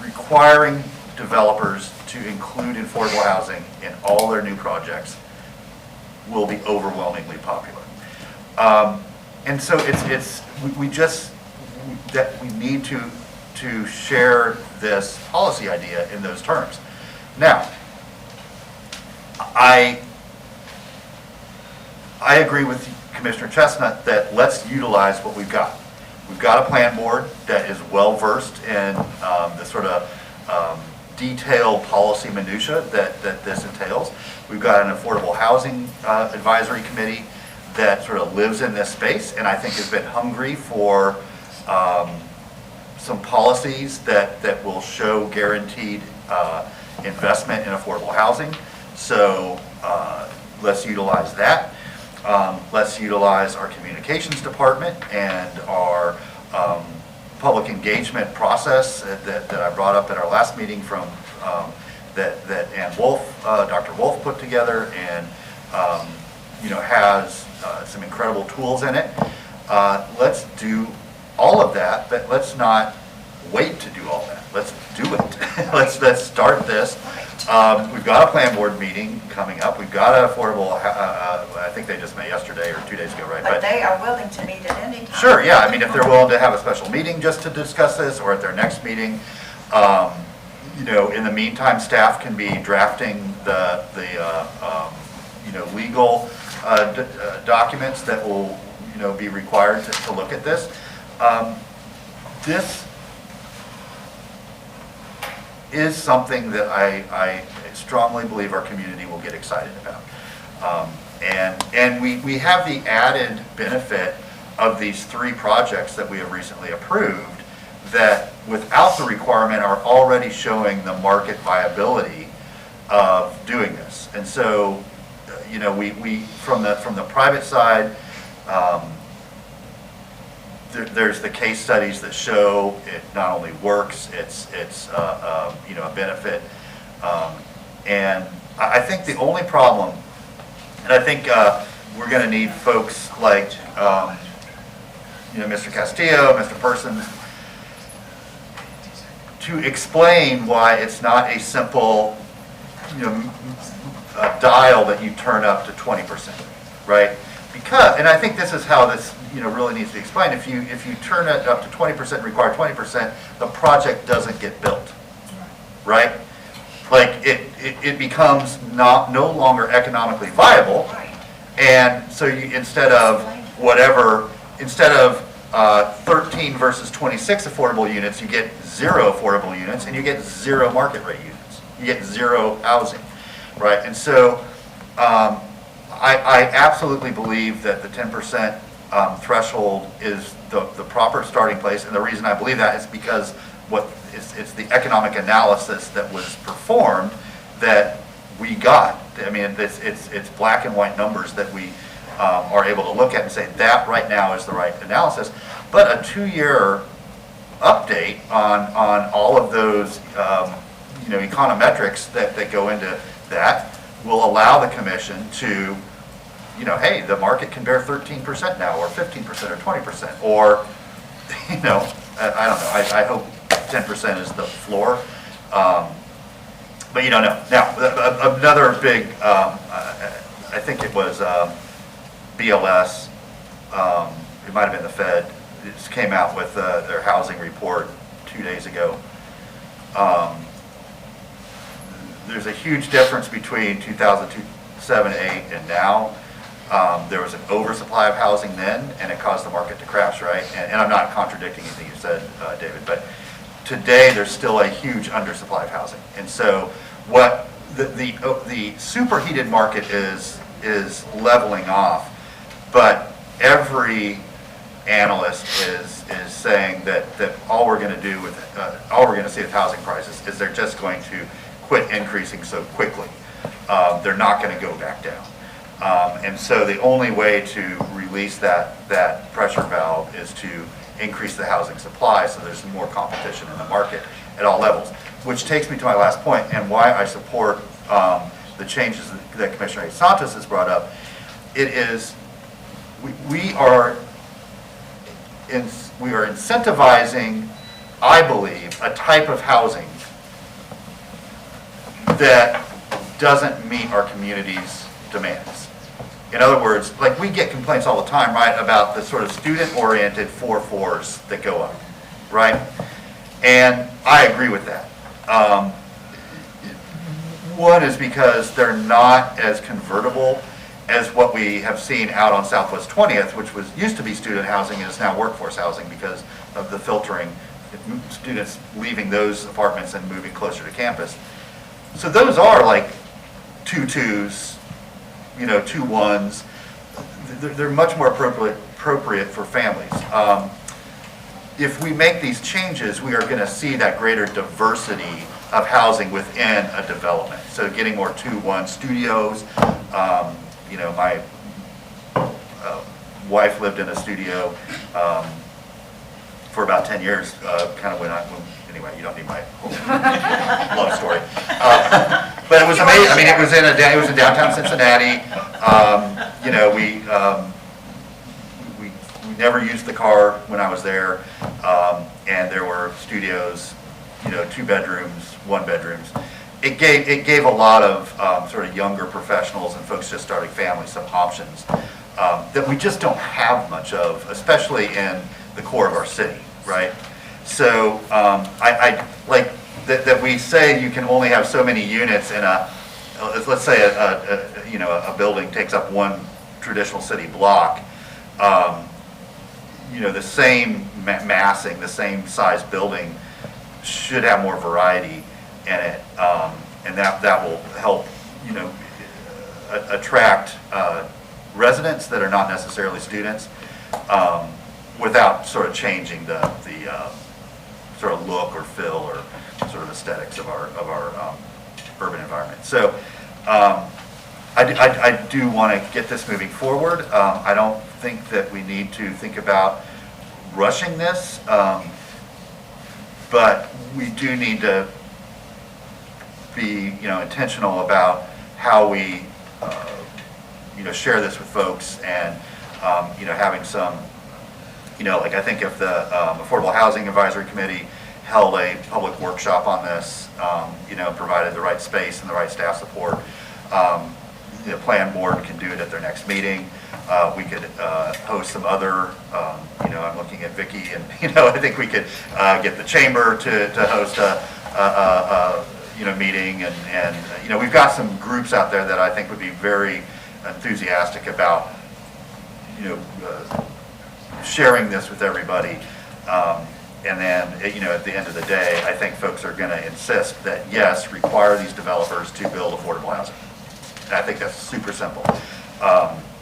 Requiring developers to include affordable housing in all their new projects will be overwhelmingly popular. And so we need to share this policy idea in those terms. Now, I agree with Commissioner Chestnut that let's utilize what we've got. We've got a plan board that is well-versed in the sort of detailed policy minutia that this entails. We've got an affordable housing advisory committee that sort of lives in this space and I think has been hungry for some policies that will show guaranteed investment in affordable housing. So let's utilize that. Let's utilize our communications department and our public engagement process that I brought up at our last meeting from that Ann Wolf, Dr. Wolf put together, and has some incredible tools in it. let's do all of that, but let's not wait to do all that. Let's do it. Let's start this. We've got a plan board meeting coming up. We've got an affordable, I think they just met yesterday or 2 days ago, right? But they are willing to meet at any time. Sure, yeah, I mean, if they're willing to have a special meeting just to discuss this, or at their next meeting, you know, in the meantime, staff can be drafting the you know, legal documents that will, you know, be required to look at this. This is something that I strongly believe our community will get excited about. And we have the added benefit of these 3 projects that we have recently approved that without the requirement are already showing the market viability of doing this. And so, you know, we from the private side, there's the case studies that show it not only works, it's you know, a benefit. And I think the only problem, and I think we're going to need folks like you know, Mr. Castillo, Mr. Persons, to explain why it's not a simple, you know, dial that you turn up to 20%, right? Because, and I think this is how this, you know, really needs to be explained. If you turn it up to 20%, require 20%, the project doesn't get built, right? Like it becomes no longer economically viable, and so you, instead of 13 versus 26 affordable units, you get 0 affordable units, and you get 0 market rate units. You get 0 housing, right? And so I absolutely believe that the 10% threshold is the proper starting place, and the reason I believe that is because it's the economic analysis that was performed that we got. I mean, it's black and white numbers that we are able to look at and say that right now is the right analysis. But a 2-year update on all of those you know, econometrics that go into that will allow the commission to, you know, hey, the market can bear 13% now, or 15%, or 20%, or, you know, I don't know. I hope 10% is the floor, but you don't know. Now, another big, I think it was BLS. It might have been the Fed. It just came out with their housing report 2 days ago. There's a huge difference between 2007, 8, and now. There was an oversupply of housing then, and it caused the market to crash, right? And I'm not contradicting anything you said, David, but today there's still a huge undersupply of housing. And so what the superheated market is leveling off, but every analyst is saying that all we're going to do with all we're going to see with housing prices is they're just going to quit increasing so quickly. They're not going to go back down. And so the only way to release that pressure valve is to increase the housing supply so there's more competition in the market at all levels. Which takes me to my last point and why I support the changes that Commissioner Santos has brought up. It is, we are incentivizing, I believe, a type of housing that doesn't meet our community's demands. In other words, like we get complaints all the time, right, about the sort of student-oriented 4-4s that go up, right? And I agree with that. One is because they're not as convertible as what we have seen out on Southwest 20th, which used to be student housing and is now workforce housing because of the filtering, students leaving those apartments and moving closer to campus. So those are like 2 2s, you know, 2 1s. They're much more appropriate for families. If we make these changes, we are going to see that greater diversity of housing within a development. So getting more 2-1 studios. You know, my wife lived in a studio for about 10 years, kind of anyway, you don't need my whole love story. But it was amazing. I mean, it was in downtown Cincinnati. You know, we never used the car when I was there, and there were studios, 2 bedrooms, 1 bedrooms. It gave a lot of sort of younger professionals and folks just starting families some options that we just don't have much of, especially in the core of our city, right? So I like that we say you can only have so many units in let's say a building takes up 1 traditional city block. The same massing, the same size building should have more variety in it, and that will help, attract residents that are not necessarily students, without sort of changing the sort of look or feel or sort of aesthetics of our urban environment. So I do want to get this moving forward. I don't think that we need to think about rushing this, but we do need to be intentional about how we share this with folks, and having some like I think if the Affordable Housing Advisory Committee held a public workshop on this, provided the right space and the right staff support, the plan board can do it at their next meeting. We could host some other, I'm looking at Vicki, and I think we could get the chamber to host a meeting, and we've got some groups out there that I think would be very enthusiastic about sharing this with everybody. And then, at the end of the day, I think folks are going to insist that, yes, require these developers to build affordable housing. And I think that's super simple.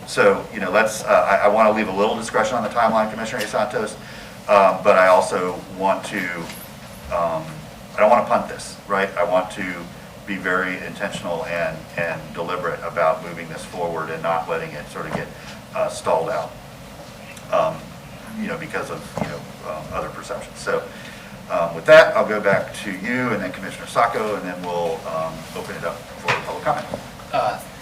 So, I want to leave a little discretion on the timeline, Commissioner Santos, but I also want to, I don't want to punt this, right? I want to be very intentional and deliberate about moving this forward and not letting it sort of get stalled out, because of, other perceptions. So with that, I'll go back to you and then Commissioner Sacco, and then we'll open it up for public comment.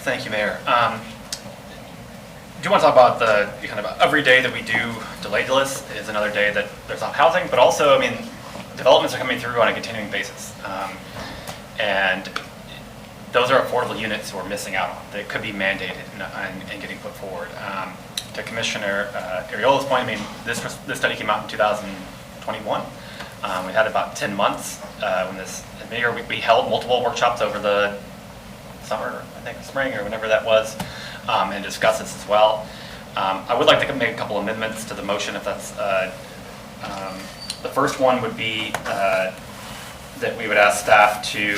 Thank you, Mayor. Do you want to talk about the kind of every day that we do delay this is another day that there's not housing, but also, developments are coming through on a continuing basis. And those are affordable units we're missing out on that could be mandated and getting put forward. To Commissioner Ariola's point, this study came out in 2021. We had about 10 months when this mayor, we held multiple workshops over the summer, I think spring or whenever that was, and discussed this as well. I would like to make a couple amendments to the motion if that's, the first one would be that we would ask staff to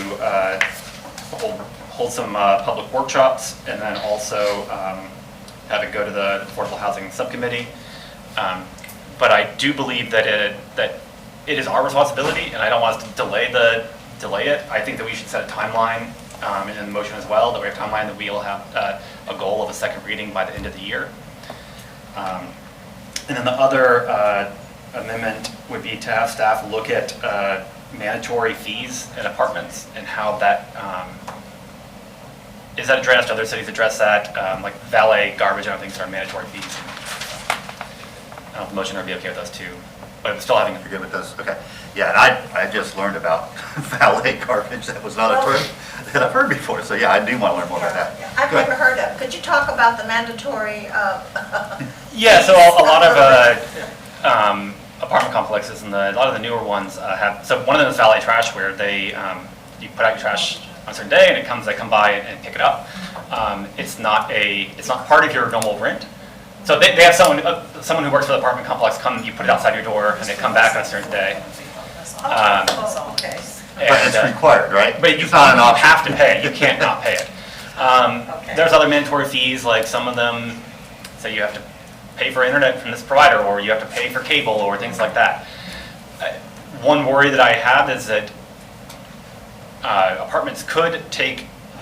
hold some public workshops, and then also have it go to the Affordable Housing Subcommittee. But I do believe that it is our responsibility, and I don't want us to delay it. I think that we should set a timeline in the motion as well, that we have a timeline that we will have a goal of a second reading by the end of the year. And then the other amendment would be to have staff look at mandatory fees in apartments and how that is that addressed. Other cities address that, like valet, garbage, and other things are mandatory fees. I don't know if the motion would be okay with those too, but I'm still having. You're good with those? Okay. Yeah, and I just learned about valet garbage. That was not a term that I've heard before. So yeah, I do want to learn more about that. I've never heard of. Could you talk about the mandatory? Yeah, so a lot of apartment complexes and a lot of the newer ones have. So one of them is valet trash, where they you put out your trash on a certain day, and they come by and pick it up. It's not part of your normal rent. So they have someone who works for the apartment complex come, you put it outside your door, and they come back on a certain day. Okay. But it's required, right? But you have to pay. You can't not pay it. There's other mandatory fees, like some of them say you have to pay for internet from this provider, or you have to pay for cable, or things like that. One worry that I have is that apartments could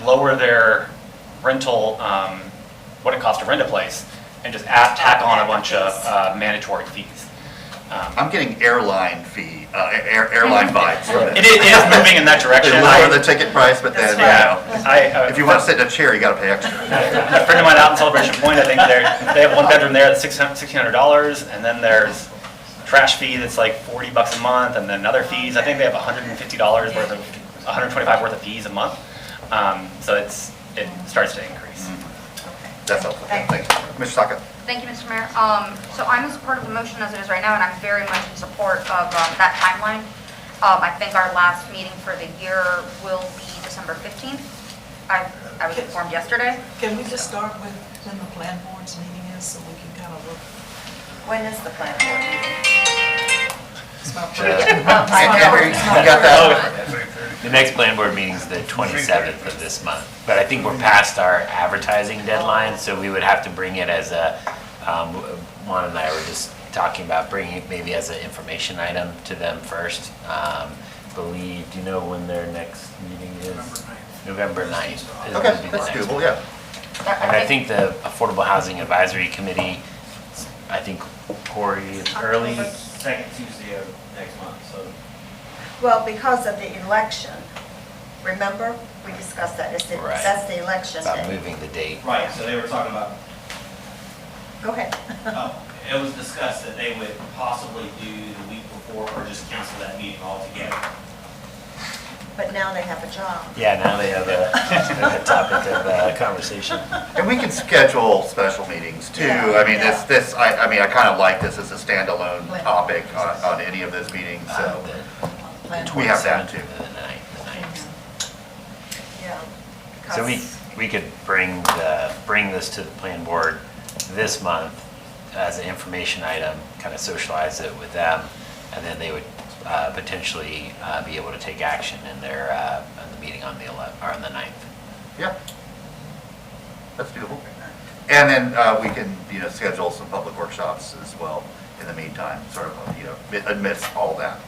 lower their rental, what it costs to rent a place, and just tack on a bunch of mandatory fees. I'm getting airline vibes from it. It is moving in that direction. They lower the ticket price, but then, if you want to sit in a chair, you got to pay extra. A friend of mine out in Celebration Point, I think they have one bedroom there that's $1,600, and then there's a trash fee that's like $40 a month, and then other fees. I think they have $150 worth of, $125 worth of fees a month. So it starts to increase. That's helpful. Thank you. Mr. Saka. Thank you, Mr. Mayor. So I'm in support of the motion as it is right now, and I'm very much in support of that timeline. I think our last meeting for the year will be December 15th. I was informed yesterday. Can we just start with when the plan board's meeting is, so we can kind of look? When is the plan board meeting? It's not You got that? The next plan board meeting is the 27th of this month, but I think we're past our advertising deadline, so we would have to bring it as a, Juan and I were just talking about bringing it maybe as an information item to them first. Do you know when their next meeting is? November 9th. Okay, that's doable, yeah. And I think the Affordable Housing Advisory Committee, I think Corey, it's early. Second Tuesday of next month, so. Well, because of the election, remember, we discussed that, Right. that's the election About day. moving the date. Right, so they were talking about, Go ahead. it was discussed that they would possibly do the week before or just cancel that meeting altogether. But now they have a job. Yeah, now they have a topic of conversation. And we can schedule special meetings too. I mean, I kind of like this as a standalone topic on any of those meetings, so we have that too. Yeah. So because- we could bring this to the plan board this month as an information item, kind of socialize it with them, and then they would potentially be able to take action in their in the meeting on the 11th or on the 9th. Yeah. That's doable. And then we can, schedule some public workshops as well in the meantime, sort of, amidst all that.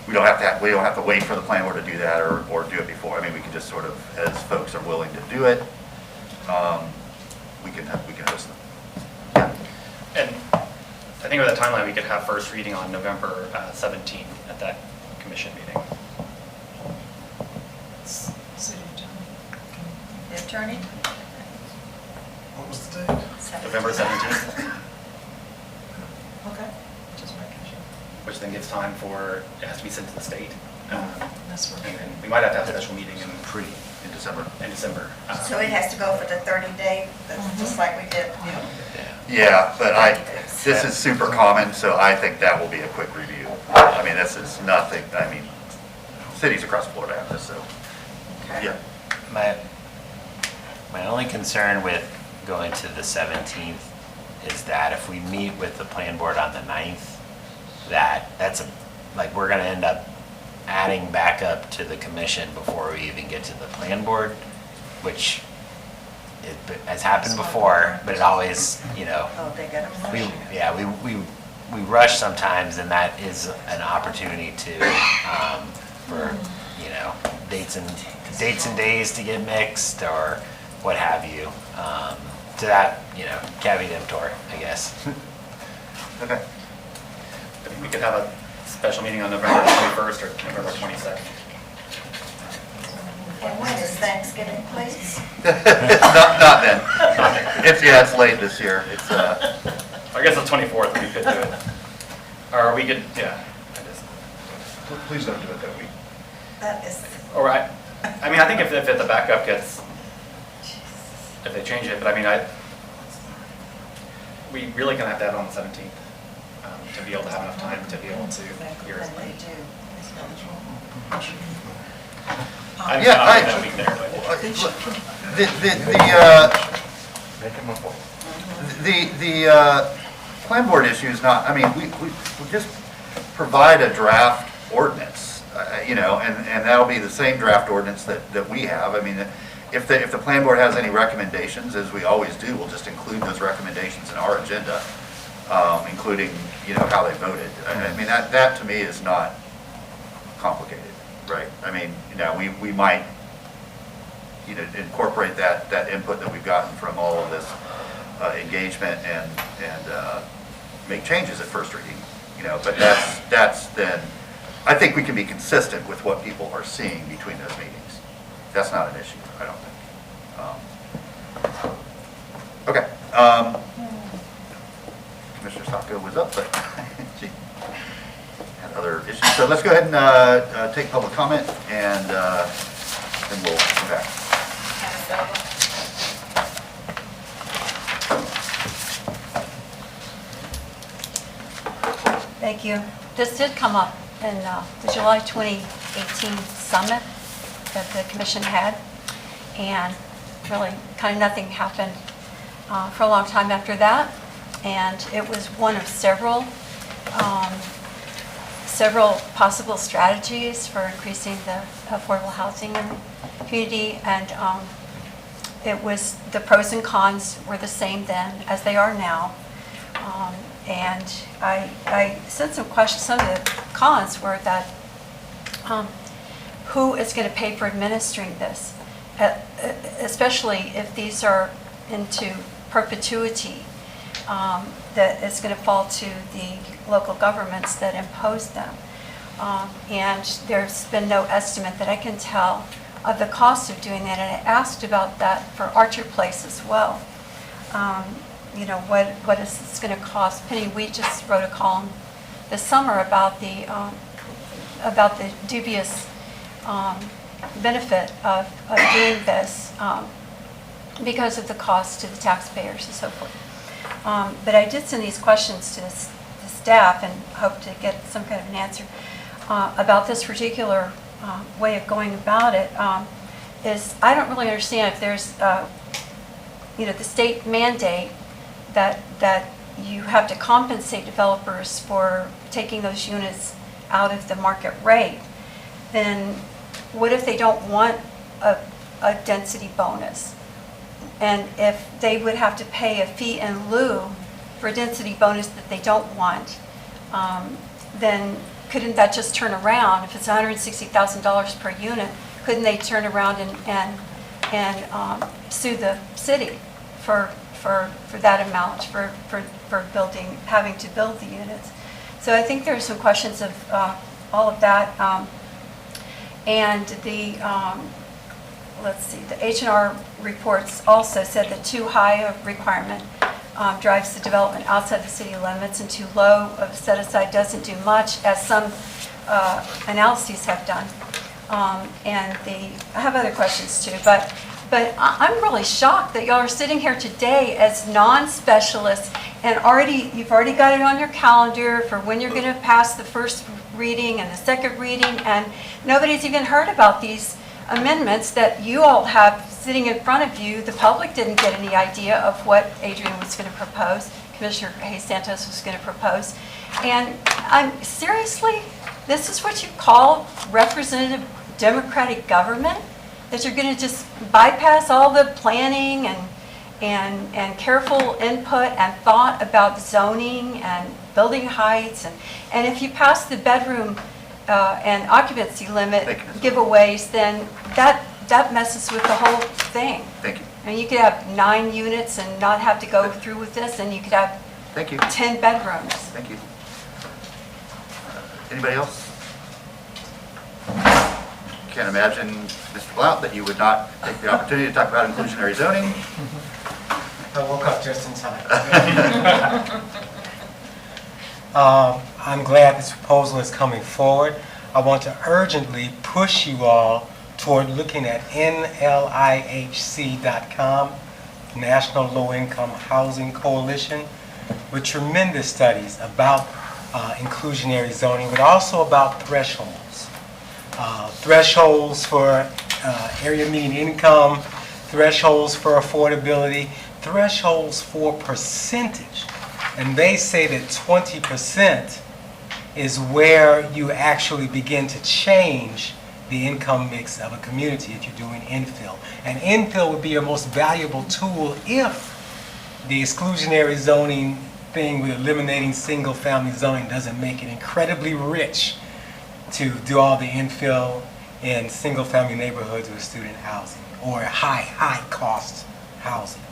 We don't have to wait for the plan board to do that or do it before. I mean, we can just sort of, as folks are willing to do it, we can host them. And I think with the timeline, we could have first reading on November 17th at that commission meeting. City attorney. The attorney? What was the date? November 17th, Okay, just making sure. which then gives time for, it has to be sent to the state. That's right. And then we might have to have a special meeting in December. So it has to go for the 30-day, just like we did. Yeah, but this is super common, so I think that will be a quick review. I mean, this is nothing, cities across Florida have this, so, yeah. My only concern with going to the 17th is that if we meet with the plan board on the 9th, we're gonna end up adding back up to the commission before we even get to the plan board, which has happened before, but it always, Oh, they got we rush sometimes, and that is an opportunity for dates and days to get mixed or what have you. To that, caveat emptor, I guess. Okay. I think we could have a special meeting on November 21st or November 22nd. And when is Thanksgiving, please? Not then. It's late this year. It's, I guess the 24th, we could do it. Or we could, yeah. Please don't do it that week. That is, Or I think if the backup gets, if they change it, but we really gonna have to have it on the 17th to be able to have enough time to be able to hear it. they do. I'm Yeah, not that week there, but. The plan board issue is not, we just provide a draft ordinance, and that'll be the same draft ordinance that we have. I mean, if the plan board has any recommendations, as we always do, we'll just include those recommendations in our agenda, including, how they voted. I mean, that to me is not complicated, right? I mean, we might, incorporate that input that we've gotten from all of this engagement and make changes at first reading, but that's then, I think we can be consistent with what people are seeing between those meetings. That's not an issue, I don't think. Okay. Commissioner Sacco was up, but she had other issues. So let's go ahead and take public comment, and then we'll come back. Thank you. This did come up in the July 2018 summit that the commission had, and really kind of nothing happened for a long time after that. And it was one of several possible strategies for increasing the affordable housing in the community. And it was, the pros and cons were the same then as they are now. And I said some questions. Some of the cons were that who is going to pay for administering this, especially if these are into perpetuity, that it's going to fall to the local governments that impose them. And there's been no estimate that I can tell of the cost of doing that. And I asked about that for Archer Place as well. What is this going to cost? Penny, we just wrote a column this summer about the dubious benefit of doing this because of the cost to the taxpayers and so forth. But I did send these questions to the staff and hope to get some kind of an answer about this particular way of going about it. Is I don't really understand if there's the state mandate that you have to compensate developers for taking those units out of the market rate. Then what if they don't want a density bonus? And if they would have to pay a fee in lieu for a density bonus that they don't want, then couldn't that just turn around? If it's $160,000 per unit, couldn't they turn around and sue the city for that amount, for having to build the units? So I think there are some questions of all of that. And the H&R reports also said that too high a requirement drives the development outside the city limits, and too low of a set-aside doesn't do much, as some analyses have done. And I have other questions too, but I'm really shocked that y'all are sitting here today as non-specialists and you've already got it on your calendar for when you're going to pass the first reading and the second reading, and nobody's even heard about these amendments that you all have sitting in front of you. The public didn't get any idea of what Adrian was going to propose, Commissioner Hayes Santos was going to propose. And seriously, this is what you call representative democratic government? That you're going to just bypass all the planning and careful input and thought about zoning and building heights, and if you pass the bedroom and occupancy limit giveaways, then that messes with the whole thing. Thank you. And you could have 9 units and not have to go through with this, and you could have 10 bedrooms. Thank you. Anybody else? Can't imagine, Mr. Blount, that you would not take the opportunity to talk about inclusionary zoning. I woke up just in time. I'm glad this proposal is coming forward. I want to urgently push you all toward looking at NLIHC.com, National Low Income Housing Coalition, with tremendous studies about inclusionary zoning, but also about thresholds. Thresholds for area median income, thresholds for affordability, thresholds for percentage. And they say that 20% is where you actually begin to change the income mix of a community if you're doing infill. And infill would be your most valuable tool if the exclusionary zoning thing with eliminating single-family zoning doesn't make it incredibly rich to do all the infill in single-family neighborhoods with student housing or high-cost housing.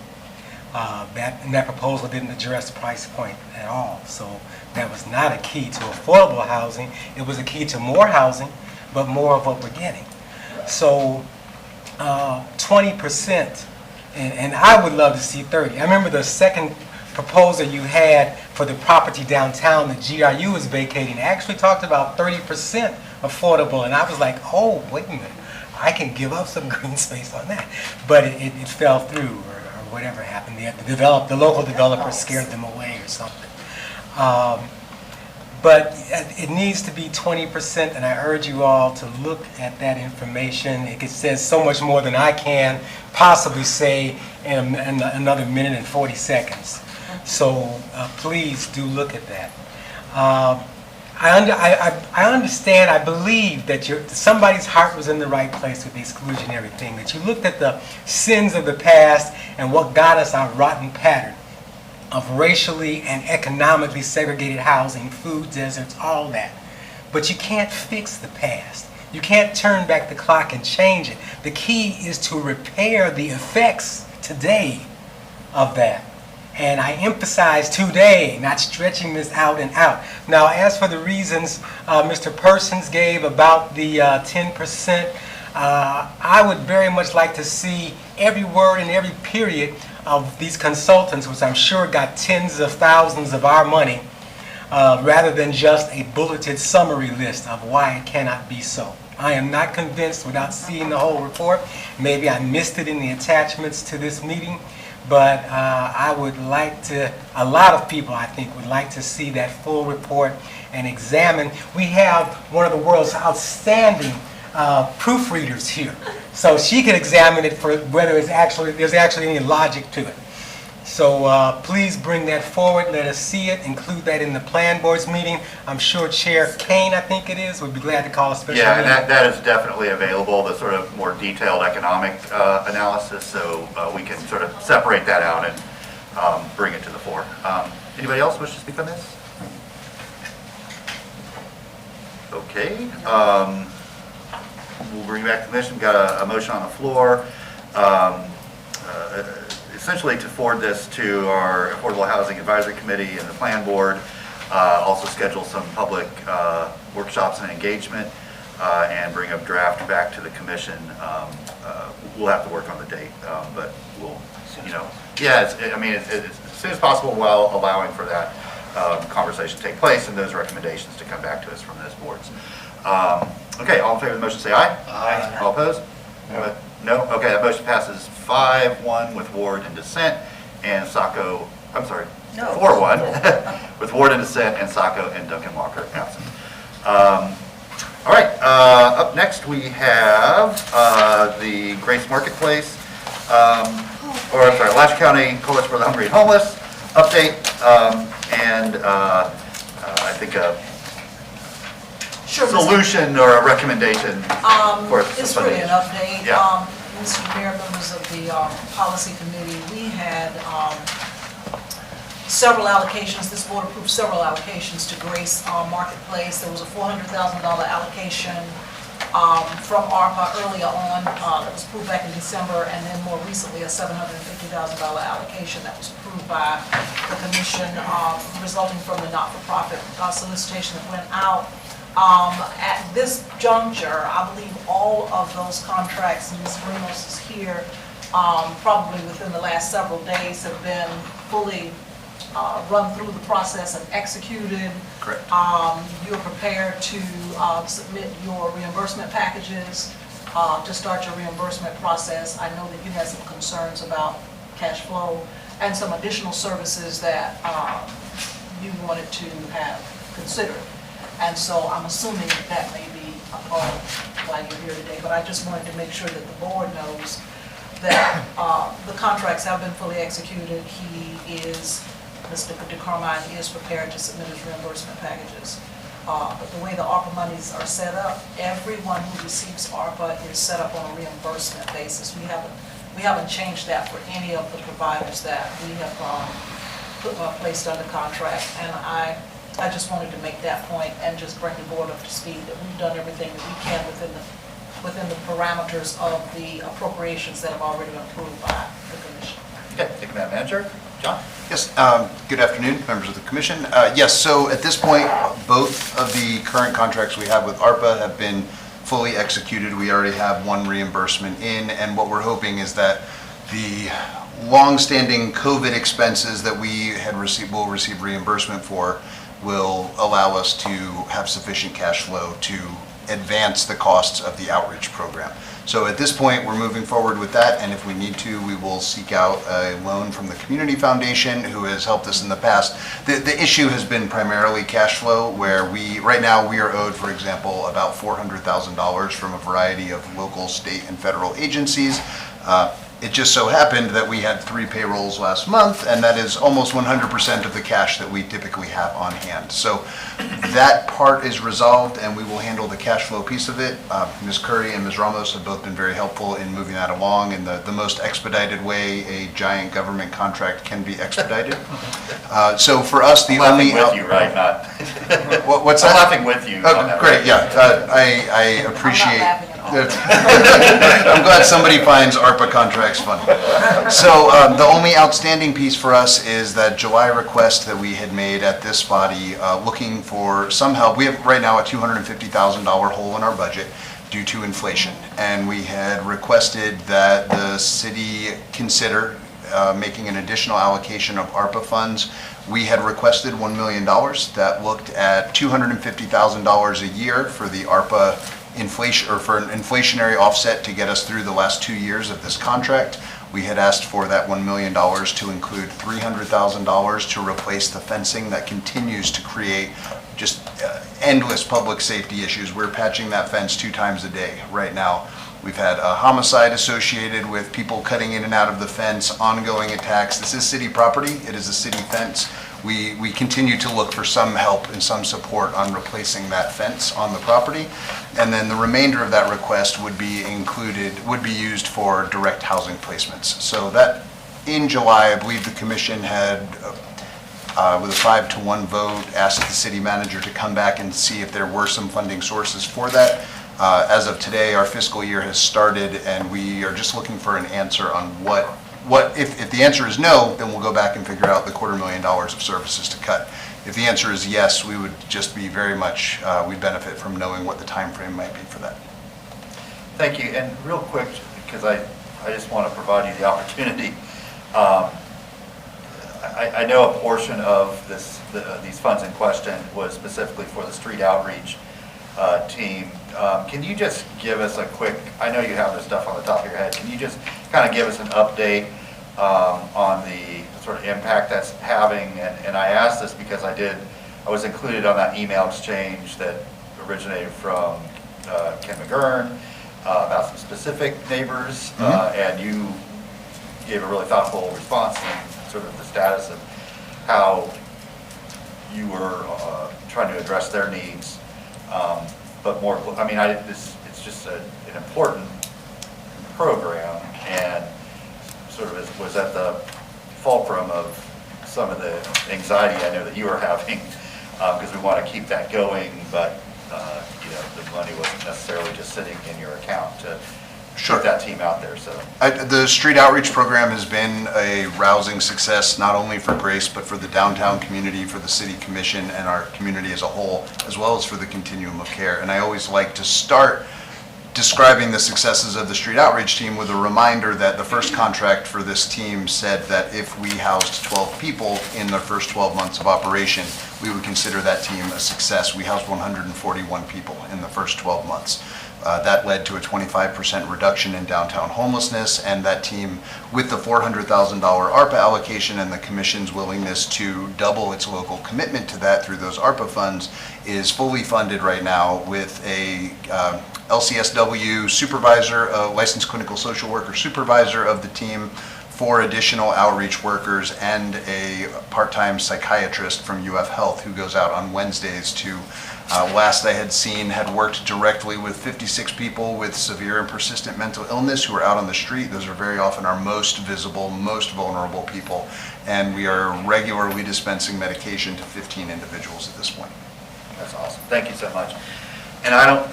That proposal didn't address price point at all. So that was not a key to affordable housing. It was a key to more housing, but more of what we're getting. So 20%, and I would love to see 30. I remember the second proposal you had for the property downtown that GRU is vacating actually talked about 30% affordable, and I was like, oh, wait a minute, I can give up some green space on that. But it fell through, or whatever happened. The local developers scared them away or something. But it needs to be 20%, and I urge you all to look at that information. It says so much more than I can possibly say in another minute and 40 seconds. So please do look at that. I understand, I believe that somebody's heart was in the right place with the exclusionary thing, that you looked at the sins of the past and what got us our rotten pattern of racially and economically segregated housing, food deserts, all that. But you can't fix the past. You can't turn back the clock and change it. The key is to repair the effects today of that. And I emphasize today, not stretching this out and out. Now, as for the reasons Mr. Persons gave about the 10%, I would very much like to see every word and every period of these consultants, which I'm sure got tens of thousands of our money, rather than just a bulleted summary list of why it cannot be so. I am not convinced without seeing the whole report. Maybe I missed it in the attachments to this meeting, but I would like to, a lot of people I think would like to see that full report and examine. We have one of the world's outstanding proofreaders here, so she can examine it for whether there's actually any logic to it. So please bring that forward, let us see it, include that in the plan board's meeting. I'm sure Chair Kane, I think it is, would be glad to call a special meeting. Yeah, and that is definitely available, the sort of more detailed economic analysis, so we can sort of separate that out and bring it to the fore. Anybody else wish to speak on this? Okay. We'll bring back to the commission. Got a motion on the floor. Essentially to forward this to our Affordable Housing Advisory Committee and the Plan Board, also schedule some public workshops and engagement, and bring a draft back to the commission. We'll have to work on the date, but we'll, as soon as possible while allowing for that conversation to take place and those recommendations to come back to us from those boards. Okay, all in favor of the motion say aye. Aye. All opposed? No? Okay, that motion passes 5-1 with Ward in dissent and Sacco, I'm sorry, 4-1 with Ward in dissent and Sacco and Duncan Walker absent. All right, up next we have the Grace Marketplace, Alachua County Coalition for the Hungry and Homeless update, and I think a solution or a recommendation for It's really an update. Yeah. Mr. Mayor, members of the policy committee, we had several allocations. This board approved several allocations to Grace Marketplace. There was a $400,000 allocation from ARPA earlier on that was approved back in December, and then more recently a $750,000 allocation that was approved by the commission resulting from the not-for-profit solicitation that went out. At this juncture, I believe all of those contracts, and Ms. Ramos is here, probably within the last several days have been fully run through the process and executed. Correct. You're prepared to submit your reimbursement packages to start your reimbursement process. I know that you had some concerns about cash flow and some additional services that you wanted to have considered. And so I'm assuming that may be a part of why you're here today, but I just wanted to make sure that the board knows that the contracts have been fully executed. Mr. DeCarmine is prepared to submit his reimbursement packages. But the way the ARPA monies are set up, everyone who receives ARPA is set up on a reimbursement basis. We haven't changed that for any of the providers that we have placed under contract. And I just wanted to make that point and just bring the board up to speed that we've done everything that we can within the parameters of the appropriations that have already been approved by the commission. Okay, thank you, Madam Manager. John? Yes, good afternoon, members of the commission. Yes, so at this point, both of the current contracts we have with ARPA have been fully executed. We already have one reimbursement in, and what we're hoping is that the long-standing COVID expenses that we had will receive reimbursement for will allow us to have sufficient cash flow to advance the costs of the outreach program. So at this point, we're moving forward with that, and if we need to, we will seek out a loan from the Community Foundation, who has helped us in the past. The issue has been primarily cash flow, where right now we are owed, for example, about $400,000 from a variety of local, state, and federal agencies. It just so happened that we had 3 payrolls last month, and that is almost 100% of the cash that we typically have on hand. So that part is resolved, and we will handle the cash flow piece of it. Ms. Curry and Ms. Ramos have both been very helpful in moving that along in the most expedited way a giant government contract can be expedited. So for us, the only... I'm laughing with you, right? Not... What's that? I'm laughing with you. Oh, great, yeah. I appreciate... I'm glad somebody finds ARPA contracts funny. So the only outstanding piece for us is that July request that we had made at this body looking for some help. We have right now a $250,000 hole in our budget due to inflation, and we had requested that the city consider making an additional allocation of ARPA funds. We had requested $1 million. That looked at $250,000 a year for the ARPA inflation, or for an inflationary offset to get us through the last 2 years of this contract. We had asked for that $1 million to include $300,000 to replace the fencing that continues to create just endless public safety issues. We're patching that fence 2 times a day right now. We've had a homicide associated with people cutting in and out of the fence, ongoing attacks. This is city property. It is a city fence. We continue to look for some help and some support on replacing that fence on the property. And then the remainder of that request would be used for direct housing placements. So that, in July, I believe the commission had, with a 5-to-1 vote, asked the city manager to come back and see if there were some funding sources for that. As of today, our fiscal year has started, and we are just looking for an answer on if the answer is no, then we'll go back and figure out the $250,000 of services to cut. If the answer is yes, we would just be very much, we'd benefit from knowing what the time frame might be for that. Thank you. And real quick, because I just want to provide you the opportunity. I know a portion of these funds in question was specifically for the street outreach team. Can you just give us a quick, I know you have this stuff on the top of your head, can you just kind of give us an update on the sort of impact that's having? And I asked this because I was included on that email exchange that originated from Ken McGurn about some specific neighbors, and you gave a really thoughtful response and sort of the status of how you were trying to address their needs. But more, I mean, it's just an important program, and sort of was at the fulcrum of some of the anxiety I know that you are having, because we want to keep that going, but the money wasn't necessarily just sitting in your account to keep that team out there. So the street outreach program has been a rousing success, not only for Grace, but for the downtown community, for the city commission, and our community as a whole, as well as for the continuum of care. And I always like to start describing the successes of the street outreach team with a reminder that the first contract for this team said that if we housed 12 people in the first 12 months of operation, we would consider that team a success. We housed 141 people in the first 12 months. That led to a 25% reduction in downtown homelessness, and that team, with the $400,000 ARPA allocation and the Commission's willingness to double its local commitment to that through those ARPA funds, is fully funded right now with a LCSW supervisor, a licensed clinical social worker supervisor of the team, 4 additional outreach workers, and a part-time psychiatrist from UF Health who goes out on Wednesdays to, last I had seen, had worked directly with 56 people with severe and persistent mental illness who are out on the street. Those are very often our most visible, most vulnerable people, and we are regularly dispensing medication to 15 individuals at this point. That's awesome. Thank you so much. And I don't,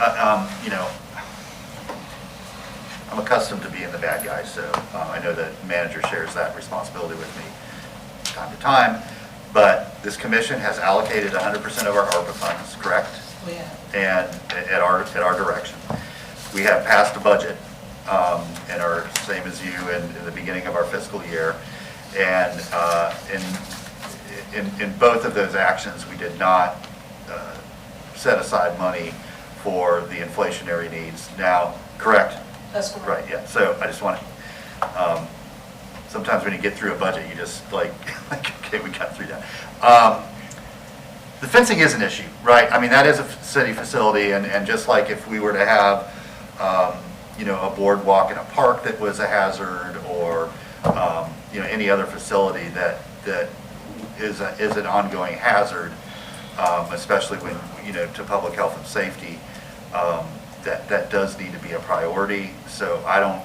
I'm accustomed to being the bad guy, so I know that manager shares that responsibility with me time to time. But this commission has allocated 100% of our ARPA funds, correct? Yeah. And at our direction. We have passed a budget, and are same as you in the beginning of our fiscal year. And in both of those actions, we did not set aside money for the inflationary needs. Now, correct? That's correct. Right, yeah. So I just want to, sometimes when you get through a budget, you just like, okay, we got through that. The fencing is an issue, right? I mean, that is a city facility, and just like if we were to have, a boardwalk in a park that was a hazard, or, any other facility that is an ongoing hazard, especially when, to public health and safety, that does need to be a priority. So I don't,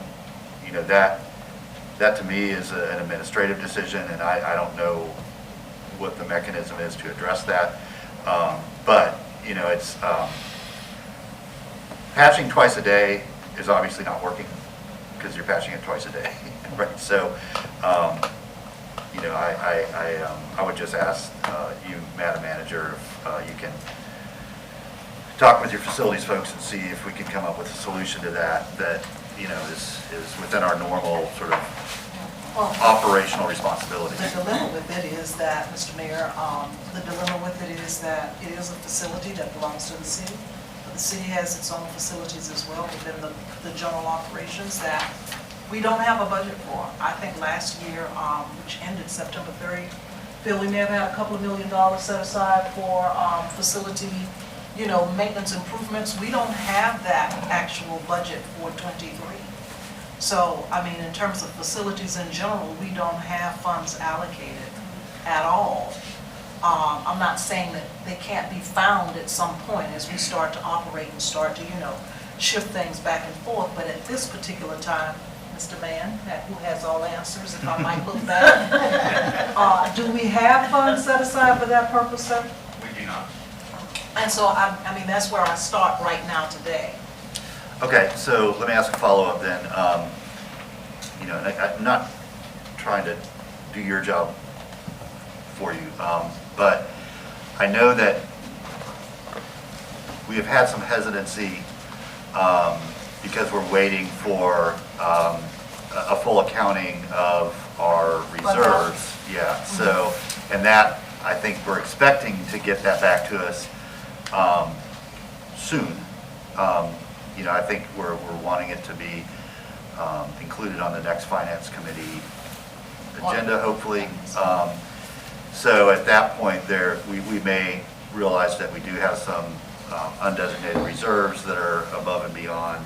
that to me is an administrative decision, and I don't know what the mechanism is to address that. But, it's, patching twice a day is obviously not working, because you're patching it twice a day, right? So, I would just ask you, Madam Manager, if you can talk with your facilities folks and see if we can come up with a solution to that is within our normal sort of operational responsibility. The dilemma with it is that, Mr. Mayor, the dilemma with it is that it is a facility that belongs to the city. But the city has its own facilities as well within the general operations that we don't have a budget for. I think last year, which ended September 30, Phil, we may have had a couple of $1 million set aside for facility, maintenance improvements. We don't have that actual budget for '23. So, I mean, in terms of facilities in general, we don't have funds allocated at all. I'm not saying that they can't be found at some point as we start to operate and start to, shift things back and forth. But at this particular time, Mr. Mann, who has all answers, if I might look back, do we have funds set aside for that purpose, sir? We do not. And so, I mean, that's where I start right now today. Okay, so let me ask a follow-up then. And I'm not trying to do your job for you, but I know that we have had some hesitancy because we're waiting for a full accounting of our reserves. Yeah, so, and that, I think we're expecting to get that back to us soon. I think we're wanting it to be included on the next Finance Committee agenda, hopefully. So at that point we may realize that we do have some undesignated reserves that are above and beyond,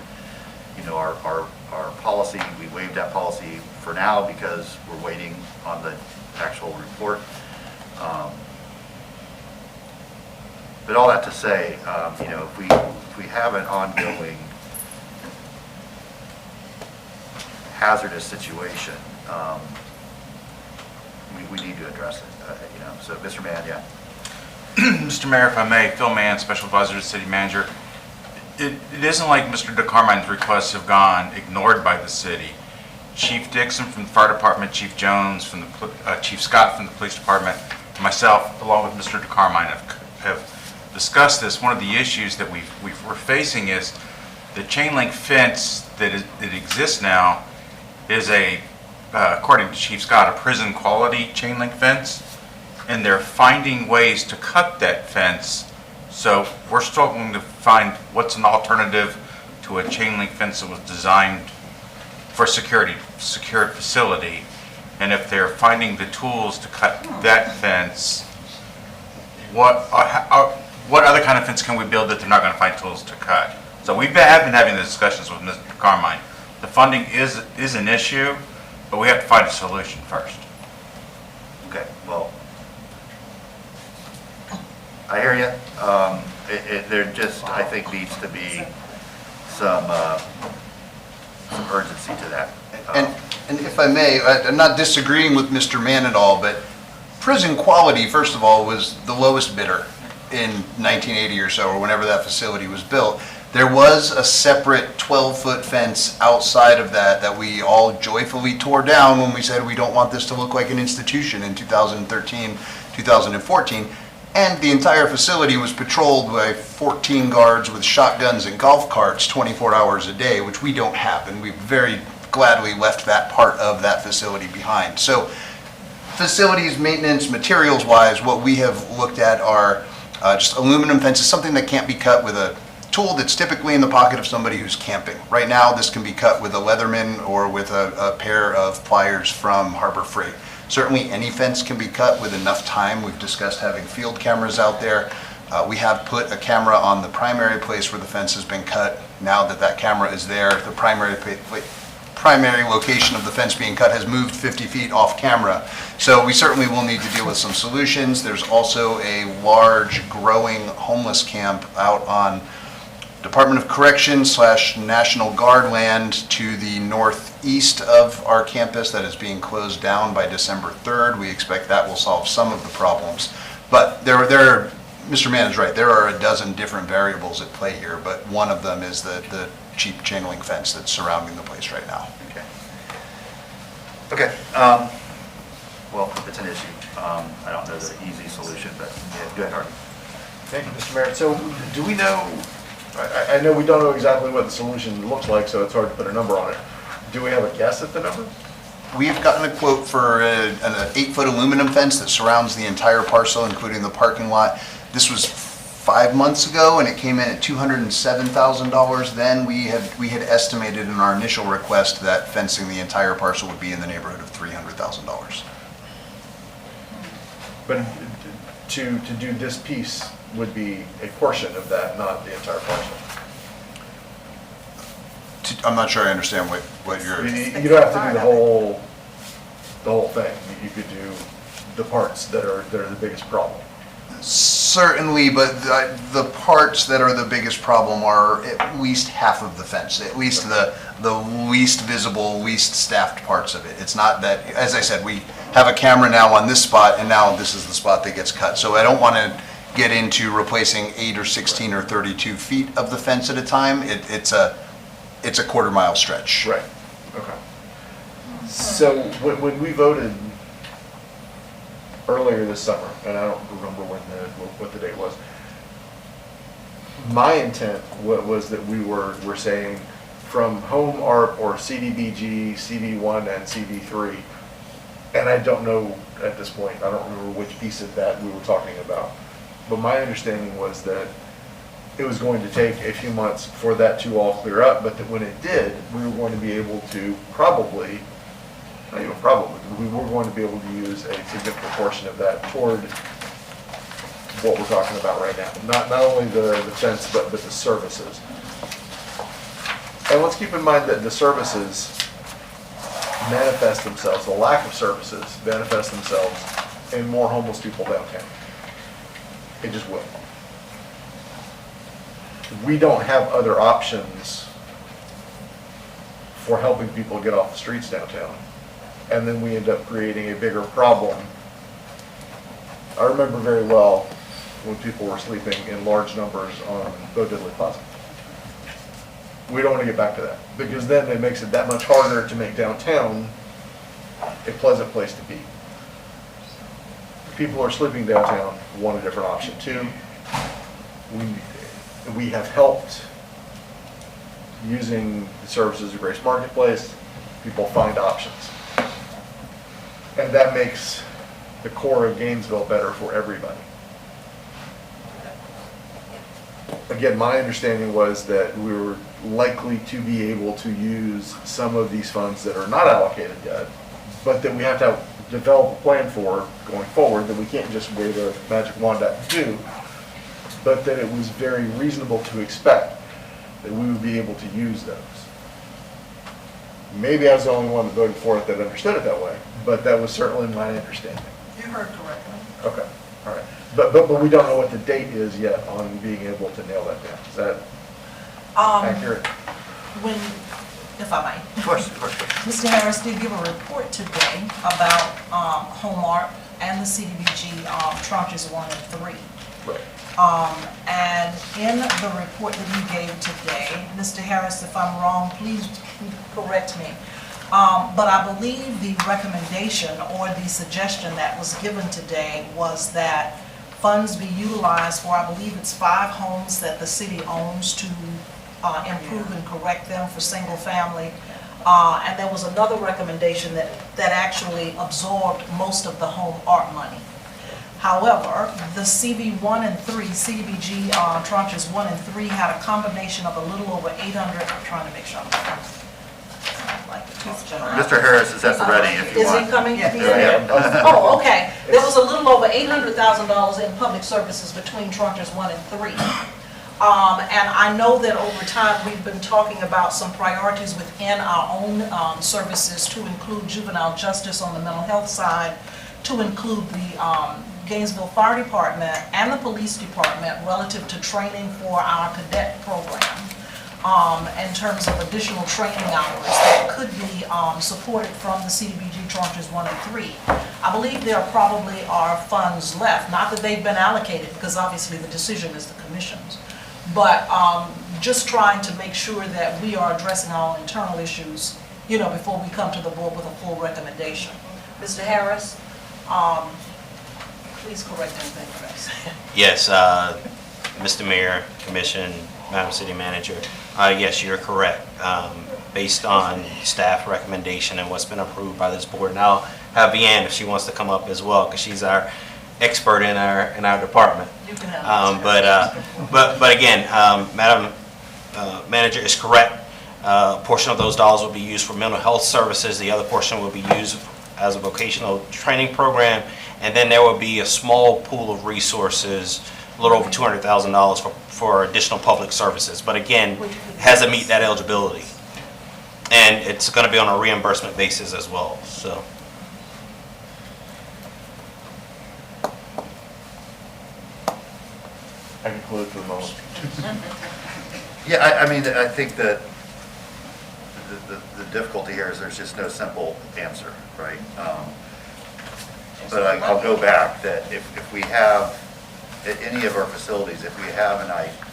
our policy. We waived that policy for now because we're waiting on the actual report. But all that to say, if we have an ongoing hazardous situation, we need to address it. So, Mr. Mann, yeah. Mr. Mayor, if I may, Phil Mann, Special Advisor to City Manager. It isn't like Mr. DeCarmine's requests have gone ignored by the city. Chief Dixon from the Fire Department, Chief Jones from the Chief Scott from the Police Department, and myself, along with Mr. DeCarmine, have discussed this. One of the issues that we're facing is the chain link fence that exists now is according to Chief Scott, a prison quality chain link fence, and they're finding ways to cut that fence. So we're struggling to find what's an alternative to a chain link fence that was designed for secured facility. And if they're finding the tools to cut that fence, what other kind of fence can we build that they're not going to find tools to cut? So have been having the discussions with Mr. Carmine. The funding is an issue, but we have to find a solution first. Okay, well, I hear you. There just, I think, needs to be some urgency to that. And if I may, I'm not disagreeing with Mr. Mann at all, but prison quality, first of all, was the lowest bidder in 1980 or so, or whenever that facility was built. There was a separate 12-foot fence outside of that we all joyfully tore down when we said we don't want this to look like an institution in 2013, 2014. And the entire facility was patrolled by 14 guards with shotguns and golf carts 24 hours a day, which we don't have, and we very gladly left that part of that facility behind. So facilities, maintenance, materials-wise, what we have looked at are just aluminum fences, something that can't be cut with a tool that's typically in the pocket of somebody who's camping. Right now, this can be cut with a Leatherman or with a pair of pliers from Harbor Freight. Certainly, any fence can be cut with enough time. We've discussed having field cameras out there. We have put a camera on the primary place where the fence has been cut. Now that that camera is there, the primary location of the fence being cut has moved 50 feet off camera. So we certainly will need to deal with some solutions. There's also a large growing homeless camp out on Department of Corrections / National Guard land to the northeast of our campus that is being closed down by December 3rd. We expect that will solve some of the problems. But Mr. Mann is right, there are a dozen different variables at play here, but one of them is the cheap chain link fence that's surrounding the place right now. Okay. Well, it's an issue. I don't know the easy solution, but yeah, go ahead, Harvey. Thank you, Mr. Mayor. So do we know, I know we don't know exactly what the solution looks like, so it's hard to put a number on it. Do we have a guess at the number? We've gotten a quote for an 8-foot aluminum fence that surrounds the entire parcel, including the parking lot. This was 5 months ago, and it came in at $207,000 then. We had estimated in our initial request that fencing the entire parcel would be in the neighborhood of $300,000. But to do this piece would be a portion of that, not the entire parcel. I'm not sure I understand what you're... You don't have to do the whole thing. You could do the parts that are the biggest problem. Certainly, but the parts that are the biggest problem are at least half of the fence, at least the least visible, least staffed parts of it. It's not that, as I said, we have a camera now on this spot, and now this is the spot that gets cut. So I don't want to get into replacing 8 or 16 or 32 feet of the fence at a time. It's a quarter-mile stretch. Right. Okay. So when we voted earlier this summer, and I don't remember what the date was, my intent was that we were saying from home ARP or CDBG, CV1, and CV3, and I don't know at this point, I don't remember which piece of that we were talking about, but my understanding was that it was going to take a few months for that to all clear up, but that when it did, we were going to be able to probably, not even probably, we were going to be able to use a significant portion of that toward what we're talking about right now. Not only the fence, but the services. And let's keep in mind that the services manifest themselves, the lack of services manifest themselves in more homeless people downtown. It just will. We don't have other options for helping people get off the streets downtown. And then we end up creating a bigger problem. I remember very well when people were sleeping in large numbers on Bo Diddley Plaza. We don't want to get back to that, because then it makes it that much harder to make downtown a pleasant place to be. People who are sleeping downtown want a different option too. We have helped using the services of Grace Marketplace, people find options. And that makes the core of Gainesville better for everybody. Again, my understanding was that we were likely to be able to use some of these funds that are not allocated yet, but that we have to develop a plan for going forward, that we can't just wave a magic wand at to do, but that it was very reasonable to expect that we would be able to use those. Maybe I was the only one that voted for it that understood it that way, but that was certainly my understanding. You heard correctly. Okay, all right. But we don't know what the date is yet on being able to nail that down. Is that accurate? If I may. Of course. Mr. Harris did give a report today about Home ARP and the CDBG tranches 1 and 3. And in the report that you gave today, Mr. Harris, if I'm wrong, please correct me. But I believe the recommendation or the suggestion that was given today was that funds be utilized for, I believe it's 5 homes that the city owns to improve and correct them for single family. And there was another recommendation that actually absorbed most of the home art money. However, the CV 1 and 3, CDBG tranches 1 and 3 had a combination of a little over 800, I'm trying to make sure I'm like the truth general. Mr. Harris is at the ready if you want. Is he coming? Yeah. He's here. Oh, okay. There was a little over $800,000 in public services between tranches 1 and 3. And I know that over time, we've been talking about some priorities within our own services to include juvenile justice on the mental health side, to include the Gainesville Fire Department and the Police Department relative to training for our cadet program, in terms of additional training hours that could be supported from the CDBG tranches 1 and 3. I believe there probably are funds left, not that they've been allocated, because obviously the decision is the commission's, but just trying to make sure that we are addressing our internal issues, before we come to the board with a full recommendation. Mr. Harris, please correct anything that I say. Yes, Mr. Mayor, Commission, Madam City Manager, yes, you're correct. Based on staff recommendation and what's been approved by this board. And I'll have Vianne if she wants to come up as well, because she's our expert in our department. You can have But again, Madam Manager is correct. A portion of those dollars will be used for mental health services. The other portion will be used as a vocational training program. And then there will be a small pool of resources, a little over $200,000 for additional public services. But again, it has to meet that eligibility. And it's going to be on a reimbursement basis as well, so. I conclude for the moment. Yeah, I mean, I think that the difficulty here is there's just no simple answer, right? But I'll go back, that if we have, at any of our facilities, if we have an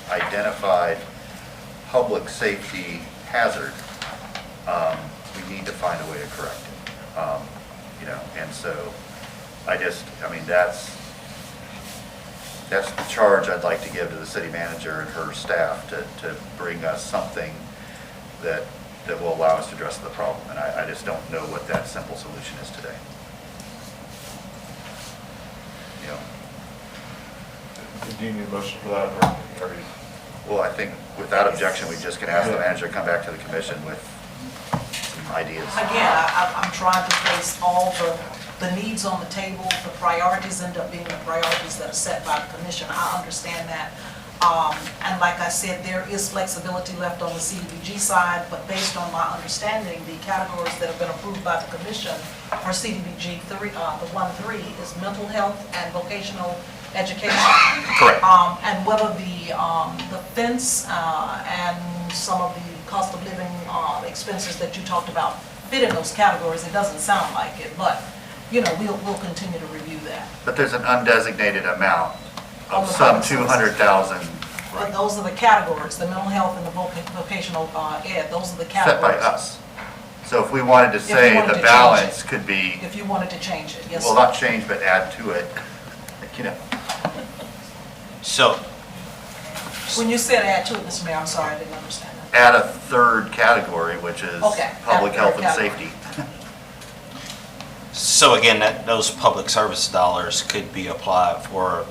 identified public safety hazard, we need to find a way to correct it. And so that's the charge I'd like to give to the city manager and her staff, to bring us something that will allow us to address the problem. And I just don't know what that simple solution is today. Do you need a motion for that, or you? Well, I think without objection, we just can ask the manager to come back to the commission with some ideas. Again, I'm trying to place all the needs on the table. The priorities end up being the priorities that are set by the commission. I understand that. And like I said, there is flexibility left on the CDBG side, but based on my understanding, the categories that have been approved by the commission for CDBG 3, the 1-3 is mental health and vocational education. Correct. And whether the fence and some of the cost of living expenses that you talked about fit in those categories, it doesn't sound like it, but we'll continue to review that. But there's an undesignated amount On of the some public services. 200,000 But those are the categories, the mental health and the vocational ed, those are the set categories. by us. So if we wanted to If you say wanted to the change balance it. could be, If you wanted to change it, yes. well, sir. not change, but add to it, So, When you said add to it, Mr. Mayor, I'm sorry, I didn't understand that. add a third category, which is Okay, public add a health third and category. safety. so again, those public service dollars could be applied for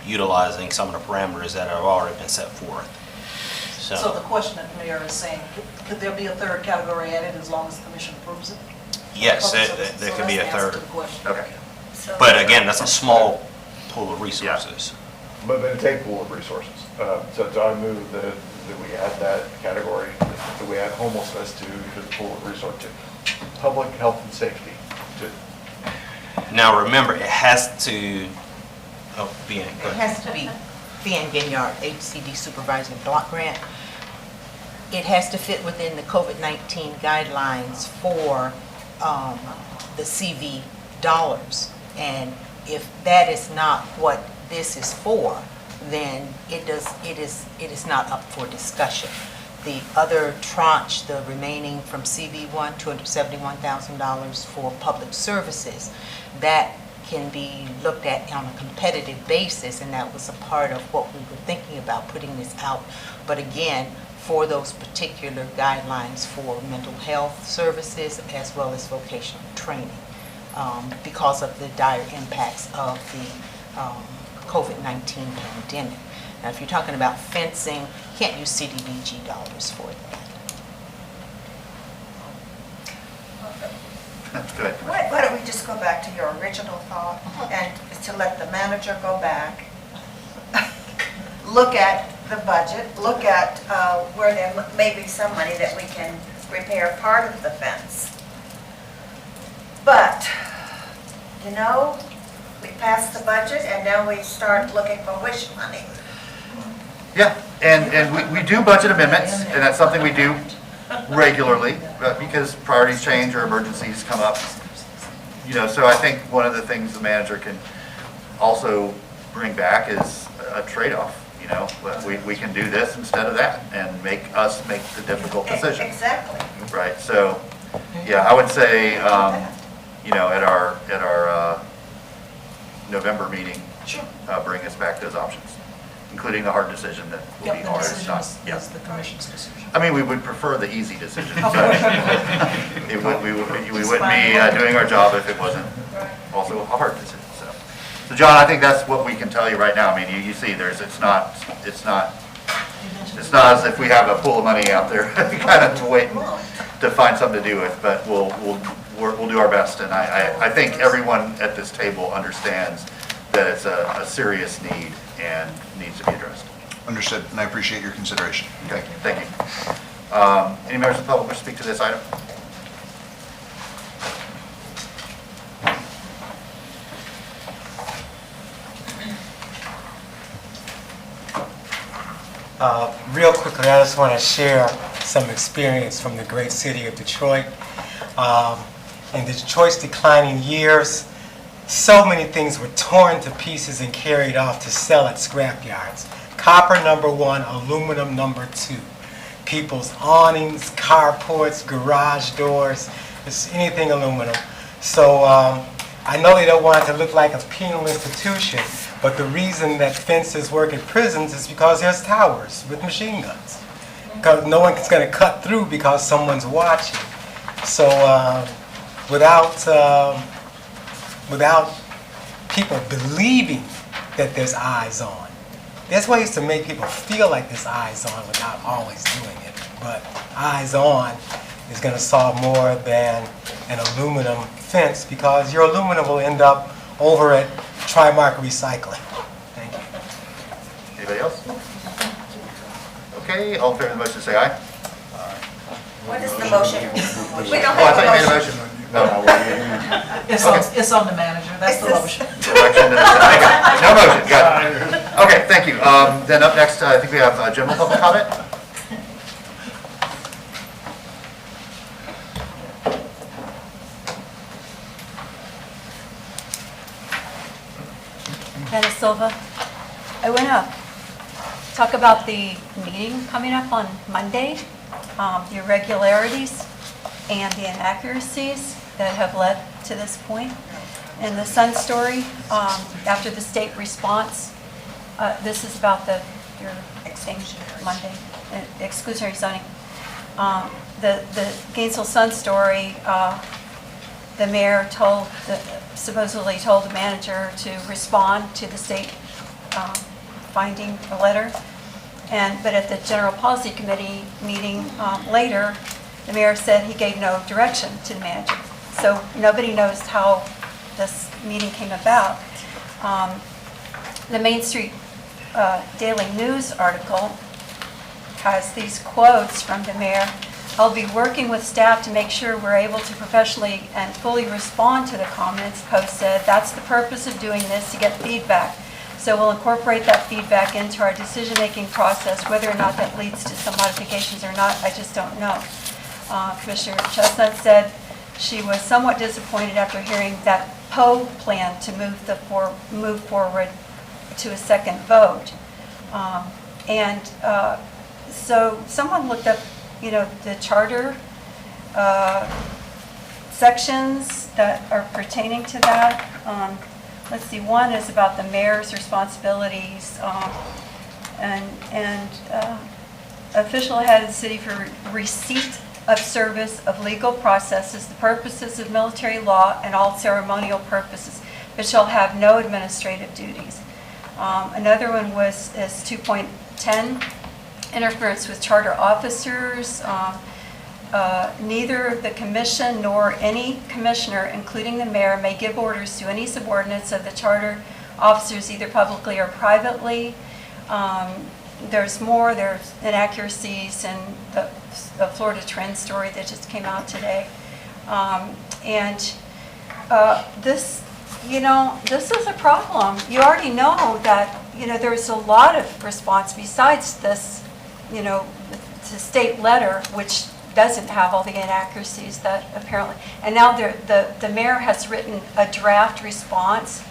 utilizing some of the parameters that have already been set forth. So the question that the mayor is saying, could there be a third category added as long as the commission approves it? Yes, Okay, there so could be a that's the answer third. to the question. Okay. But again, that's a small pool of resources. But a take pool of resources. So I move that we add that category, that we add homelessness to the pool of resources, to public health and safety. Now, remember, it has to, be in. It has to be Van Ginyard, HCD Supervising Block Grant. It has to fit within the COVID-19 guidelines for the CV dollars. And if that is not what this is for, then it is not up for discussion. The other tranche, the remaining from CB1, $271,000 for public services, that can be looked at on a competitive basis, and that was a part of what we were thinking about putting this out. But again, for those particular guidelines for mental health services as well as vocational training, because of the dire impacts of the COVID-19 pandemic. Now, if you're talking about fencing, can't use CDBG dollars for that. Good. Why don't we just go back to your original thought and to let the manager go back, look at the budget, look at where there may be some money that we can repair part of the fence. But, you know, we passed the budget and now we start looking for wish money. Yeah, and we do budget amendments, and that's something we do regularly, because priorities change or emergencies come up. You know, so I think one of the things the manager can also bring back is a trade-off. You know, we can do this instead of that, and make the difficult decision. Exactly. Right. So, yeah, I would say, you know, at our November meeting, bring us back those options, including the hard decision that will be Yep, the hard. decision Not, is the commission's decision. I mean, we would prefer the easy decision. Of but course. we wouldn't be doing our job if it wasn't also a hard decision. So John, I think that's what we can tell you right now. I mean, you see, it's not as if we have a pool of money out there, kind of waiting to find something to do with. But we'll do our best, and I think everyone at this table understands that it's a serious need and needs to be addressed. Understood, and I appreciate your consideration. Okay, thank you. Any members of the public wish to speak to this item? Real quickly, I just want to share some experience from the great city of Detroit. In Detroit's declining years, so many things were torn to pieces and carried off to sell at scrap yards. Copper #1, aluminum #2. People's awnings, carports, garage doors, it's anything aluminum. So I know they don't want it to look like a penal institution, but the reason that fences work in prisons is because there's towers with machine guns. Because no one's going to cut through because someone's watching. So without people believing that there's eyes on, there's ways to make people feel like there's eyes on without always doing it. But eyes on is going to solve more than an aluminum fence, because your aluminum will end up over at Trimark Recycling. Thank you. Anybody else? Okay, all in favor of the motion, say aye. What is the motion? We don't Oh, I thought you made a have a motion. motion. No. It's on the manager, that's the motion. Direction to the second. No motion, got it. Okay, thank you. Then up next, I think we have general public comment. Dennis Silva. I want to talk about the meeting coming up on Monday, the irregularities and the inaccuracies that have led to this point. In the Sun story, after the state response, this is about your exclusionary Monday, exclusionary zoning. The Gainesville Sun story, the mayor supposedly told the manager to respond to the state finding a letter. But at the General Policy Committee meeting later, the mayor said he gave no direction to the manager. So nobody knows how this meeting came about. The Main Street Daily News article has these quotes from the mayor. I'll be working with staff to make sure we're able to professionally and fully respond to the comments. Post said, that's the purpose of doing this, to get feedback. So we'll incorporate that feedback into our decision-making process. Whether or not that leads to some modifications or not, I just don't know. Commissioner Chestnut said she was somewhat disappointed after hearing that Poe plan to move forward to a second vote. And so someone looked up, the charter sections that are pertaining to that. Let's see, one is about the mayor's responsibilities and official head of the city for receipt of service of legal processes, the purposes of military law, and all ceremonial purposes, but shall have no administrative duties. Another one is 2.10, interference with charter officers. Neither the commission nor any commissioner, including the mayor, may give orders to any subordinates of the charter officers, either publicly or privately. There's inaccuracies in the Florida Trend story that just came out today. This is a problem. You already know that, there's a lot of response besides this, the state letter, which doesn't have all the inaccuracies that apparently, and now the mayor has written a draft response.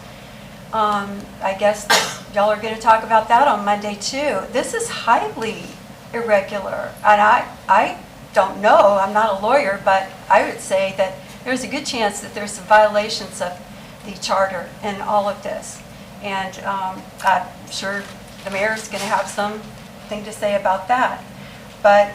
I guess y'all are going to talk about that on Monday too. This is highly irregular, and I don't know, I'm not a lawyer, but I would say that there's a good chance that there's some violations of the charter in all of this. And I'm sure the mayor's going to have something to say about that. But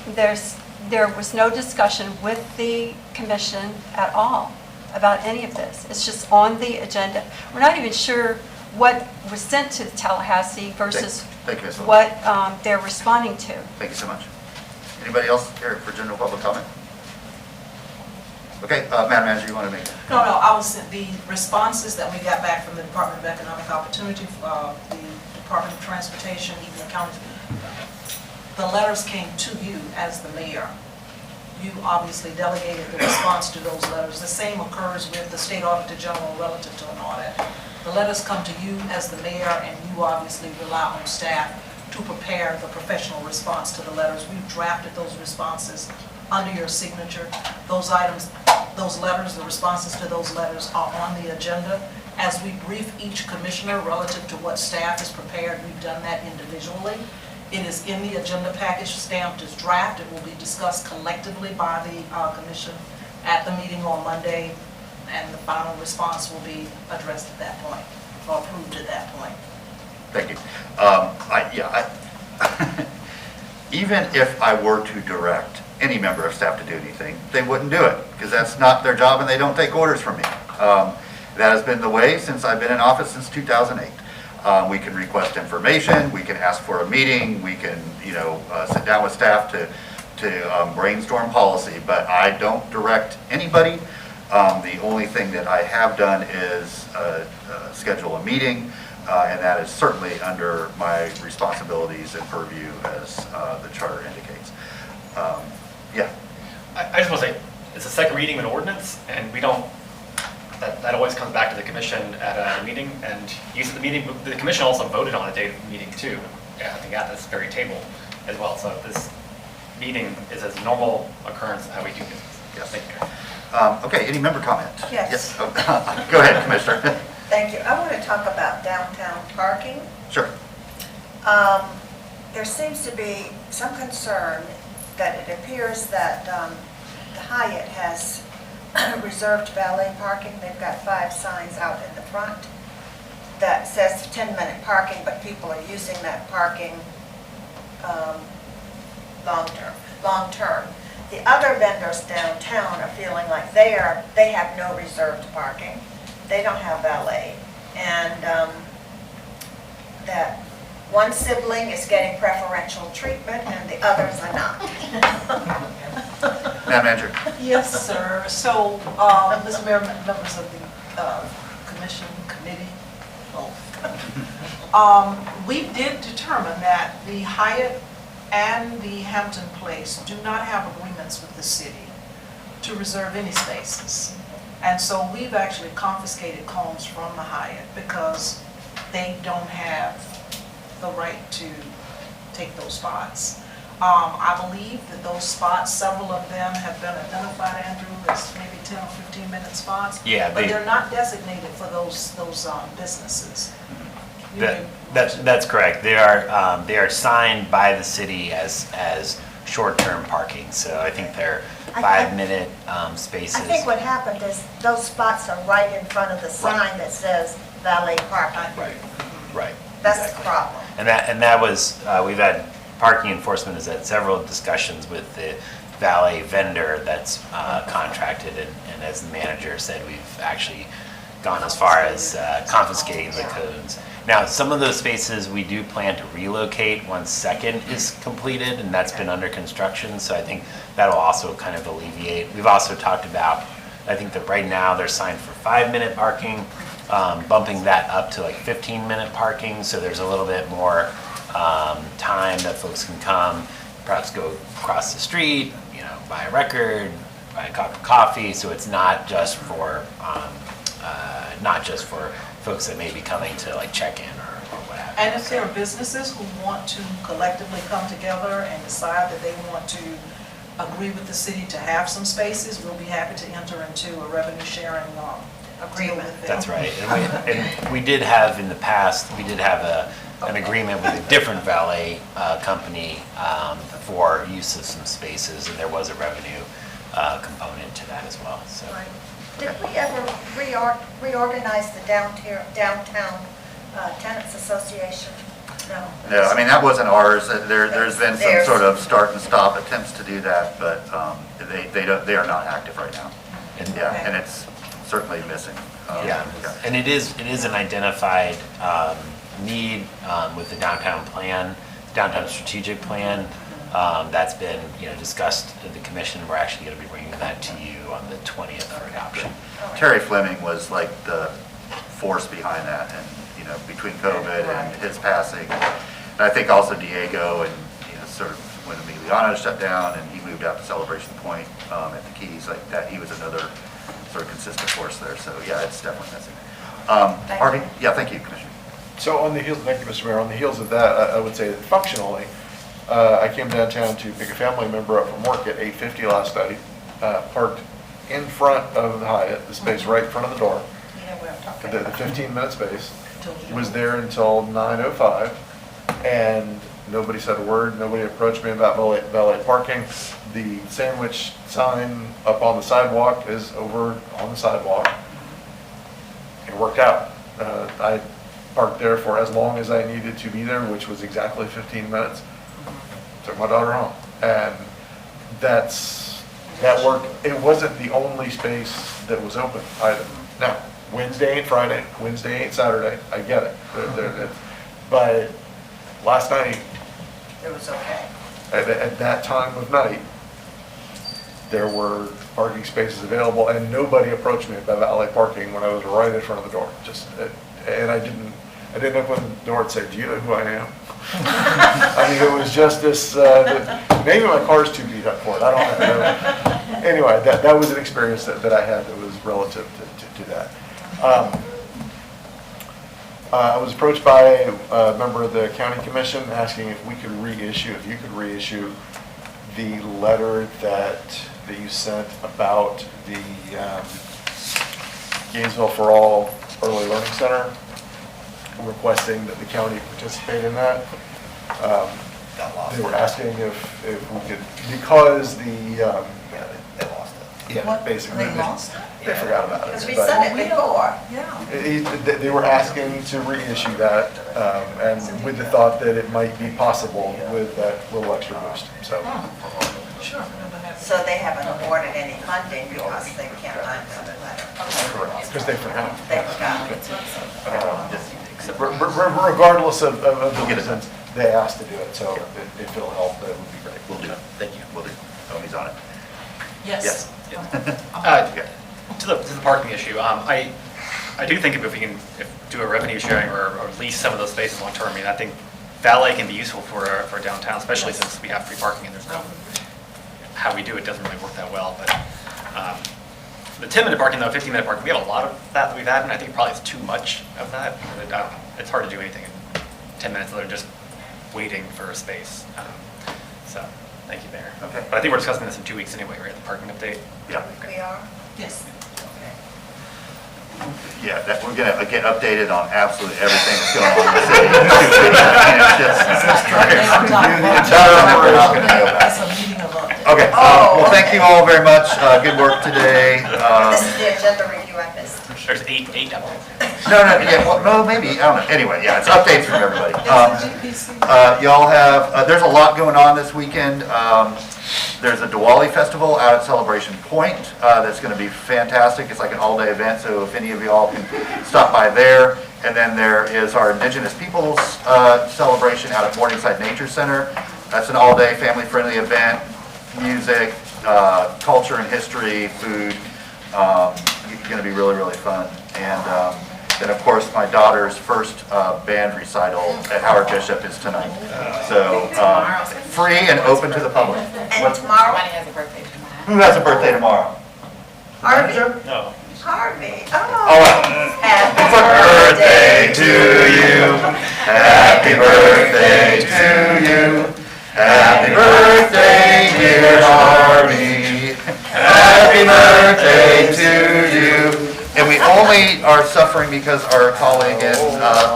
there was no discussion with the commission at all about any of this. It's just on the agenda. We're not even sure what was sent to Tallahassee versus Thank you, what they're responding to. Thank you so much. Anybody else here for general public comment? Okay, Madam Manager, you want to make it? No, the responses that we got back from the Department of Economic Opportunity, the Department of Transportation, even the county, the letters came to you as the mayor. You obviously delegated the response to those letters. The same occurs with the State Auditor General relative to an audit. The letters come to you as the mayor, and you obviously rely on staff to prepare the professional response to the letters. We've drafted those responses under your signature. Those items, those letters, the responses to those letters are on the agenda. As we brief each commissioner relative to what staff is prepared, we've done that individually. It is in the agenda package, stamped as draft. It will be discussed collectively by the commission at the meeting on Monday, and the final response will be addressed at that point, or approved at that point. Thank you. Even if I were to direct any member of staff to do anything, they wouldn't do it, because that's not their job and they don't take orders from me. That has been the way since I've been in office since 2008. We can request information, we can ask for a meeting, we can, sit down with staff to brainstorm policy, but I don't direct anybody. The only thing that I have done is schedule a meeting, and that is certainly under my responsibilities and purview as the charter indicates. Yeah. I just want to say, it's a second reading of an ordinance, and we don't, that always comes back to the commission at a meeting, and the meeting, the commission also voted on a date of the meeting too, I think at this very table as well. So this meeting is a normal occurrence of how we do business. Yes. Thank you. Okay, any member comment? Yes. Oh, go ahead, Commissioner. Thank you. I want to talk about downtown parking. Sure. There seems to be some concern that it appears that the Hyatt has reserved valet parking. They've got 5 signs out in the front that says 10-minute parking, but people are using that parking long term. The other vendors downtown are feeling like they have no reserved parking. They don't have valet, and that one sibling is getting preferential treatment and the others are not. Madam Manager. Yes, sir. So, Mr. Mayor, members of the commission, committee, we did determine that the Hyatt and the Hampton Place do not have agreements with the city to reserve any spaces. And so we've actually confiscated cones from the Hyatt because they don't have the right to take those spots. I believe that those spots, several of them have been identified, Andrew, as maybe 10 or 15-minute spots. Yeah, but they're not designated for those businesses. That's correct. They are signed by the city as short-term parking, so I think they're 5-minute spaces. I think what happened is those spots are right in front of the sign that says valet parking. Right. That's the problem. And that was, we've had, parking enforcement has had several discussions with the valet vendor that's contracted, and as the manager said, we've actually gone as far as confiscating the cones. Now, some of those spaces we do plan to relocate once second is completed, and that's been under construction, so I think that'll also kind of alleviate. We've also talked about, I think that right now they're signed for 5-minute parking, bumping that up to like 15-minute parking, so there's a little bit more time that folks can come, perhaps go across the street, buy a record, buy a cup of coffee, so it's not just for folks that may be coming to like check in or what have you. And if there are businesses who want to collectively come together and decide that they want to agree with the city to have some spaces, we'll be happy to enter into a revenue sharing agreement with them. That's right. And we did have in the past, an agreement with a different valet company for use of some spaces, and there was a revenue component to that as well. So. Right. Did we ever reorganize the downtown tenants association? No. No, I mean, that wasn't ours. There's been some sort of start and stop attempts to do that, but they are not active right now. And it's certainly missing. And it is an identified need with the downtown strategic plan. That's been discussed at the commission. We're actually going to be bringing that to you on the 20th for adoption. Terry Fleming was like the force behind that, and between COVID and his passing, and I think also Diego, and sort of when Emiliano shut down and he moved out to Celebration Point at the Keys, like that, he was another sort of consistent force there. So yeah, it's definitely missing. Harvey? Yeah, thank you, Commissioner. So on the heels, thank you, Mr. Mayor, on the heels of that, I would say that functionally, I came downtown to pick a family member up from work at 8:50 last night, parked in front of the Hyatt, the space right in front of the door, the 15-minute space, was there until 9:05, and nobody said a word, nobody approached me about valet parking. The sandwich sign up on the sidewalk is over on the sidewalk. It worked out. I parked there for as long as I needed to be there, which was exactly 15 minutes. Took my daughter home. And that worked. It wasn't the only space that was open either. Now, Wednesday ain't Friday, Wednesday ain't Saturday, I get it. But last night, It was okay. at that time of night, there were parking spaces available, and nobody approached me about valet parking when I was right in front of the door. And I didn't open the door and say, "Do you know who I am?" I mean, it was just this. Maybe my car's too beat up for it. I don't know. Anyway, that was an experience that I had that was relative to that. I was approached by a member of the county commission asking if you could reissue the letter that you sent about the Gainesville for All Early Learning Center, requesting that the county participate in that. They were asking if we could, because they lost it. yeah, basically. They lost it? They forgot about it. Because we but- said it before. Yeah. They were asking to reissue that, and with the thought that it might be possible with that little extra boost, so. Sure. So they haven't awarded any funding because they can't find the letter. Correct, because they forgot. They forgot. Regardless of the reasons, they asked to do it, so if it'll help, that would be great. We'll do it. Thank you. We'll do. Oh, he's on it. Yes. To the parking issue, I do think if we can do a revenue sharing or lease some of those spaces long term, I mean, I think valet can be useful for downtown, especially since we have free parking and there's no, how we do it doesn't really work that well. But the 10-minute parking, though, 15-minute parking, we have a lot of that we've had, and I think probably it's too much of that. It's hard to do anything in 10 minutes other than just waiting for a space. So, thank you, Mayor. Okay. But I think we're discussing this in 2 weeks anyway, right? The parking update. Yeah. We are? Yes. Yeah, that we're gonna get updated on absolutely everything that's going on in the city. It's just, it's nothing that we're not gonna know about. It's a meeting of updates. Okay, well, thank you all very much. Good work today. This is the agenda review I missed. There's eight updates. No, yeah, well, no, maybe, I don't know. Anyway, yeah, it's updates from everybody. Y'all have, there's a lot going on this weekend. There's a Diwali festival out at Celebration Point that's going to be fantastic. It's like an all-day event, so if any of y'all can stop by there. And then there is our Indigenous Peoples celebration out at Morningside Nature Center. That's an all-day family-friendly event, music, culture and history, food. It's going to be really, really fun. And then, of course, my daughter's first band recital at Howard Bishop is tonight. So free and open to the public. And tomorrow? Who has a birthday tomorrow? Harvey? No. Harvey, All right. Happy Birthday to you. Happy birthday to you. Happy birthday, dear Harvey. Happy birthday to you. And we only are suffering because our colleague and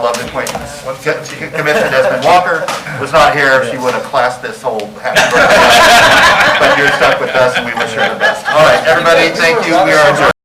loved acquaintance, Commissioner Desmond Walker, was not here. She would have classed this whole happy birthday. But you're stuck with us and we wish her the best. All right, everybody, thank you. We are adjourned.